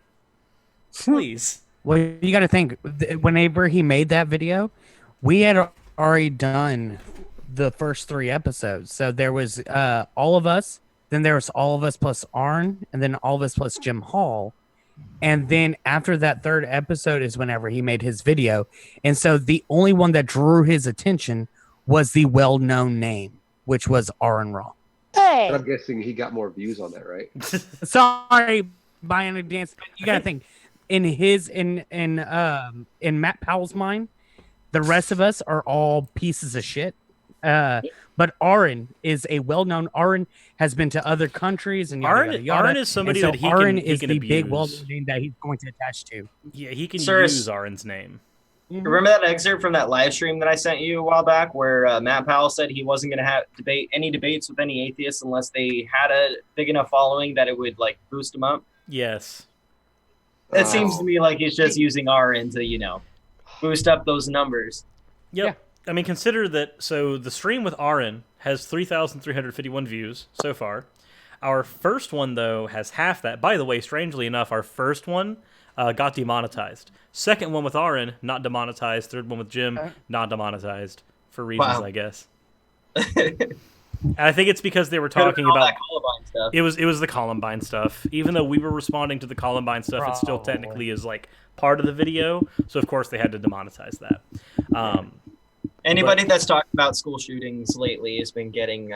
Please. Well, you got to think, whenever he made that video, we had already done the first 3 episodes. So there was all of us, then there was all of us plus Arn, and then all of us plus Jim Hall. And then after that 3rd episode is whenever he made his video. And so the only one that drew his attention was the well-known name, which was Aaron Raw. Hey. But I'm guessing he got more views on that, right? Sorry, Bionic Dance. You got to think. In Matt Powell's mind, the rest of us are all pieces of shit. But Aaron is a well-known. Aaron has been to other countries, and Aaron is somebody that Aaron he is can the abuse. big well-known name that he's going to attach to. Yeah, he can use Aaron's name. Remember that excerpt from that live stream that I sent you a while back, where Matt Powell said he wasn't going to have any debates with any atheists unless they had a big enough following that it would boost them up? Yes. It seems to me like he's just using Aaron to, boost up those numbers. Yep. Yeah. I mean, consider that. So the stream with Aaron has 3,351 views so far. Our first one, though, has half that. By the way, strangely enough, our first one got demonetized. Second one with Aaron, not demonetized. Third one with Jim, not demonetized. For reasons, I guess. And I think it's because they were talking about that Columbine stuff. It was the Columbine stuff. Even though we were responding to the Columbine stuff, it still technically is part of the video. So of course they had to demonetize that. Anybody that's talked about school shootings lately has been getting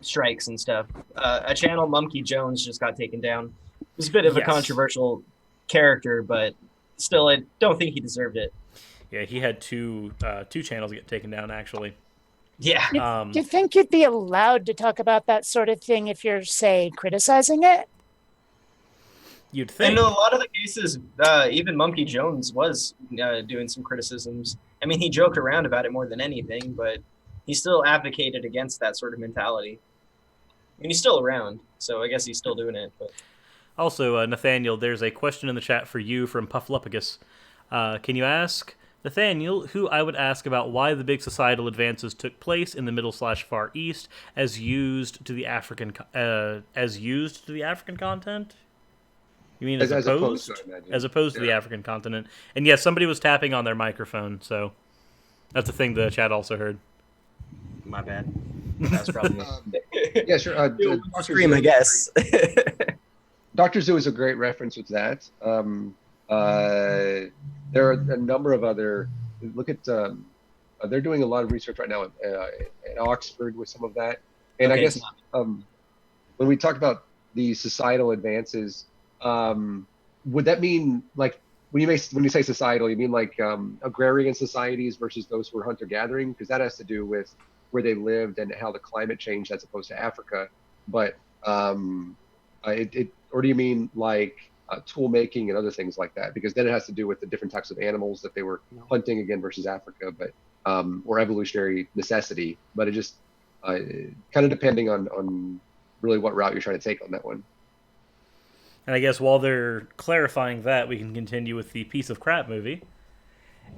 strikes and stuff. A channel, Monkey Jones, just got taken down. It was a bit of a controversial character, but still, I don't think he deserved it. Yeah, he had two channels get taken down actually. Yeah. Do you think you'd be allowed to talk about that sort of thing if you're, say, criticizing it? You'd think. And in a lot of the cases, even Monkey Jones was doing some criticisms. I mean, he joked around about it more than anything, but he still advocated against that sort of mentality. I mean, he's still around, so I guess he's still doing it. But also, Nathaniel, there's a question in the chat for you from Pufflupagus. Can you ask Nathaniel who I would ask about why the big societal advances took place in the Middle/Far East as used to the African content? You mean as opposed to the African continent? And yes, somebody was tapping on their microphone, so that's a thing the chat also heard. My bad. That's probably yeah, sure. Scream, I guess. Dr. Zoo is a great reference with that. There are a number of other. Look at. They're doing a lot of research right now at Oxford with some of that. And I guess when we talk about the societal advances, would that mean like when you say societal, you mean like agrarian societies versus those who were hunter-gathering? Because that has to do with where they lived and how the climate changed as opposed to Africa. But or do you mean like tool making and other things like that? Because then it has to do with the different types of animals that they were hunting again versus Africa, but or evolutionary necessity. But it just kind of depending on really what route you're trying to take on that one. And I guess while they're clarifying that, we can continue with the piece of crap movie,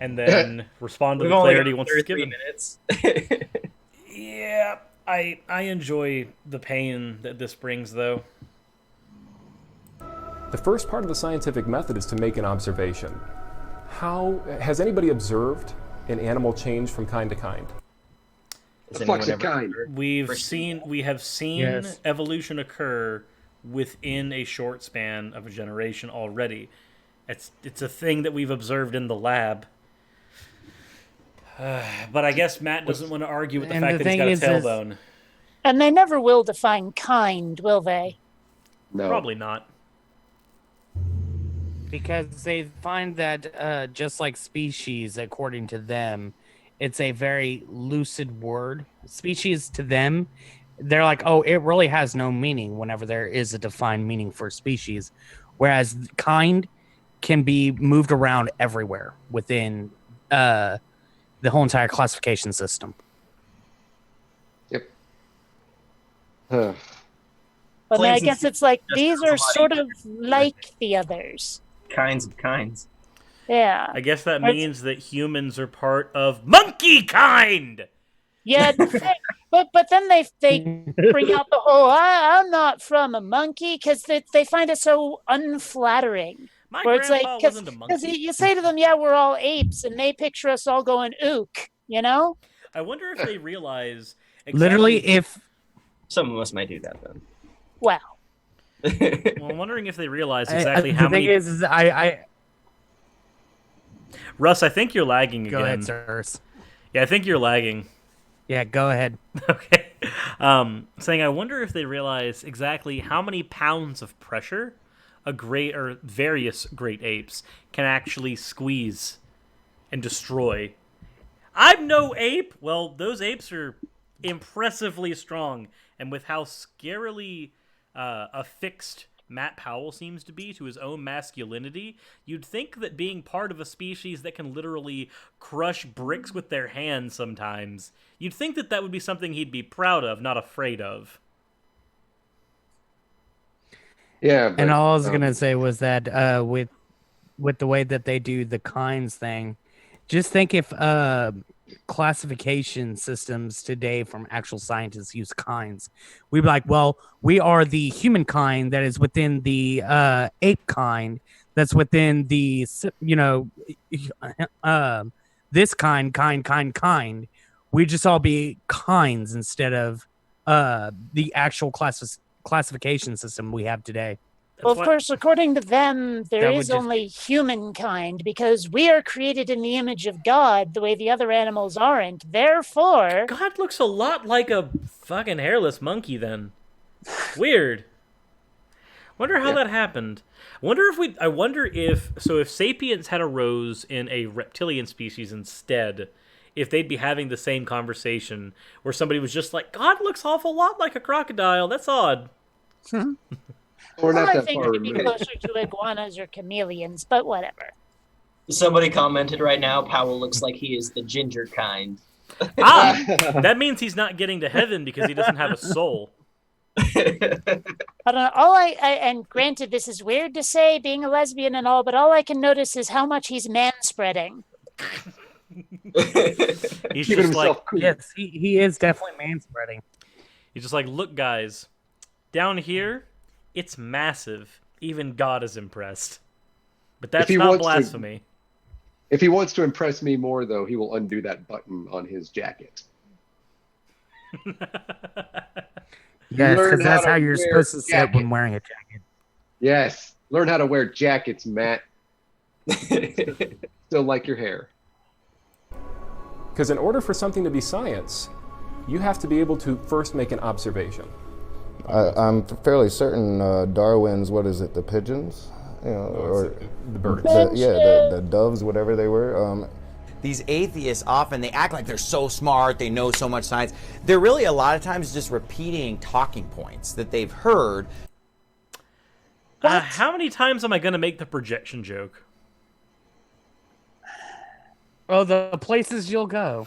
and then respond to the clarity once it's given. Minutes. Yeah, I enjoy the pain that this brings, though. The first part of the scientific method is to make an observation. How has anybody observed an animal change from kind to kind? We have seen yes. Evolution occur within a short span of a generation already. It's a thing that we've observed in the lab. But I guess Matt doesn't want to argue with the fact that he's got a tailbone. And they never will define kind, will they? No. Probably not. Because they find that just like species, according to them, it's a very lucid word. Species to them, they're like, oh, it really has no meaning whenever there is a defined meaning for species. Whereas kind can be moved around everywhere within the whole entire classification system. Yep. But I guess it's like these are sort of like the others. Kinds of kinds. Yeah. I guess that means that humans are part of monkey kind. Yeah, but then they bring out the whole I'm not from a monkey because they find it so unflattering. My where it's grandpa like wasn't a monkey. Because you say to them, yeah, we're all apes, and they picture us all going ook, you know? I wonder if they realize literally if some of us might do that then. Wow. Well, I'm wondering if they realize exactly how many. The thing is I Russ, I think you're lagging again. Go ahead, sirs. Yeah, I think you're lagging. Yeah, go ahead. Okay. Saying I wonder if they realize exactly how many pounds of pressure various great apes can actually squeeze and destroy. I'm no ape. Well, those apes are impressively strong, and with how scarily affixed Matt Powell seems to be to his own masculinity, you'd think that being part of a species that can literally crush bricks with their hands sometimes, you'd think that would be something he'd be proud of, not afraid of. Yeah. And all I was going to say was that with the way that they do the kinds thing, just think if classification systems today from actual scientists use kinds, we'd be like, well, we are the humankind that is within the ape kind that's within the, this kind. We just all be kinds instead of the actual classification system we have today. Well, of course, according to them, there is only humankind because we are created in the image of God the way the other animals aren't. Therefore... God looks a lot like a fucking hairless monkey then. Weird. Wonder how that happened. I wonder if sapiens had arose in a reptilian species instead, if they'd be having the same conversation where somebody was just like, God looks awful lot like a crocodile. That's odd. I think it'd be closer to iguanas or chameleons, but whatever. Somebody commented right now, Powell looks like he is the ginger kind. That means he's not getting to heaven because he doesn't have a soul. I don't know. And granted, this is weird to say, being a lesbian and all, but all I can notice is how much he's manspreading. He's just like, cool. Yes, he is definitely manspreading. He's just like, look, guys, down here, it's massive. Even God is impressed. But that's not blasphemy. If he wants to impress me more, though, he will undo that button on his jacket. Yes, because that's how you're supposed to sit when wearing a jacket. Yes. Learn how to wear jackets, Matt. Still like your hair. Because in order for something to be science, you have to be able to first make an observation. I'm fairly certain Darwin's, what is it, the pigeons? You know, or the birds. The doves, whatever they were. These atheists often, they act like they're so smart, they know so much science. They're really a lot of times just repeating talking points that they've heard. How many times am I going to make the projection joke? Oh, the places you'll go.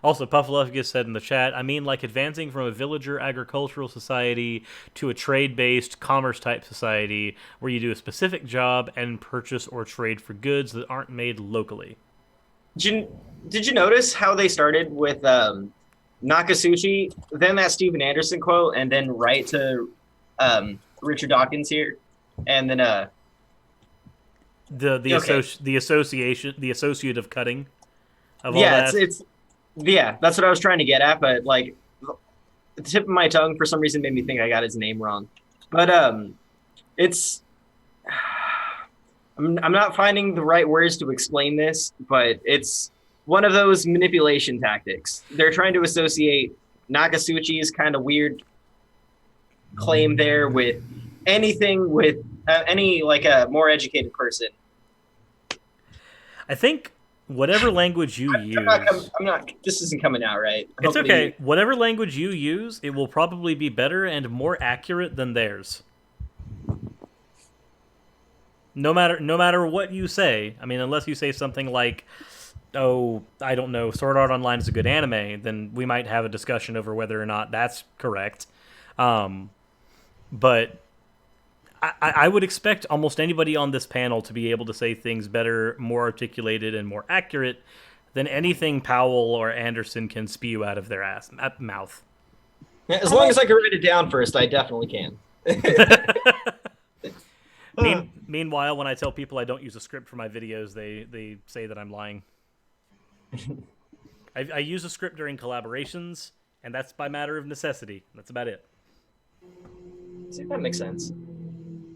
Also, Puffalufgus said in the chat, I mean like advancing from a villager agricultural society to a trade-based commerce-type society where you do a specific job and purchase or trade for goods that aren't made locally. Did you notice how they started with Nakasuchi, then that Steven Anderson quote, and then right to Richard Dawkins here, and then the associative cutting of all that. Yeah, that's what I was trying to get at, but like the tip of my tongue for some reason made me think I got his name wrong. But it's I'm not finding the right words to explain this, but it's one of those manipulation tactics. They're trying to associate Nakasuchi's kind of weird claim there with anything with any like a more educated person. I think whatever language you use... I'm not, this isn't coming out right. It's okay. Whatever language you use, it will probably be better and more accurate than theirs. No matter what you say. I mean, unless you say something like, oh, I don't know, Sword Art Online is a good anime, then we might have a discussion over whether or not that's correct. But I would expect almost anybody on this panel to be able to say things better, more articulated, and more accurate than anything Powell or Anderson can spew out of their mouth. As long as I can write it down first, I definitely can. Meanwhile, when I tell people I don't use a script for my videos, they say that I'm lying. I use a script during collaborations, and that's by matter of necessity. That's about it. See, that makes sense.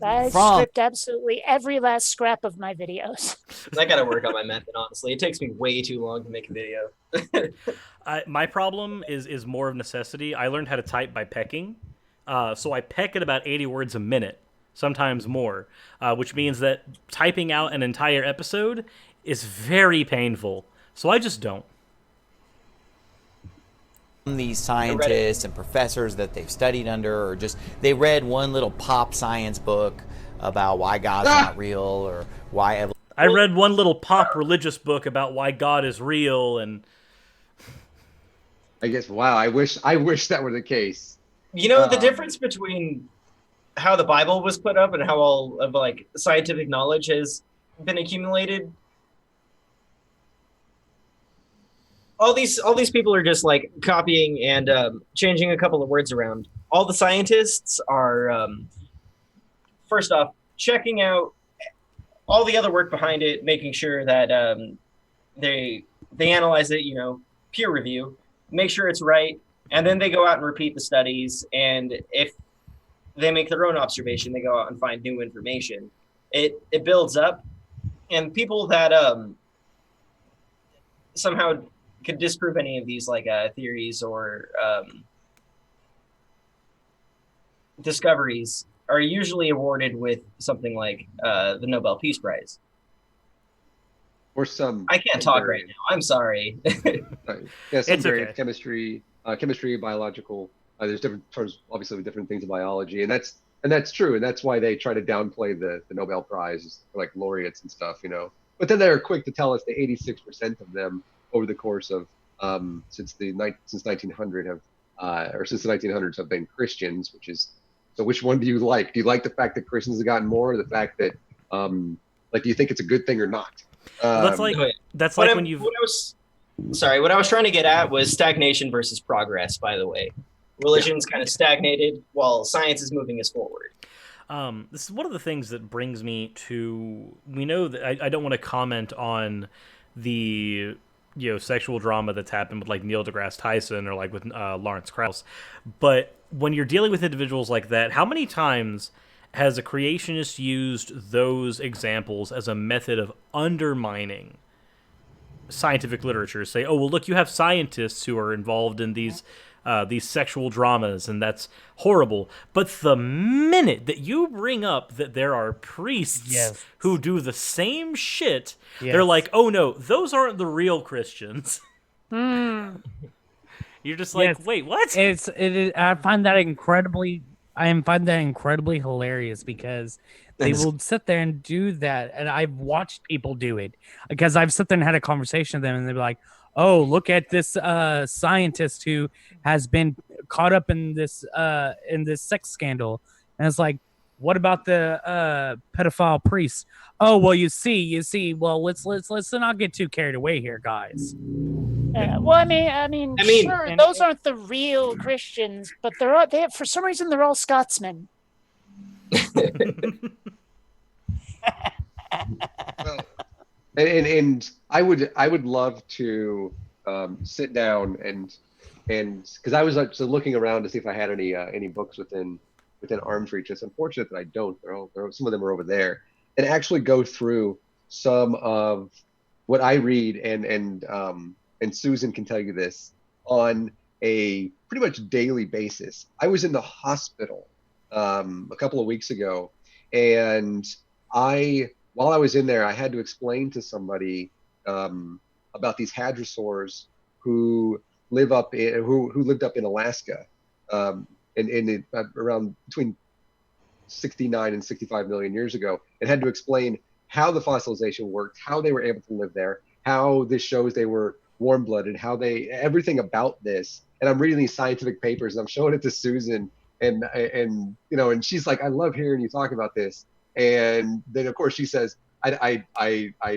I script absolutely every last scrap of my videos. I gotta work on my method, honestly. It takes me way too long to make a video. My problem is more of necessity. I learned how to type by pecking. So I peck at about 80 words a minute, sometimes more, which means that typing out an entire episode is very painful. So I just don't. These scientists and professors that they've studied under, or just they read one little pop science book about why God's not real, or why I read one little pop religious book about why God is real, and I guess I wish that were the case. You know, the difference between how the Bible was put up and how all of like scientific knowledge has been accumulated. All these people are just like copying and changing a couple of words around. All the scientists are first off checking out all the other work behind it, making sure that they analyze it, peer review, make sure it's right, and then they go out and repeat the studies. And if they make their own observation, they go out and find new information. It builds up, and people that somehow could disprove any of these like theories or discoveries are usually awarded with something like the Nobel Peace Prize. Or some... I can't talk right now. I'm sorry. Yeah, some okay. Chemistry, biological. There's different terms, obviously, different things in biology, and that's true, and that's why they try to downplay the Nobel Prize, like laureates and stuff, But then they're quick to tell us that 86% of them over the course of since 1900 since the 1900s have been Christians, so which one do you like? Do you like the fact that Christians have gotten more, or the fact that do you think it's a good thing or not? That's like when you've... What I was trying to get at was stagnation versus progress, by the way. Religion's kind of stagnated while science is moving us forward. This is one of the things that brings me to, we know that I don't want to comment on the sexual drama that's happened with like Neil deGrasse Tyson or like with Lawrence Krauss, but when you're dealing with individuals like that, how many times has a creationist used those examples as a method of undermining scientific literature? Say, oh well, look, you have scientists who are involved in these sexual dramas, and that's horrible. But the minute that you bring up that there are priests who do the same shit, they're like, oh no, those aren't the real Christians. You're just like, wait, what? I find that incredibly hilarious because they will sit there and do that, and I've watched people do it because I've sat there and had a conversation with them, and they're like, oh, look at this scientist who has been caught up in this sex scandal. And it's like, what about the pedophile priest? Oh, well, you see. Well, let's not get too carried away here, guys. Well, I mean, sure, those aren't the real Christians, but for some reason they're all Scotsmen. And I would love to sit down and because I was just looking around to see if I had any books within arm's reach. It's unfortunate that I don't. Some of them are over there, and actually go through some of what I read and Susan can tell you this on a pretty much daily basis. I was in the hospital a couple of weeks ago, and while I was in there, I had to explain to somebody about these hadrosaurs who lived up in Alaska, around between 69 and 65 million years ago, and had to explain how the fossilization worked, how they were able to live there, how this shows they were warm-blooded, everything about this. And I'm reading these scientific papers, and I'm showing it to Susan, and she's like, I love hearing you talk about this. And then of course she says, I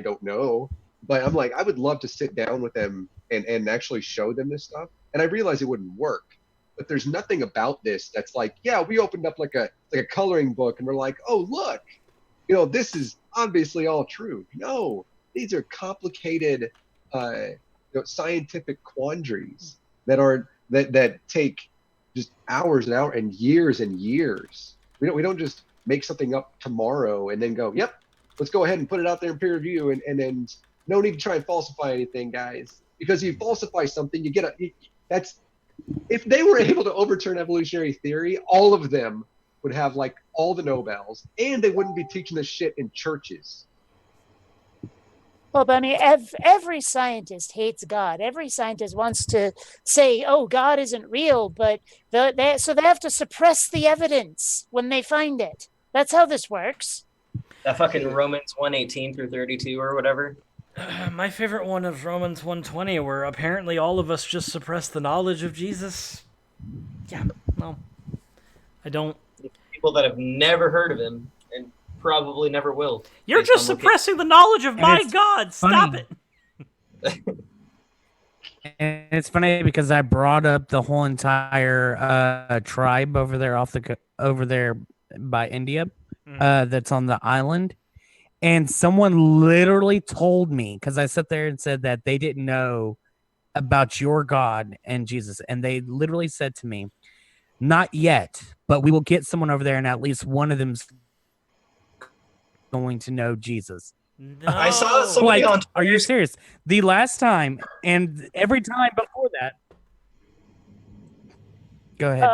don't know, but I'm like, I would love to sit down with them and actually show them this stuff. And I realized it wouldn't work, but there's nothing about this that's like, yeah, we opened up like a coloring book and we're like, oh look, this is obviously all true. No, these are complicated scientific quandaries that take just hours and hours and years. We don't just make something up tomorrow and then go, yep, let's go ahead and put it out there in peer review, and then no need to try and falsify anything, guys. Because if you falsify something, if they were able to overturn evolutionary theory, all of them would have like all the Nobels, and they wouldn't be teaching this shit in churches. Well, but I mean, every scientist hates God. Every scientist wants to say, oh, God isn't real, but so they have to suppress the evidence when they find it. That's how this works. That fucking Romans 1:18 through 32 or whatever. My favorite one is Romans 1:20, where apparently all of us just suppress the knowledge of Jesus. Yeah, no, I don't. People that have never heard of him and probably never will. You're just suppressing the knowledge of my God. Stop it. And it's funny because I brought up the whole entire tribe over there by India, that's on the island, and someone literally told me, because I sat there and said that they didn't know about your God and Jesus, and they literally said to me, "Not yet, but we will get someone over there, and at least one of them's going to know Jesus." No. I saw somebody on Twitter. Are you serious? The last time and every time before that. Go ahead.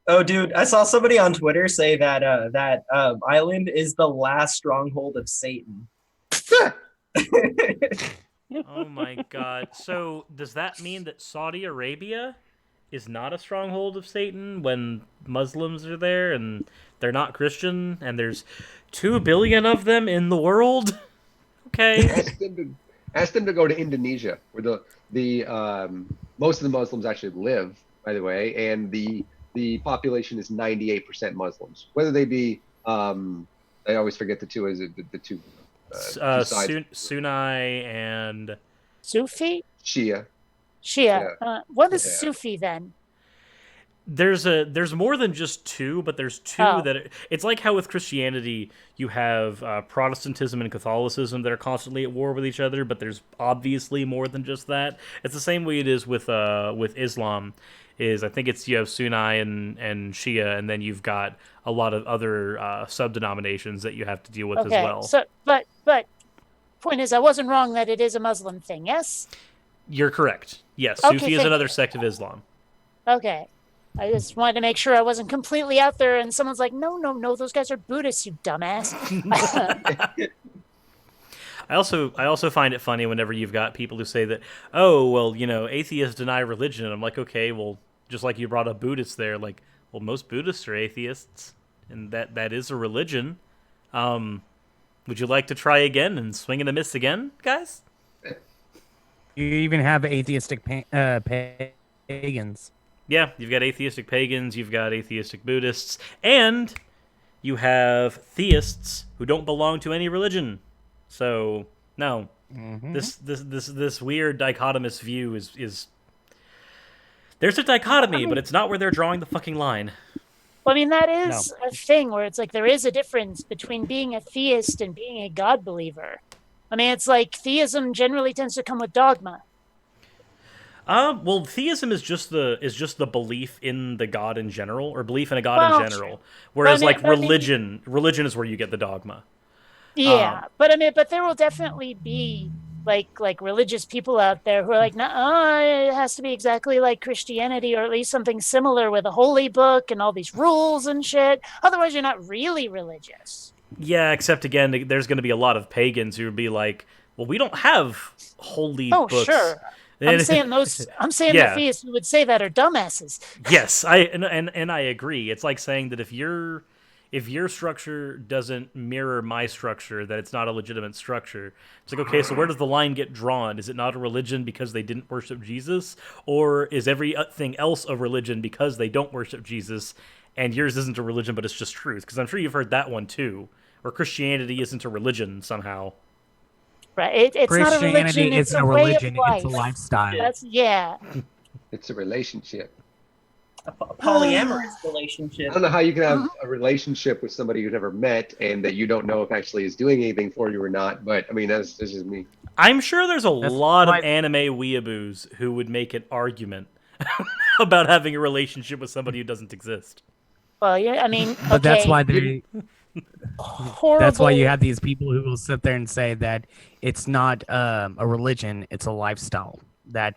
Oh, dude, I saw somebody on Twitter say that that island is the last stronghold of Satan. Oh my God! So does that mean that Saudi Arabia is not a stronghold of Satan when Muslims are there and they're not Christian, and there's 2 billion of them in the world? Okay. Ask them to go to Indonesia, where the most of the Muslims actually live, by the way, and the population is 98% Muslims. Whether they be, I always forget the two. Is it the two? Sunni and Sufi. Shia. What is Sufi then? There's more than just two, but there's two that it's like how with Christianity you have Protestantism and Catholicism that are constantly at war with each other, but there's obviously more than just that. It's the same way it is with Islam. I think you have Sunni and Shia, and then you've got a lot of other sub-denominations that you have to deal with as well. So, but point is, I wasn't wrong that it is a Muslim thing. Yes. You're correct. Yes, Okay, Sufi is another sect of Islam. Okay. I just wanted to make sure I wasn't completely out there and someone's like, no, those guys are Buddhists, you dumbass. I also find it funny whenever you've got people who say that, oh, well, atheists deny religion. I'm like, okay, well, just like you brought up Buddhists there, like, well, most Buddhists are atheists, and that is a religion. Would you like to try again and swing and a miss again, guys? You even have atheistic pagans. Yeah, you've got atheistic pagans, you've got atheistic Buddhists, and you have theists who don't belong to any religion. So no, this weird dichotomous view is there's a dichotomy, but it's not where they're drawing the fucking line. Well, I mean, that is a thing where it's like there is a difference between being a theist and being a God believer. I mean, it's like theism generally tends to come with dogma. Well, theism is just the belief in the God in general, or belief in a God in general. Whereas, religion is where you get the dogma. Yeah, but there will definitely be like religious people out there who are like, nah, it has to be exactly like Christianity, or at least something similar with a holy book and all these rules and shit. Otherwise, you're not really religious. Yeah, except again, there's going to be a lot of pagans who would be like, well, we don't have holy books. Oh, sure. I'm saying the theists who would say that are dumbasses. Yes, I agree. It's like saying that if your structure doesn't mirror my structure, that it's not a legitimate structure. It's like, okay, so where does the line get drawn? Is it not a religion because they didn't worship Jesus? Or is everything else a religion because they don't worship Jesus, and yours isn't a religion but it's just truth? Because I'm sure you've heard that one too. Or Christianity isn't a religion somehow. Right. It's not a religion. It's a religion. It's a lifestyle. It's a relationship. A polyamorous relationship. I don't know how you can have a relationship with somebody you've never met and that you don't know if actually is doing anything for you or not. But I mean, that's just me. I'm sure there's a lot of anime weeaboos who would make an argument about having a relationship with somebody who doesn't exist. Well, yeah, I mean, but that's why that's why you have these people who will sit there and say that it's not a religion, it's a lifestyle. That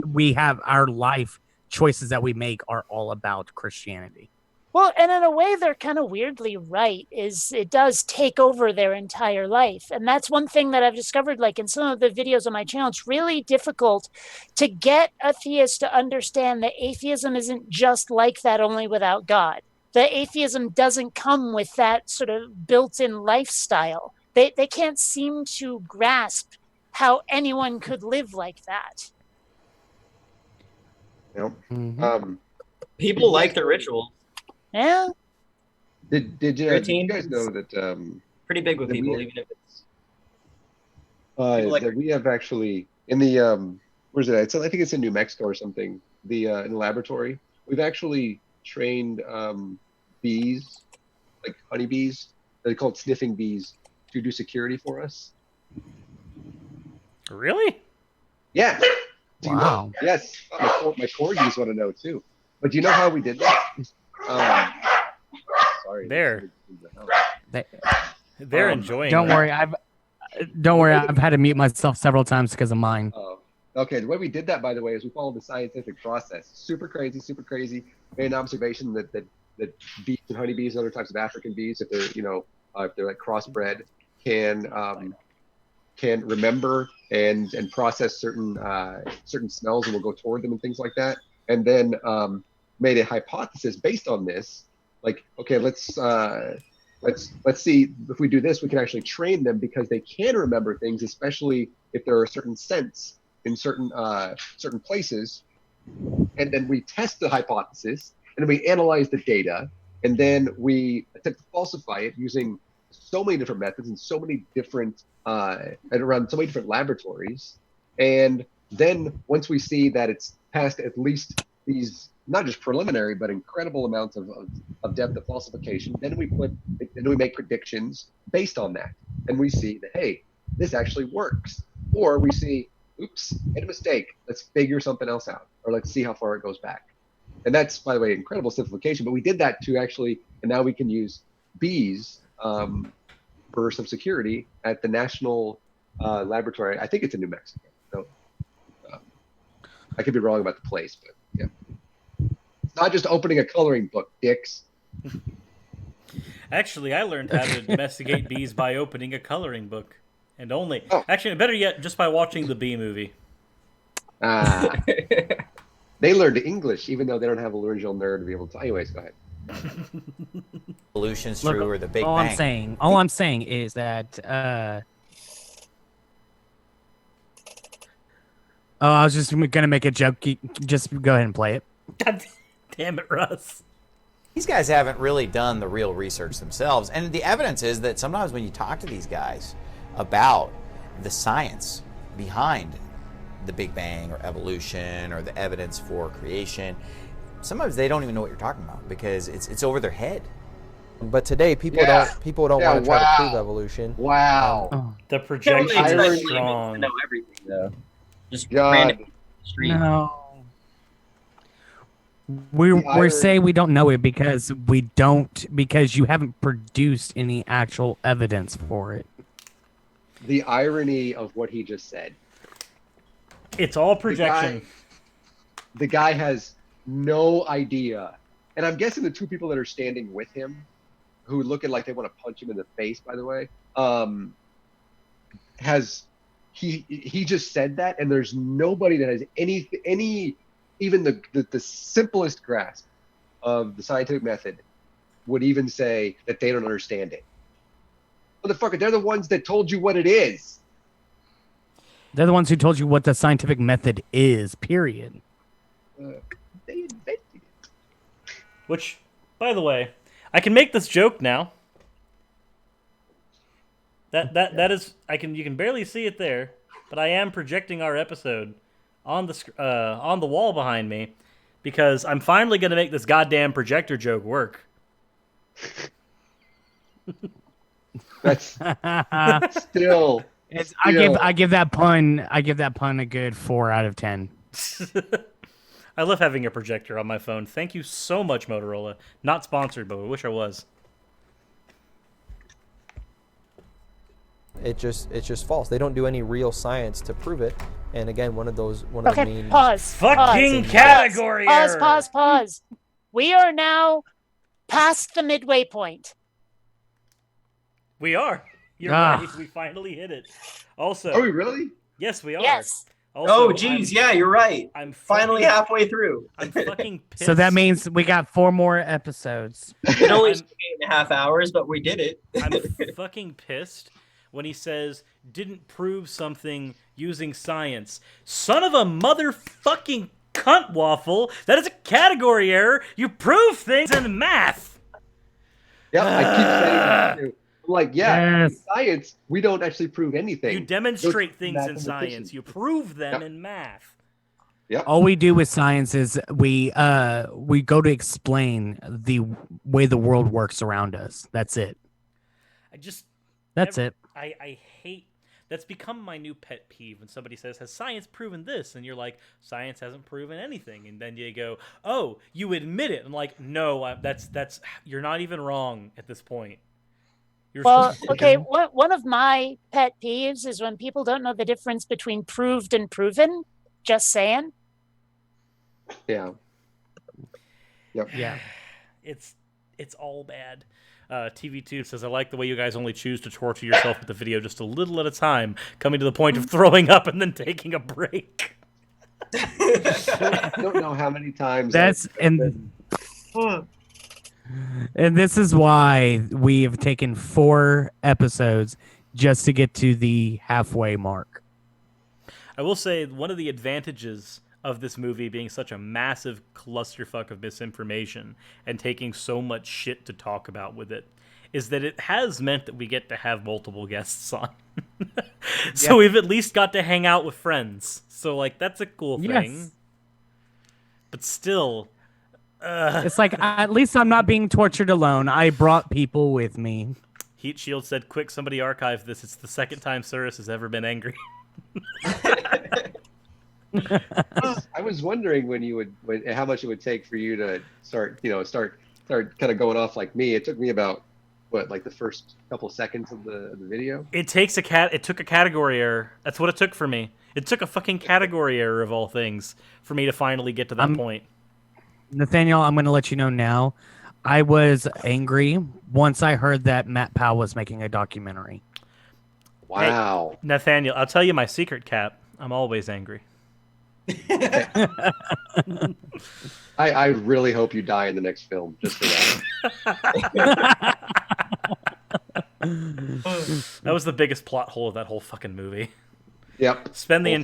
we have our life choices that we make are all about Christianity. Well, and in a way, they're kind of weirdly right. It does take over their entire life, and that's one thing that I've discovered. Like in some of the videos on my channel, it's really difficult to get atheists to understand that atheism isn't just like that, only without God. That atheism doesn't come with that sort of built-in lifestyle. They can't seem to grasp how anyone could live like that. Yep. People like the ritual. Yeah. Did you guys know that? Pretty big with people, even if it's. That we have actually in the where's it at? I think it's in New Mexico or something. In the laboratory, we've actually trained bees, like honeybees. They're called sniffing bees, to do security for us. Really? Yeah. Wow. Yes. My corgis want to know too. But do you know how we did that? Sorry. They're enjoying. Don't worry. I've had to mute myself several times because of mine. Okay. The way we did that, by the way, is we followed the scientific process. Super crazy. Made an observation that bees and honeybees and other types of African bees, if they're like crossbred, can remember and process certain smells and will go toward them and things like that. And then made a hypothesis based on this. Like, okay, let's see if we do this, we can actually train them because they can remember things, especially if there are certain scents in certain places. And then we test the hypothesis, and then we analyze the data, and then we attempt to falsify it using so many different methods and so many different and around so many different laboratories. And then once we see that it's passed at least these not just preliminary but incredible amounts of depth of falsification. Then we make predictions based on that, and we see that, hey, this actually works. Or we see, oops, made a mistake. Let's figure something else out, or let's see how far it goes back. And that's, by the way, incredible simplification. But we did that to actually, and now we can use bees for some security at the National Laboratory. I think it's in New Mexico. So I could be wrong about the place, but yeah. It's not just opening a coloring book, dicks. Actually, I learned how to domesticate bees by opening a coloring book. And only, actually, better yet, just by watching the Bee Movie. They learned English, even though they don't have a laryngeal nerve to be able to. Anyways, go ahead. Evolution's true, or the Big Bang. All I'm saying is that. I was just gonna make a joke. Just go ahead and play it. God damn it, Russ. These guys haven't really done the real research themselves, and the evidence is that sometimes when you talk to these guys about the science behind the Big Bang or evolution or the evidence for creation, sometimes they don't even know what you're talking about because it's over their head. But today, people don't want to try to prove evolution. Wow. The projection is strong. To know everything, though. Just random street. No. We're saying we don't know it because you haven't produced any actual evidence for it. The irony of what he just said. It's all projection. The guy has no idea. And I'm guessing the two people that are standing with him, who look like they want to punch him in the face, by the way, he just said that, and there's nobody that has any even the simplest grasp of the scientific method would even say that they don't understand it. Motherfucker, they're the ones that told you what it is. They're the ones who told you what the scientific method is, period. They invented it. Which, by the way, I can make this joke now. That is, you can barely see it there, but I am projecting our episode on the wall behind me because I'm finally going to make this goddamn projector joke work. That's still. I give that pun a good 4 out of 10. I love having a projector on my phone. Thank you so much, Motorola. Not sponsored, but I wish I was. It's just false. They don't do any real science to prove it. And again, one of the main fucking category error. Pause. We are now past the midway point. We are. You're right. We finally hit it. Also, are we really? Yes, we are. Yes. Also, geez, yeah, you're right. I'm finally halfway through. I'm fucking pissed. So that means we got 4 more episodes. It only took 8.5 hours, but we did it. I'm fucking pissed when he says didn't prove something using science. Son of a motherfucking cunt waffle. That is a category error. You prove things in math. Yeah, I keep saying that too. Like, in science, we don't actually prove anything. You demonstrate things in science. You prove them in math. Yep. All we do with science is we go to explain the way the world works around us. That's it. That's it. I hate. That's become my new pet peeve when somebody says, "Has science proven this?" And you're like, "Science hasn't proven anything." And then you go, "Oh, you admit it." I'm like, "No, that's you're not even wrong at this point." Okay, one of my pet peeves is when people don't know the difference between proved and proven. Just saying. Yeah. Yep. Yeah. It's all bad. TV2 says, "I like the way you guys only choose to torture yourself with the video just a little at a time, coming to the point of throwing up and then taking a break." I don't know how many times. And this is why we have taken 4 episodes just to get to the halfway mark. I will say one of the advantages of this movie being such a massive clusterfuck of misinformation and taking so much shit to talk about with it is that it has meant that we get to have multiple guests on. So we've at least got to hang out with friends. So, like, that's a cool thing. but still. It's like, at least I'm not being tortured alone. I brought people with me. Heat Shield said, "Quick, somebody archive this. It's the second time Cirrus has ever been angry." I was wondering how much it would take for you to start kind of going off like me. It took me about like the first couple seconds of the video. It took a category error. That's what it took for me. It took a fucking category error of all things for me to finally get to that point. Nathaniel, I'm going to let you know now. I was angry once I heard that Matt Powell was making a documentary. Wow. Hey, Nathaniel, I'll tell you my secret, Cap. I'm always angry. I really hope you die in the next film, just for that. That was the biggest plot hole of that whole fucking movie. Yep. Spend the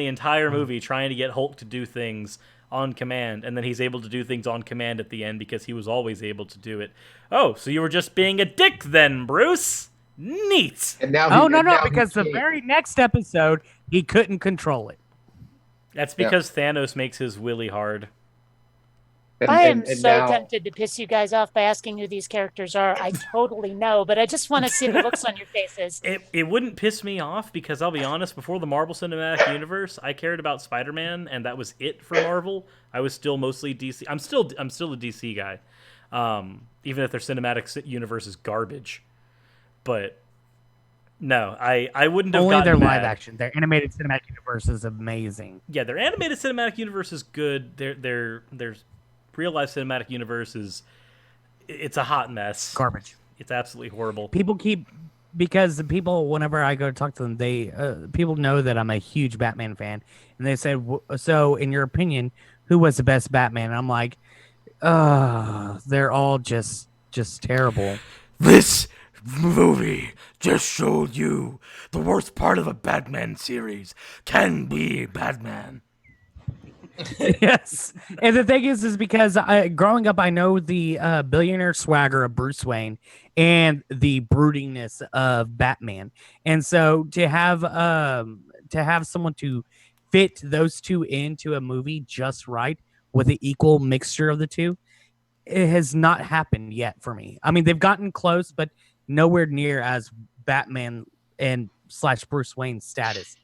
entire movie trying to get Hulk to do things on command, and then he's able to do things on command at the end because he was always able to do it. Oh, so you were just being a dick then, Bruce? Neat. And now no, because the very next episode, he couldn't control it. That's because Thanos makes his willy hard. I am so tempted to piss you guys off by asking who these characters are. I totally know, but I just want to see the looks on your faces. It wouldn't piss me off because I'll be honest, before the Marvel Cinematic Universe, I cared about Spider-Man, and that was it for Marvel. I was still mostly DC. I'm still a DC guy, even if their cinematic universe is garbage. But no, I wouldn't have only gotten their mad. live action. Their animated cinematic universe is amazing. Yeah, their animated cinematic universe is good. Their real life cinematic universe it's a hot mess. Garbage. It's absolutely horrible. Because the people, whenever I go to talk to them, they people know that I'm a huge Batman fan, and they said, "So, in your opinion, who was the best Batman?" And I'm like, they're all just terrible." This movie just showed you the worst part of a Batman series can be Batman. Yes, and the thing is because growing up, I know the billionaire swagger of Bruce Wayne and the broodingness of Batman, and so to have someone to fit those two into a movie just right with an equal mixture of the two, it has not happened yet for me. I mean, they've gotten close, but nowhere near as Batman and / Bruce Wayne's status.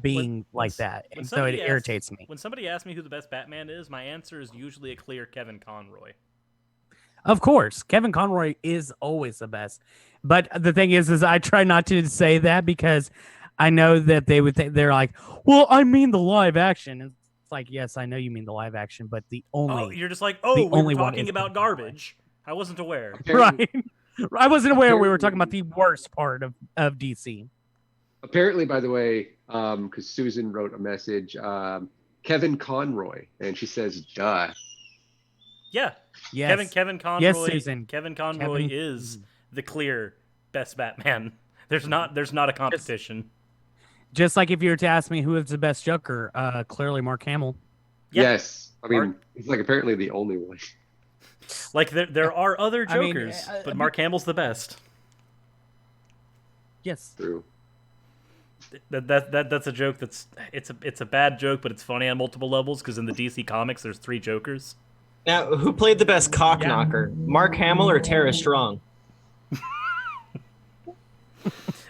Being like that, and so it irritates me. When somebody asks me who the best Batman is, my answer is usually a clear Kevin Conroy. Of course, Kevin Conroy is always the best, but the thing is I try not to say that because I know that they would think they're like, well, I mean the live action. And it's like, yes, I know you mean the live action, but the only you're just like, we were talking about garbage. I wasn't aware. Right, I wasn't aware we were talking about the worst part of DC. Apparently, by the way, because Susan wrote a message, Kevin Conroy, and she says, "Duh." Yeah. Yes. Kevin Conroy. Yes, Susan. Kevin Conroy is the clear best Batman. There's not a competition. Just like if you were to ask me who is the best Joker, clearly Mark Hamill. Yeah. Yes, I mean he's like apparently the only one. Like there are other Jokers, but Mark Hamill's the best. Yes. True. That's a joke. It's a bad joke, but it's funny on multiple levels because in the DC comics there's 3 Jokers. Now, who played the best cock knocker? Mark Hamill or Tara Strong?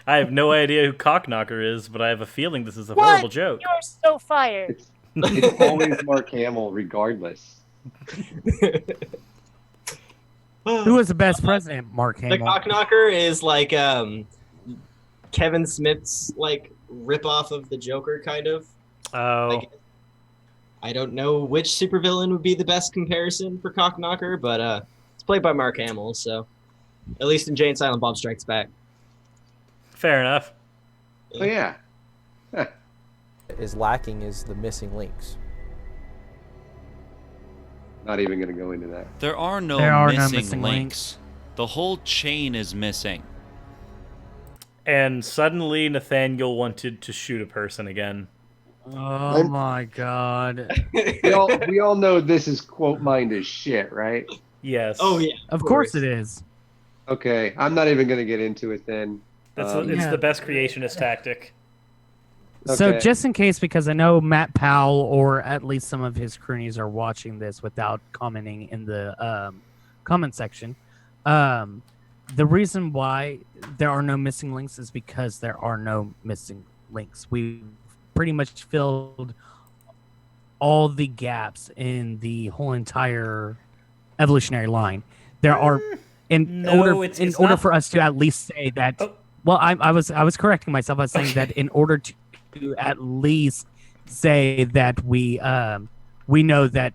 I have no idea who Cockknocker is, but I have a feeling this is a horrible joke. You're so fired. It's always Mark Hamill, regardless. Who was the best president? Mark Hamill. The Cockknocker is like Kevin Smith's like ripoff of the Joker, kind of. Oh. I don't know which supervillain would be the best comparison for Cockknocker, but it's played by Mark Hamill, so at least in Jay and Silent Bob Strikes Back. Fair enough. Oh yeah. Is lacking is the missing links. Not even going to go into that. There are no missing links. The whole chain is missing. And suddenly Nathaniel wanted to shoot a person again. Oh my god. we all know this is quote mined as shit, right? Yes. Oh yeah. Of course it is. Okay, I'm not even going to get into it then. It's the best creationist tactic. So Okay. just in case, because I know Matt Powell or at least some of his cronies are watching this without commenting in the comment section, the reason why there are no missing links is because there are no missing links. We've pretty much filled all the gaps in the whole entire evolutionary line. There are in order for us to at least say that. Well, I was correcting myself. I was saying that in order to at least say that we know that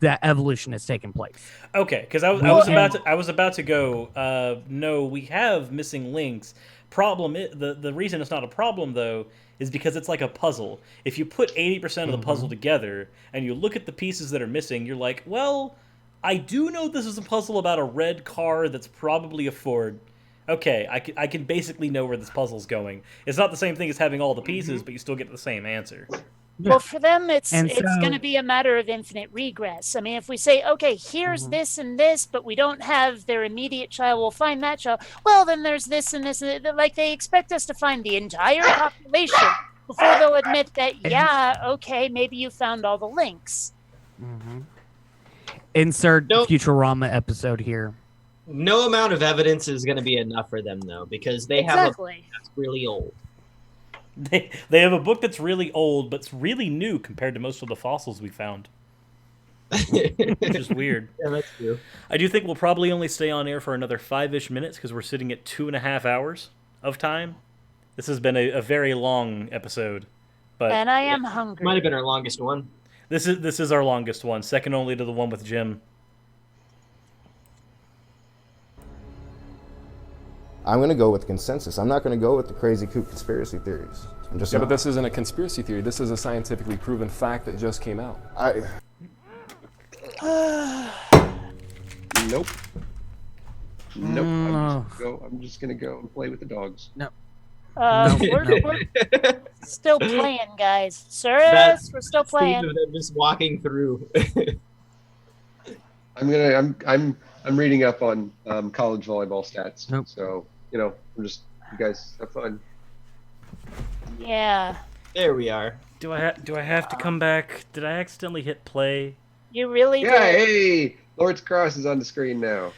evolution has taken place. Okay, because I was about to go. No, we have missing links. The reason it's not a problem though is because it's like a puzzle. If you put 80% of the puzzle together and you look at the pieces that are missing, you're like, well, I do know this is a puzzle about a red car that's probably a Ford. Okay, I can basically know where this puzzle's going. It's not the same thing as having all the pieces, but you still get the same answer. Well, for them, it's And going to be a matter of infinite regress. I mean, if we say, okay, here's this and this, but we don't have their immediate child, we'll find that child. Well, then there's this and this. Like, they expect us to find the entire population before they'll admit that, yeah, okay, maybe you found all the links. Insert Futurama episode here. No amount of evidence is going to be enough for them, though, because they have a book that's really old. They have a book that's really old, but it's really new compared to most of the fossils we found. Which is weird. Yeah, that's true. I do think we'll probably only stay on air for another 5-ish minutes because we're sitting at 2.5 hours of time. This has been a very long episode. But and I am hungry. Might have been our longest one. This is our longest one, second only to the one with Jim. I'm going to go with consensus. I'm not going to go with the crazy kook conspiracy theories. I'm just but this isn't a conspiracy theory. This is a scientifically proven fact that just came out. Nope. I'm just gonna go and play with the dogs. No. We're still playing, guys. Cirrus, we're still playing. They're just walking through. I'm reading up on college volleyball stats. Nope. So you guys have fun. Yeah. There we are. Do I have to come back? Did I accidentally hit play? You really did. Hey, Lord's Cross is on the screen now.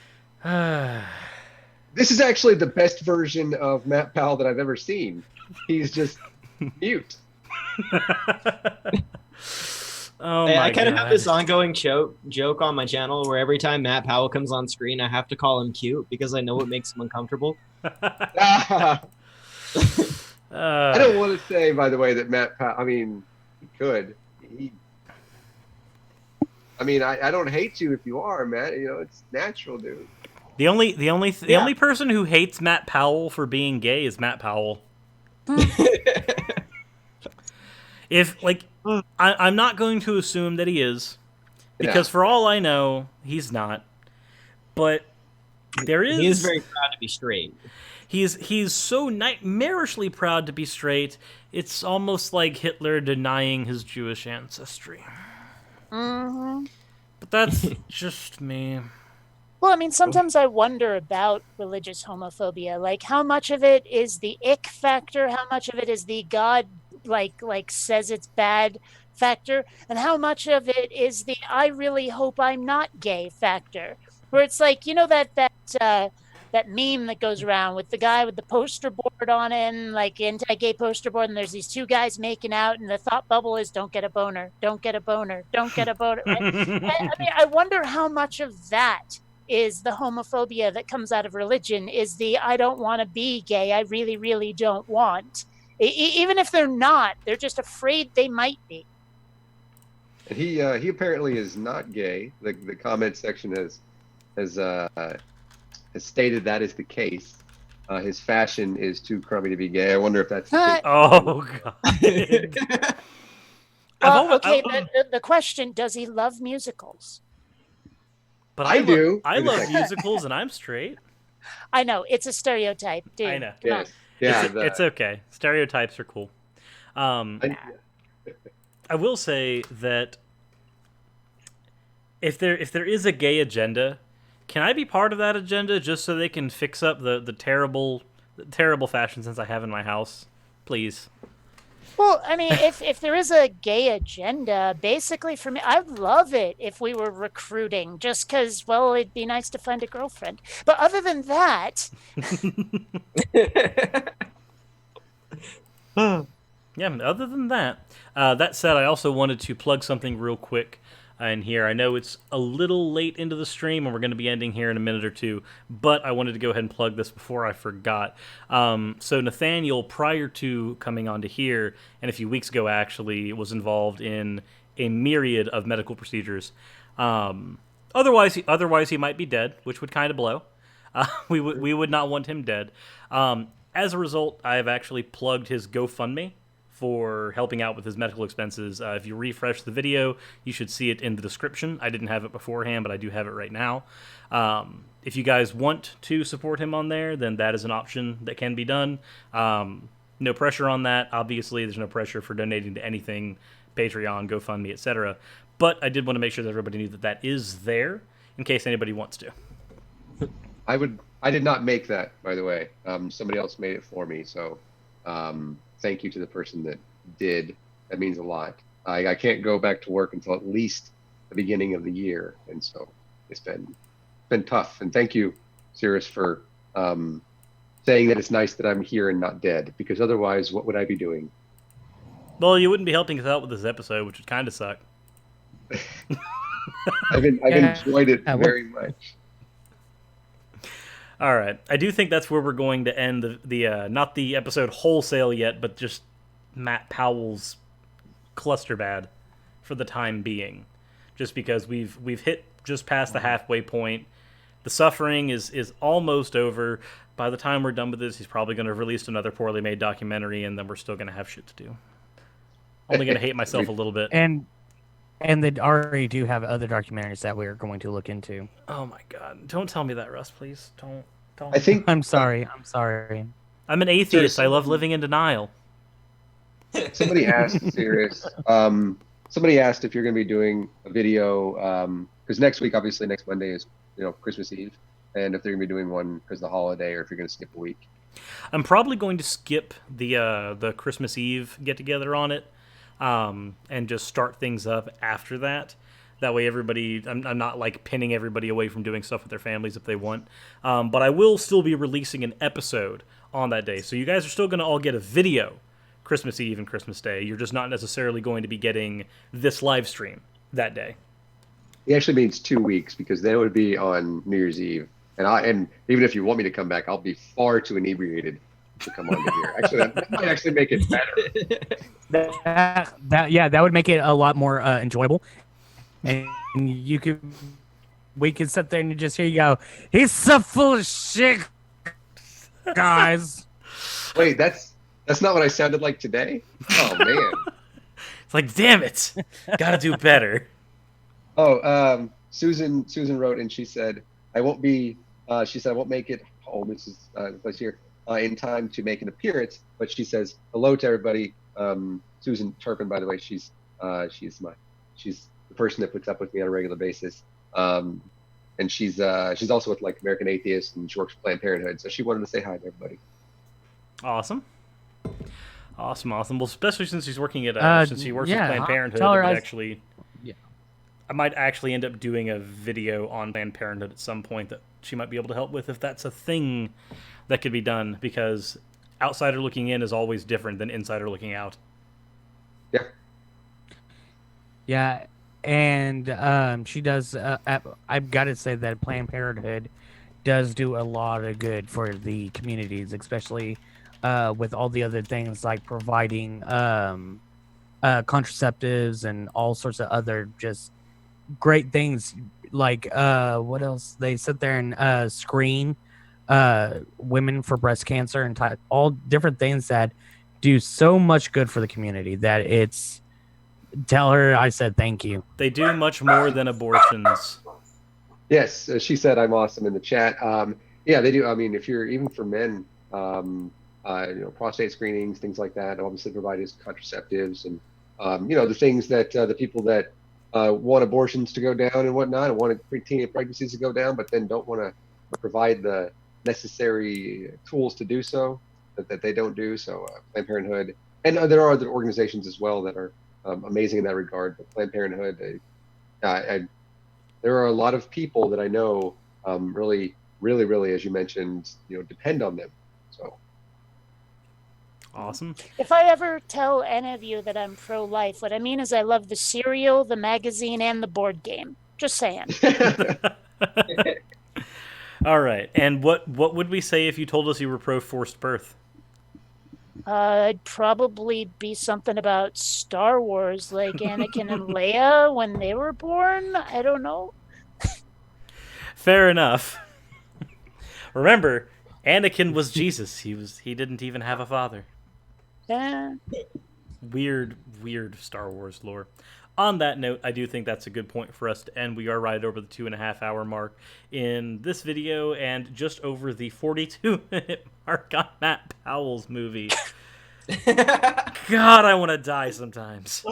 This is actually the best version of Matt Powell that I've ever seen. He's just mute. I kind of have this ongoing joke on my channel where every time Matt Powell comes on screen, I have to call him cute because I know it makes him uncomfortable. I don't want to say, by the way, that Matt Powell, I mean, he could. I don't hate you if you are, Matt. You know, it's natural, dude. The only person who hates Matt Powell for being gay is Matt Powell. I'm not going to assume that he is, because for all I know, he's not. But he is very proud to be straight. He's so nightmarishly proud to be straight. It's almost like Hitler denying his Jewish ancestry. Mm-hmm. But that's just me. Well, I mean, sometimes I wonder about religious homophobia. Like, how much of it is the ick factor? How much of it is the God, like says it's bad factor? And how much of it is the I really hope I'm not gay factor? Where it's like, you know, that meme that goes around with the guy with the poster board on it, and like anti-gay poster board, and there's these two guys making out, and the thought bubble is don't get a boner, don't get a boner, don't get a boner. Right? I wonder how much of that is the homophobia that comes out of religion, is the I don't want to be gay, I really, really don't want. Even if they're not, they're just afraid they might be. And he apparently is not gay. The comment section has stated that is the case. His fashion is too crummy to be gay. I wonder if that's the case. Oh, God. Okay, the question, does he love musicals? But I do. I love musicals, and I'm straight. I know. It's a stereotype, dude. I know. Come on. Yeah, it's okay. Stereotypes are cool. I will say that if there is a gay agenda, can I be part of that agenda just so they can fix up the terrible fashion sense I have in my house? Please. Well, I mean, if there is a gay agenda, basically for me, I'd love it if we were recruiting, just because, well, it'd be nice to find a girlfriend. But other than that, yeah. Other than that, that said, I also wanted to plug something real quick in here. I know it's a little late into the stream, and we're going to be ending here in a minute or two, but I wanted to go ahead and plug this before I forgot. So Nathaniel, prior to coming onto here, and a few weeks ago actually, was involved in a myriad of medical procedures. Otherwise he might be dead, which would kind of blow. We would not want him dead. As a result, I have actually plugged his GoFundMe for helping out with his medical expenses. If you refresh the video, you should see it in the description. I didn't have it beforehand, but I do have it right now. If you guys want to support him on there, then that is an option that can be done. No pressure on that. Obviously, there's no pressure for donating to anything, Patreon, GoFundMe, etc. But I did want to make sure that everybody knew that that is there in case anybody wants to. I did not make that, by the way. Somebody else made it for me, so thank you to the person that did. That means a lot. I can't go back to work until at least the beginning of the year, and so it's been tough. And thank you, Cirrus, for saying that it's nice that I'm here and not dead, because otherwise, what would I be doing? Well, you wouldn't be helping us out with this episode, which would kind of suck. I've enjoyed it very much. All right. I do think that's where we're going to end the not the episode wholesale yet, but just Matt Powell's cluster bad for the time being. Just because we've hit just past the halfway point. The suffering is almost over. By the time we're done with this, he's probably going to release another poorly made documentary, and then we're still going to have shit to do. Only going to hate myself a little bit. And they already do have other documentaries that we are going to look into. Oh my god! Don't tell me that, Russ. Please don't. I think I'm sorry. I'm sorry. I'm an atheist. I love living in denial. Somebody asked, Sirius. Somebody asked if you're going to be doing a video because next week, obviously, next Monday is Christmas Eve, and if they're going to be doing one because of the holiday, or if you're going to skip a week. I'm probably going to skip the Christmas Eve get together on it, and just start things up after that. That way everybody, I'm not like pinning everybody away from doing stuff with their families if they want. But I will still be releasing an episode on that day. So you guys are still going to all get a video Christmas Eve and Christmas Day. You're just not necessarily going to be getting this live stream that day. He actually means 2 weeks, because then it would be on New Year's Eve. And even if you want me to come back, I'll be far too inebriated to come on here. Actually, that might actually make it better. That would make it a lot more enjoyable. And we could sit there and just hear you go, he's so full of shit, guys. Wait, that's not what I sounded like today? Oh, man. It's like, damn it. Gotta do better. Oh, Susan wrote, and she said, I won't make it home. This is the place here in time to make an appearance. But she says hello to everybody. Susan Turpin, by the way, she's the person that puts up with me on a regular basis. And she's also with like American Atheist, and she works for Planned Parenthood. So she wanted to say hi to everybody. Awesome. Well, especially since she's working at since she works with Planned Parenthood, I might actually end up doing a video on Planned Parenthood at some point that she might be able to help with, if that's a thing that could be done, because outsider looking in is always different than insider looking out. Yeah. Yeah, and she does. I've got to say that Planned Parenthood does do a lot of good for the communities, especially with all the other things like providing contraceptives and all sorts of other just great things. Like what else? They sit there and screen women for breast cancer and all different things that do so much good for the community that it's. Tell her I said thank you. They do much more than abortions. Yes, she said I'm awesome in the chat. Yeah, they do. I mean, if you're even for men, prostate screenings, things like that, obviously provide as contraceptives and the things that the people that want abortions to go down and whatnot, and want teen pregnancies to go down, but then don't want to provide the necessary tools to do so, that they don't do. So Planned Parenthood And there are other organizations as well that are amazing in that regard. But Planned Parenthood, there are a lot of people that I know really, as you mentioned, depend on them. So awesome. If I ever tell any of you that I'm pro-life, what I mean is I love the cereal, the magazine, and the board game. Just saying. All right. And what would we say if you told us you were pro-forced birth? It'd probably be something about Star Wars, like Anakin and Leia when they were born. I don't know. Fair enough. Remember, Anakin was Jesus. He didn't even have a father. Yeah. Weird Star Wars lore. On that note, I do think that's a good point for us to end. We are right over the 2.5 hour mark in this video and just over the 42-minute mark on Matt Powell's movie. God, I want to die sometimes.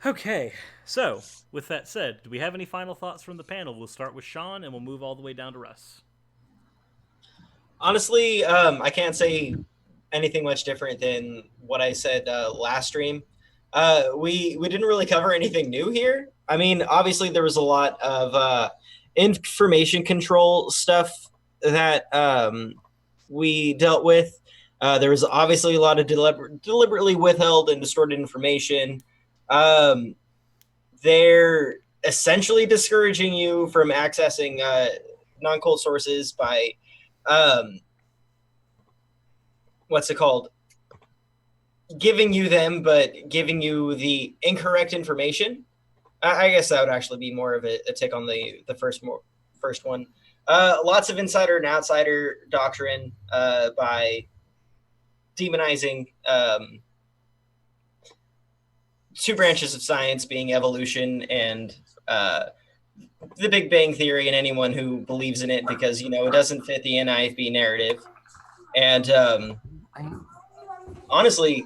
Okay, so with that said, do we have any final thoughts from the panel? We'll start with Sean and we'll move all the way down to Russ. Honestly, I can't say anything much different than what I said last stream. We didn't really cover anything new here. I mean, obviously there was a lot of information control stuff that we dealt with. There was obviously a lot of deliberately withheld and distorted information. They're essentially discouraging you from accessing non-cold sources by what's it called? Giving you them, but giving you the incorrect information. I guess that would actually be more of a tick on the first one. Lots of insider and outsider doctrine by demonizing two branches of science, being evolution and the Big Bang Theory, and anyone who believes in it because, it doesn't fit the NIFB narrative. And honestly,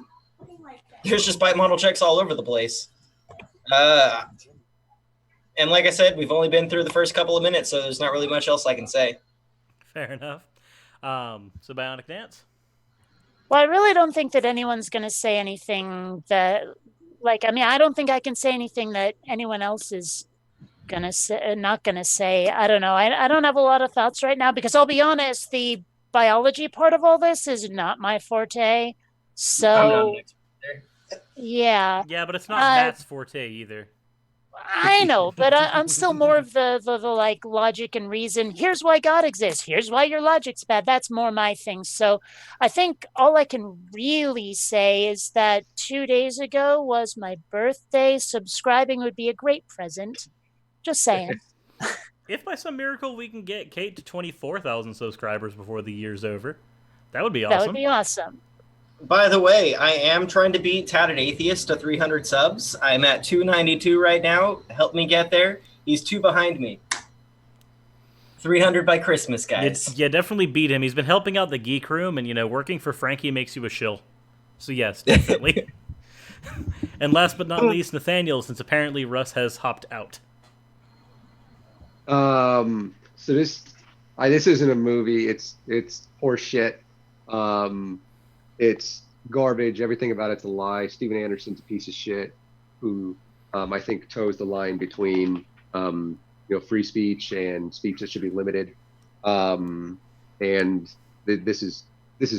there's just bite model checks all over the place. And like I said, we've only been through the first couple of minutes, so there's not really much else I can say. Fair enough. So Bionic Dance? Well, I really don't think that anyone's going to say anything that, I don't think I can say anything that anyone else is going to say, not going to say. I don't know. I don't have a lot of thoughts right now because I'll be honest, the biology part of all this is not my forte. So, yeah. Yeah, but it's not Matt's forte either. I know, but I'm still more of the logic and reason. Here's why God exists. Here's why your logic's bad. That's more my thing. So I think all I can really say is that 2 days ago was my birthday. Subscribing would be a great present. Just saying. If by some miracle we can get Kate to 24,000 subscribers before the year's over, that would be awesome. That would be awesome. By the way, I am trying to beat Tatted Atheist to 300 subs. I'm at 292 right now. Help me get there. He's 2 behind me. 300 by Christmas, guys. Yeah, definitely beat him. He's been helping out the Geek Room, and, working for Frankie makes you a shill. So yes, definitely. And last but not least, Nathaniel, since apparently Russ has hopped out. So this isn't a movie. It's horse shit. It's garbage. Everything about it's a lie. Steven Anderson's a piece of shit who I think toes the line between free speech and speech that should be limited. And this is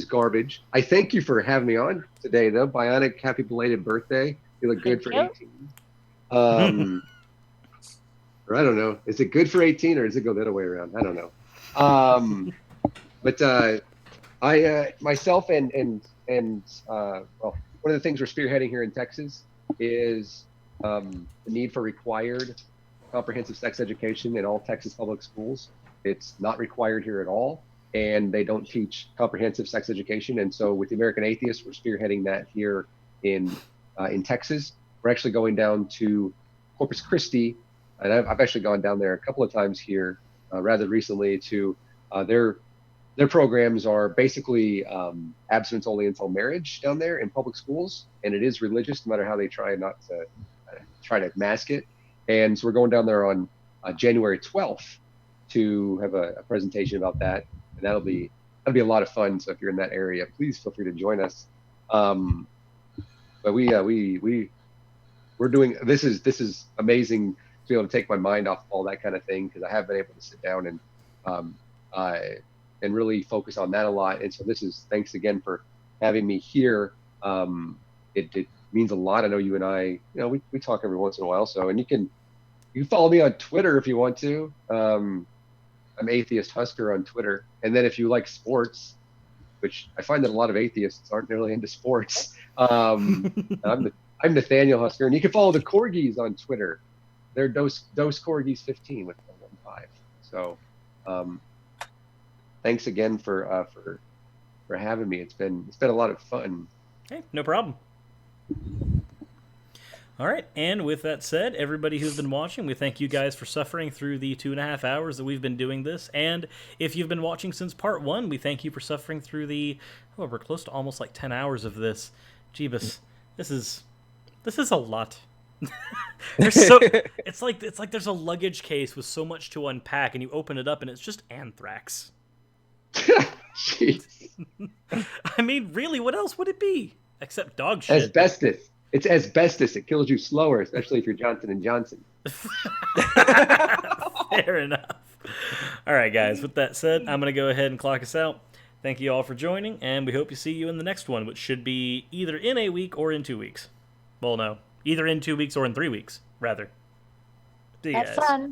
garbage. I thank you for having me on today, though. Bionic, happy belated birthday. You look good for 18. Or I don't know. Is it good for 18 or does it go the other way around? I don't know. But I myself and one of the things we're spearheading here in Texas is the need for required comprehensive sex education in all Texas public schools. It's not required here at all, and they don't teach comprehensive sex education. And so with the American Atheists, we're spearheading that here in Texas. We're actually going down to Corpus Christi, and I've actually gone down there a couple of times here rather recently to their programs are basically abstinence only until marriage down there in public schools, and it is religious no matter how they try to mask it. And so we're going down there on January 12th to have a presentation about that, and that'll be that'd be a lot of fun. So if you're in that area, please feel free to join us. But we're doing this is amazing to be able to take my mind off all that kind of thing, because I have been able to sit down and really focus on that a lot. And so thanks again for having me here. It means a lot. I know you and I, we talk every once in a while. So, and you can follow me on Twitter if you want to. I'm Atheist Husker on Twitter. And then if you like sports, which I find that a lot of atheists aren't really into sports, I'm Nathaniel Husker, and you can follow the Corgis on Twitter. They're Dose Corgis 15 with 115. So, thanks again for having me. It's been a lot of fun. Hey, no problem. All right, and with that said, everybody who's been watching, we thank you guys for suffering through the 2.5 hours that we've been doing this. And if you've been watching since part 1, we thank you for suffering through we're close to almost like 10 hours of this. Jeebus, this is a lot. It's like there's a luggage case with so much to unpack, and you open it up and it's just anthrax. Jeez. I mean, really, what else would it be except dog shit? Asbestos. It's asbestos. It kills you slower, especially if you're Johnson & Johnson. Fair enough. All right, guys. With that said, I'm going to go ahead and clock us out. Thank you all for joining, and we hope to see you in the next one, which should be either in a week or in 2 weeks. Well, no. Either in 2 weeks or in 3 weeks, rather. See you guys. Have fun.